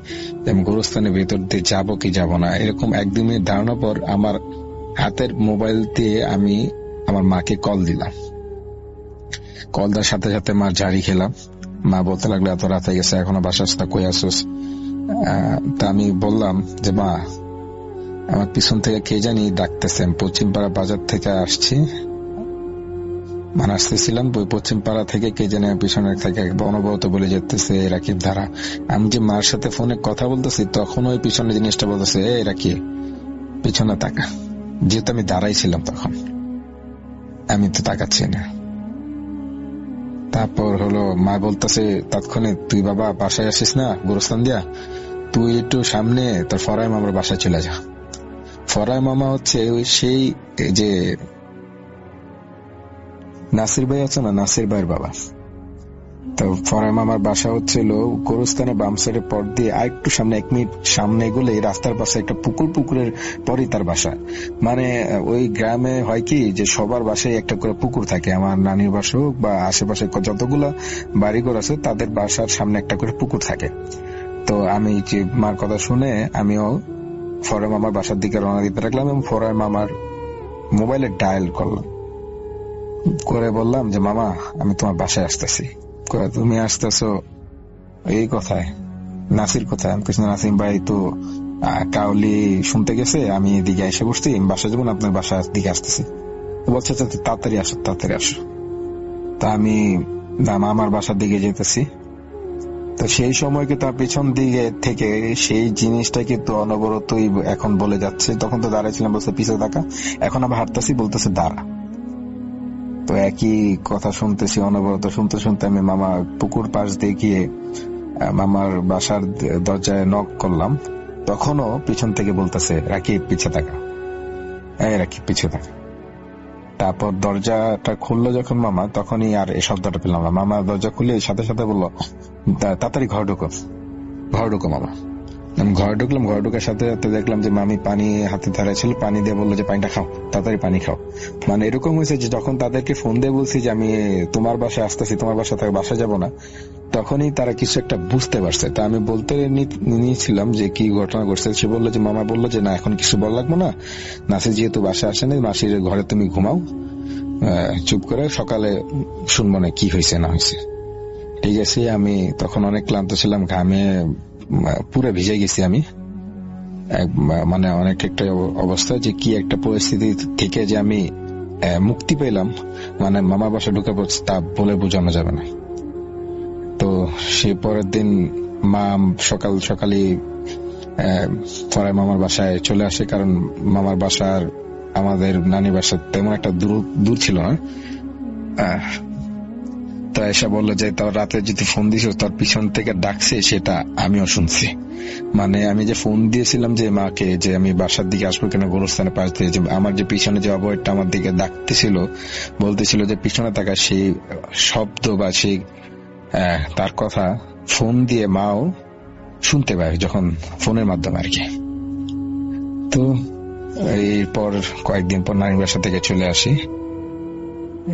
[SPEAKER 5] আমি গোরস্থানের ভেতর দিয়ে যাবো কি যাব না, এরকম একদম ধারণা পর আমার হাতের মোবাইল দিয়ে আমি আমার মাকে কল দিলাম। কল দেওয়ার সাথে সাথে মার ঝাড়ি খেলাম। মা বলতে লাগলো এত রাত হয়ে গেছে, এখনো বাসাস না, কই আসোস? তা আমি বললাম যে মা, আমার পিছন থেকে কে জানি ডাকতেছে, পশ্চিমপাড়া বাজার থেকে আসছি, মানে আসতেছিলাম পশ্চিমপাড়া থেকে কে জানি পিছনের থেকে অনবরত বলে যেতেছে রাকিব ধারা। আমি যে মার সাথে ফোনে কথা বলতেছি তখন ওই পিছনে জিনিসটা বলতেছে এ রাকিব পিছনে তাকা। যেহেতু আমি দাঁড়াইছিলাম তখন, আমি তো তাকাচ্ছি না। তারপর হলো মা বলতেছে তৎক্ষণে, তুই বাবা বাসায় আসিস না গোরস্থান দিয়া, তুই একটু সামনে তোর ফরাই মামার বাসায় চলে যা। ফরাই মামা হচ্ছে সেই যে নাসির ভাই আছে না, নাসির ভাইয়ের বাবা। তো ফরাই মামার বাসা হচ্ছিল গোরস্থানে বাম সাইডের পর দিয়ে আর একটু সামনে, 1 মিনিট সামনে এগুলো রাস্তার পাশে একটা পুকুরের পরই তার বাসা। মানে ওই গ্রামে হয় কি যে সবার বাসায় একটা করে পুকুর থাকে, আমার নানির বাসা হোক বা আশেপাশে যতগুলা বাড়িঘর আছে তাদের বাসার সামনে একটা করে পুকুর থাকে। তো আমি যে মার কথা শুনে আমিও ফরাই মামার বাসার দিকে রওনা দিতে রাখলাম এবং ফরাই মামার মোবাইলে ডায়াল করলাম, করে বললাম যে মামা আমি তোমার বাসায় আসতেছি। তুমি আসতেছো এই কথায়, নাসির কোথায়? আমি কিছু নাসিম ভাই তো কাউলি শুনতে গেছে, আমি এদিকে এসে বসছি, বাসা যাবো না, আপনার বাসার দিকে আসতেছি। বলছে তাড়াতাড়ি আসো তাড়াতাড়ি আসো। তা আমি আমার বাসার দিকে যেতেছি। তো সেই সময় কিন্তু পিছন দিকে থেকে সেই জিনিসটা কিন্তু অনবরতই এখন বলে যাচ্ছে, তখন তো দাঁড়াইছিলাম বলছে পিছে থাকা, এখন আবার হাঁটতেছি বলতেছে দাঁড়া। তো একই কথা শুনতেছি অনবরত, শুনতে শুনতে আমি মামা পুকুর পাশ দিয়ে গিয়ে মামার বাসার দরজায় নক করলাম। তখনও পিছন থেকে বলতেছে রাকিব পিছে থাকা, রাকিব পিছে থাকা। তারপর দরজাটা খুললো যখন মামা, তখনই আর এই শব্দটা পেলাম না। মামা দরজা খুলে সাথে সাথে বললো তাড়াতাড়ি ঘর ঢুকো, ঘর ঢুকো মামা। আমি ঘর ঢুকলাম, ঘর ঢুকার সাথে সাথে দেখলাম যে মামি পানি হাতে ধরা ছিল, পানি দিয়ে বললো যে পানিটা খাও, তাড়াতাড়ি পানি খাও। মানে এরকম হয়েছে যে যখন তাদেরকে ফোন দিয়ে বলছি যে আমি তোমার বাসায় আসতেছি, তোমার বাসা থেকে বাসা যাবো না, তখনই তারা কিছু একটা বুঝতে পারছে। তা আমি বলতে নিয়েছিলাম যে কি ঘটনা ঘটছে। সে বললো যে মামা বললো যে না এখন কিছু বল লাগবো না, নাসির যেহেতু বাসা আসেনি, নাসির ঘরে তুমি ঘুমাও, চুপ করে সকালে শুনবো না কি হয়েছে না হয়েছে। ঠিক আছে, আমি তখন অনেক ক্লান্ত ছিলাম, ঘামে পুরো ভিজে গেছি আমি, মানে অনেক একটা অবস্থা যে কি একটা পরিস্থিতি থেকে যে আমি মুক্তি পেলাম, মানে মামার বাসা ঢুকে পড়ছে তা বলে বোঝানো যাবে না। তো সে পরের দিন মা সকাল সকালই ফরাই মামার বাসায় চলে আসে, কারণ মামার বাসার আমাদের নানি বাসা তেমন একটা দূর ছিল না। তো এসে বললো যে তোর রাতে যদি ফোন দিস তোর পিছন থেকে ডাকছে, সেটা আমিও শুনছি। মানে আমি যে ফোন দিয়েছিলাম যে মাকে যে আমি বাসার দিকে আসবো কেন গোরস্থানের পাশ দিয়ে, যে আমার যে পিছনে যে অবয়টা আমার দিকে ডাকতেছিল, বলতেছিল যে পিছনে থাকা, সেই শব্দ বা সেই তার কথা ফোন দিয়ে মাও শুনতে পায় যখন ফোনের মাধ্যমে আর কি। তো এরপর কয়েকদিন পর নানির বাসা থেকে চলে আসি।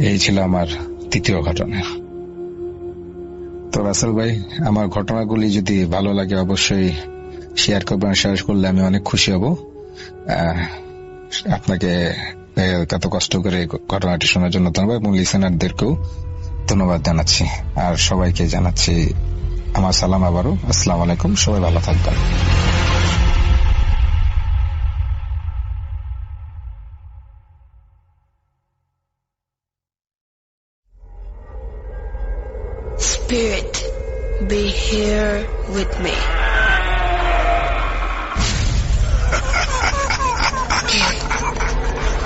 [SPEAKER 5] এই ছিল আমার তৃতীয় ঘটনা। তো রাসেল ভাই, আমার ঘটনাগুলি যদি ভালো লাগে অবশ্যই শেয়ার করবেন, শেয়ার করলে আমি অনেক খুশি হব। আপনাকে এত কষ্ট করে ঘটনাটি শোনার জন্য ধন্যবাদ, এবং লিসেনারদেরকেও ধন্যবাদ জানাচ্ছি। আর সবাইকে জানাচ্ছি আমার সালাম আবারও। আসসালামু আলাইকুম, সবাই ভালো থাকবেন।
[SPEAKER 3] Spirit, be here with me.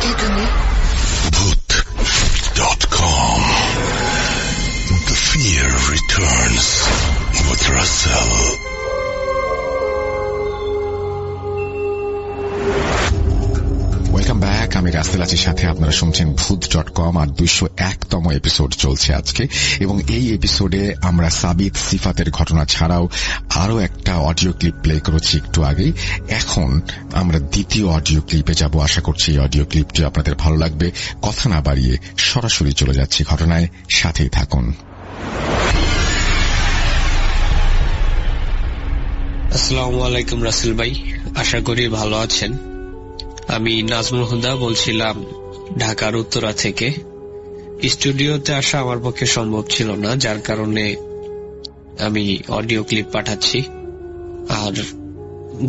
[SPEAKER 3] কে তুমি?
[SPEAKER 4] Bhoot.com. The fear returns with Russell.
[SPEAKER 1] Welcome back, আমি রাসেল আছি সাথে। আপনারা শুনছেন ভূত.com, আর 201তম এপিসোড চলছে আজকে। এবং এই এপিসোডে আমরা সাবিত সিফাতের ঘটনা ছাড়াও আরো একটা অডিও ক্লিপ প্লে করেছি একটু আগেই। এখন আমরা দ্বিতীয় অডিও ক্লিপে যাব। আশা করছি এই অডিও ক্লিপটি আপনাদের ভালো লাগবে। কথা না বাড়িয়ে সরাসরি চলে যাচ্ছি ঘটনায়, সাথেই থাকুন।
[SPEAKER 6] আসসালামু আলাইকুম রাসেল ভাই, আশা করি ভালো আছেন। আমি নাজমুল হুদা বলছিলাম ঢাকার উত্তরা থেকে। স্টুডিওতে আসা আমার পক্ষে সম্ভব ছিল না, যার কারণে আমি অডিও ক্লিপ পাঠাচ্ছি। আর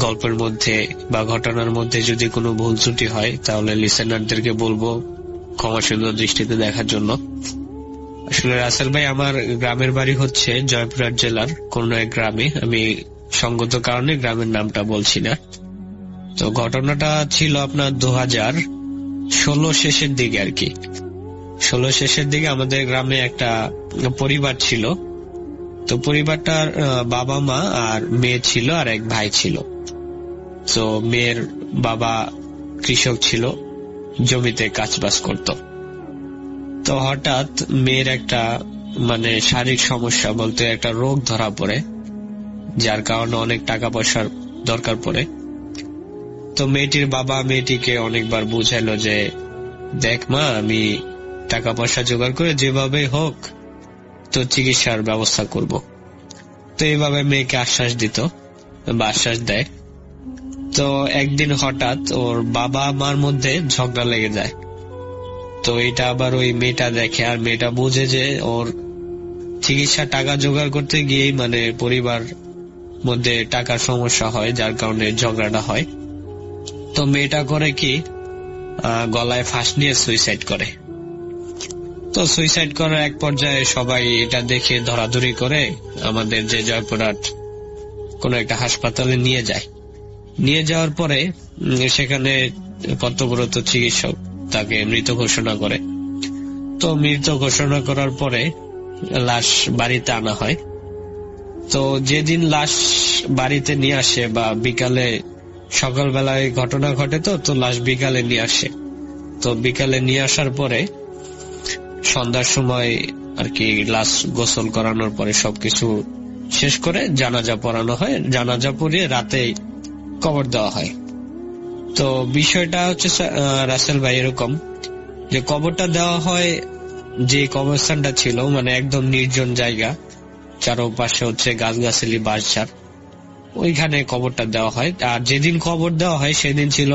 [SPEAKER 6] গল্পের মধ্যে বা ঘটনার মধ্যে যদি কোনো ভুল ত্রুটি হয় তাহলে লিসেনারদেরকে বলবো ক্ষমা সুন্দর দৃষ্টিতে দেখার জন্য। আসলে রাসেল ভাই, আমার গ্রামের বাড়ি হচ্ছে জয়পুরহাট জেলার কোন এক গ্রামে। আমি সঙ্গত কারণে গ্রামের নামটা বলছি না। তো ঘটনাটা ছিল আপনার 2016 শেষের দিকে আর কি। 16 শেষের দিকে আমাদের গ্রামে একটা পরিবার ছিল। তো পরিবারটার বাবা মা আর মেয়ে ছিল, আর এক ভাই ছিল। তো মেয়ের বাবা কৃষক ছিল, জমিতে কাজবাজ করত। তো হঠাৎ মেয়ের একটা মানে শারীরিক সমস্যা বলতে একটা রোগ ধরা পড়ে, যার কারণে অনেক টাকা পয়সার দরকার পড়ে। তো মেয়েটির বাবা মেয়েটিকে অনেকবার বুঝাইলো যে দেখ মা, আমি টাকা পয়সা জোগাড় করে যেভাবে হোক তো চিকিৎসার ব্যবস্থা করব। তো এইভাবে মেয়েকে আশ্বাস দিত বা আশ্বাস দেয়। তো একদিন হঠাৎ ওর বাবা মার মধ্যে ঝগড়া লেগে যায়। তো এটা আবার ওই মেয়েটা দেখে, আর মেয়েটা বুঝে যে ওর চিকিৎসা টাকা জোগাড় করতে গিয়েই মানে পরিবার মধ্যে টাকার সমস্যা হয়, যার কারণে ঝগড়াটা হয়। তো মেয়েটা করে কি, গলায় ফাঁস নিয়ে সুইসাইড করে। তো সুইসাইড করার এক পর্যায়ে সবাই এটা দেখে ধরাধরি করে আমাদের যে জয়পুরহাট কোন একটা হাসপাতালে নিয়ে যায়। নিয়ে যাওয়ার পরে সেখানে কর্তব্যরত চিকিৎসক তাকে মৃত ঘোষণা করে। তো মৃত ঘোষণা করার পরে লাশ বাড়িতে আনা হয়। তো যেদিন লাশ বাড়িতে নিয়ে আসে বা বিকালে, সকালবেলায় ঘটনা ঘটে, তো লাশ বিকালে নিয়ে আসে। তো বিকালে নিয়ে আসার পরে সন্ধ্যার সময় আর কি লাশ গোসল করানোর পরে সবকিছু শেষ করে জানাজা পড়ানো হয়। জানাজা পড়িয়ে রাতে কবর দেওয়া হয়। তো বিষয়টা হচ্ছে রাসেল ভাই এরকম যে কবরটা দেওয়া হয় যে কবরস্থানটা ছিল মানে একদম নির্জন জায়গা, চারপাশে হচ্ছে গাছগাছালি, বাঁশঝাড়, ওইখানে কবরটা দেওয়া হয়। আর যেদিন কবর দেওয়া হয় সেদিন ছিল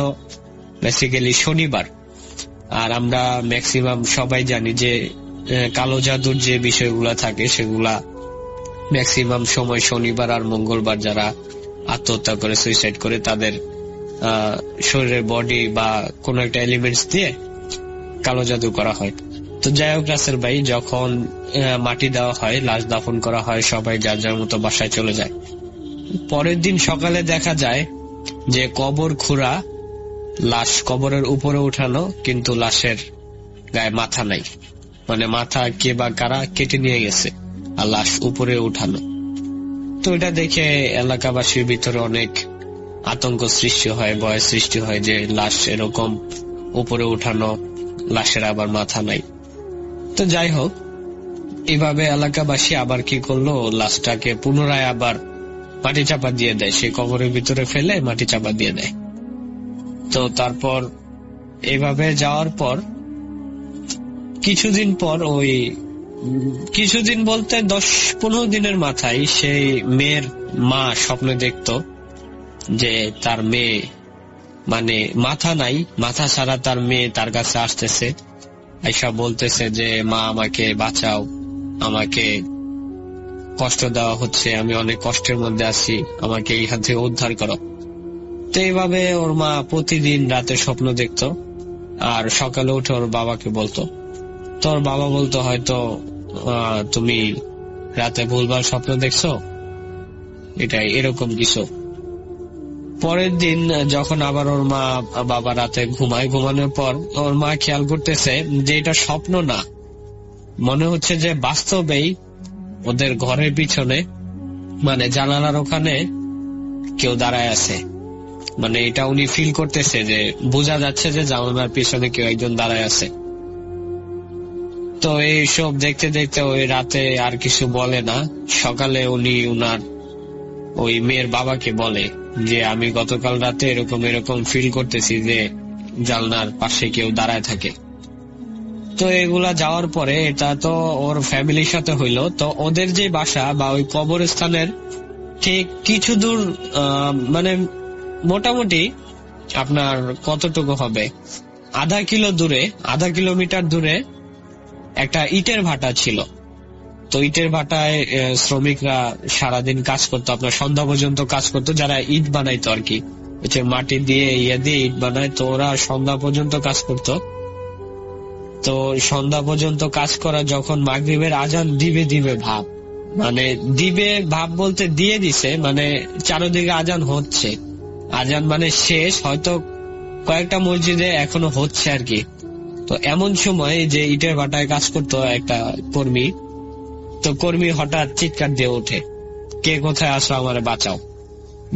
[SPEAKER 6] বেসিক্যালি শনিবার। আর আমরা ম্যাক্সিমাম সবাই জানি যে কালো জাদুর যে বিষয়গুলা থাকে সেগুলা ম্যাক্সিমাম সময় শনিবার আর মঙ্গলবার যারা আত্মহত্যা করে, সুইসাইড করে, তাদের শরীরের বডি বা কোন একটা এলিমেন্টস দিয়ে কালো জাদু করা হয়। তো যাই হোক রাসেল ভাই, যখন মাটি দেওয়া হয়, লাশ দাফন করা হয়, সবাই যার যার মতো বাসায় চলে যায়। পরের দিন সকালে দেখা যায় যে কবর খুঁড়া, লাশ কবরের উপরে উঠানো, কিন্তু লাশের গায়ে মাথা নাই, মানে মাথা কে বা কারা কেটে নিয়ে গেছে, আর লাশ উপরে উঠানো। তো এটা দেখে এলাকাবাসীর ভিতরে অনেক আতঙ্ক সৃষ্টি হয়, ভয় সৃষ্টি হয় যে লাশ এরকম উপরে উঠানো, লাশের আবার মাথা নাই। তো যাই হোক, এভাবে এলাকাবাসী আবার কি করলো, লাশটাকে পুনরায় আবার মাটি চাপা দিয়ে দেয়, সেই কবরের ভিতরে ফেলে মাটি চাপা দিয়ে দেয়। তো তারপর এইভাবে যাওয়ার পর কিছুদিন পর, ওই কিছুদিন বলতে 10-15 দিনের মাথায় সেই মেয়ের মা স্বপ্নে দেখতো যে তার মেয়ে মানে মাথা নাই, মাথা ছাড়া তার মেয়ে তার কাছে আসতেছে, আইসা বলতেছে যে মা আমাকে বাঁচাও, আমাকে কষ্ট দেওয়া হচ্ছে, আমি অনেক কষ্টের মধ্যে আছি, আমাকে এই হাত থেকে উদ্ধার করো। তো এইভাবে ওর মা প্রতিদিন রাতে স্বপ্ন দেখতো, আর সকালে উঠে ওর বাবাকে বলতো। তোর বাবা বলতো হয়তো তুমি রাতে ভুলভাল স্বপ্ন দেখছো, এটাই এরকম কিছু। পরের দিন যখন আবার ওর মা বাবা রাতে ঘুমায়, ঘুমানোর পর ওর মা খেয়াল করতেছে যে এটা স্বপ্ন না, মনে হচ্ছে যে বাস্তবেই ওদের ঘরের পিছনে মানে জানালার ওখানে কেউ দাঁড়ায় আছে। মানে এটা উনি ফিল করতেছে যে বোঝা যাচ্ছে যে জানালার পিছনে কেউ একজন দাঁড়ায় আছে। তো এইসব দেখতে দেখতে ওই রাতে আর কিছু বলে না। সকালে উনি উনার ওই মেয়ের বাবাকে বলে যে আমি গতকাল রাতে এরকম এরকম ফিল করতেছি যে জানলার পাশে কেউ দাঁড়ায় থাকে। তো এগুলা যাওয়ার পরে এটা তো ওর ফ্যামিলির সাথে হইলো। তো ওদের যে বাসা বা ওই কবরস্থানের ঠিক কিছু দূর, মানে মোটামুটি আপনার কতটুকু হবে, আধা কিলোমিটার দূরে একটা ইটের ভাটা ছিল। তো ইটের ভাটায় শ্রমিকরা সারাদিন কাজ করতো, আপনার সন্ধ্যা পর্যন্ত কাজ করতো, যারা ইট বানাইতো আর কি, মাটি দিয়ে দিয়ে ইট বানায়। তো ওরা সন্ধ্যা পর্যন্ত কাজ করতো। তো সন্ধ্যা পর্যন্ত কাজ করা যখন মাগরিবের আজান দিবে ভাব, মানে দিবে ভাব বলতে দিয়ে দিছে, মানে চারদিকে আজান হচ্ছে, আজান মানে শেষ, হয়তো কয়েকটা মসজিদে এখনো হচ্ছে আর কি। তো এমন সময় যে ইটের ভাটায় কাজ করতো একটা কর্মী, তো কর্মী হঠাৎ চিৎকার দিয়ে ওঠে, কে কোথায় আসো, আমারে বাঁচাও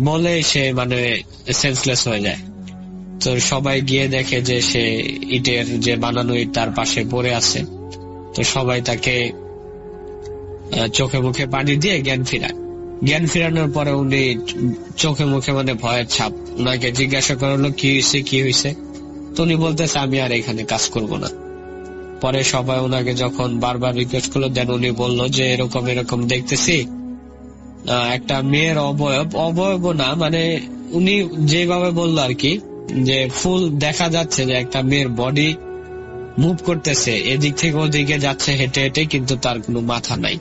[SPEAKER 6] বলে সে মানে সেন্সলেস হয়ে যায়। তো সবাই গিয়ে দেখে যে সে ইটের যে বানানো ইট তার পাশে পড়ে আছে। তো সবাই তাকে চোখে মুখে পানি দিয়ে জ্ঞান ফিরায়। জ্ঞান ফিরানোর পরে উনি চোখে মুখে মানে ভয়ের ছাপ। ওনাকে জিজ্ঞাসা করলো কি হয়েছে, তো উনি বলতেছে আমি আর এখানে কাজ করব না। পরে সবাই ওনাকে যখন বারবার রিকোয়েস্ট করলো, দেন উনি বললো যে এরকম দেখতেছি একটা মেয়ের অবয়ব না, মানে উনি যেভাবে বললো আর কি, যে ফুল দেখা যাচ্ছে যে একটা মেয়ের বডি মুভ করতেছে, এদিক থেকে ওদিকে যাচ্ছে হেঁটে হেঁটে, কিন্তু তার কোনো মাথা নাই।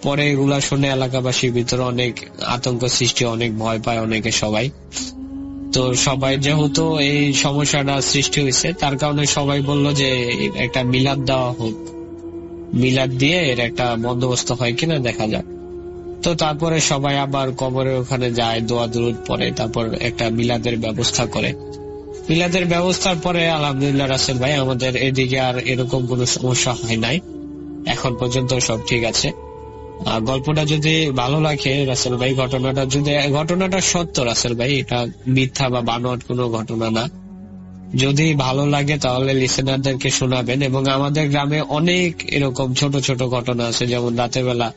[SPEAKER 6] পরে এগুলা শুনে এলাকাবাসীর ভিতরে অনেক আতঙ্ক সৃষ্টি, অনেক ভয় পায় অনেকে সবাই। তো সবাই যেহেতু এই সমস্যাটা সৃষ্টি হয়েছে, তার কারণে সবাই বলল যে একটা মিলাদ দেওয়া হোক, মিলাদ দিয়ে এর একটা বন্দোবস্ত হয় কিনা দেখা যাক। তো তারপরে সবাই আবার কবরের ওখানে যায়, দোয়া দুরুদ পড়ে, তারপর একটা মিলাদের ব্যবস্থা করে। মিলাদের ব্যবস্থার পরে আলহামদুলিল্লাহ রাসেল ভাই আমাদের এদিকে আর এরকম কোনো সমস্যা হয় নাই, এখন পর্যন্ত সব ঠিক আছে। গল্পটা যদি ভালো লাগে রাসেল ভাই, ঘটনাটা সত্য রাসেল ভাই, এটা মিথ্যা বা বানোয়াট কোনো ঘটনা না। যদি ভালো লাগে তাহলে লিসেনারদেরকে শোনাবেন। এবং আমাদের গ্রামে অনেক এরকম ছোট ছোট ঘটনা আছে, যেমন রাতের বেলা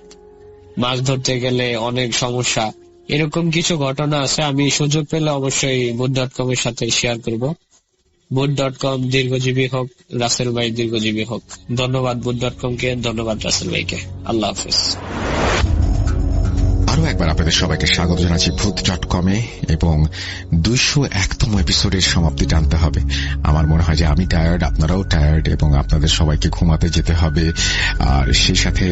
[SPEAKER 6] মাছ ধরতে গেলে অনেক সমস্যা, এরকম কিছু ঘটনা আছে। আমি সুযোগ পেলে অবশ্যই বুট.com এর সাথে শেয়ার করব। বুট.com দীর্ঘজীবী হোক, রাসেল ভাই দীর্ঘজীবী হোক। ধন্যবাদ বুট.com কে, ধন্যবাদ রাসেল ভাইকে। আল্লাহ হাফেজ।
[SPEAKER 1] আরো একবার আপনাদের সবাইকে স্বাগত জানাচ্ছি ভূত.com এ, এবং 201তম এপিসোডের সমাপ্তি টানতে হবে। আমার মনে হয় যে আমি টায়ার্ড, আপনারাও টায়ার্ড, এবং আপনাদের সবাইকে ঘুমাতে যেতে হবে। আর সেই সাথে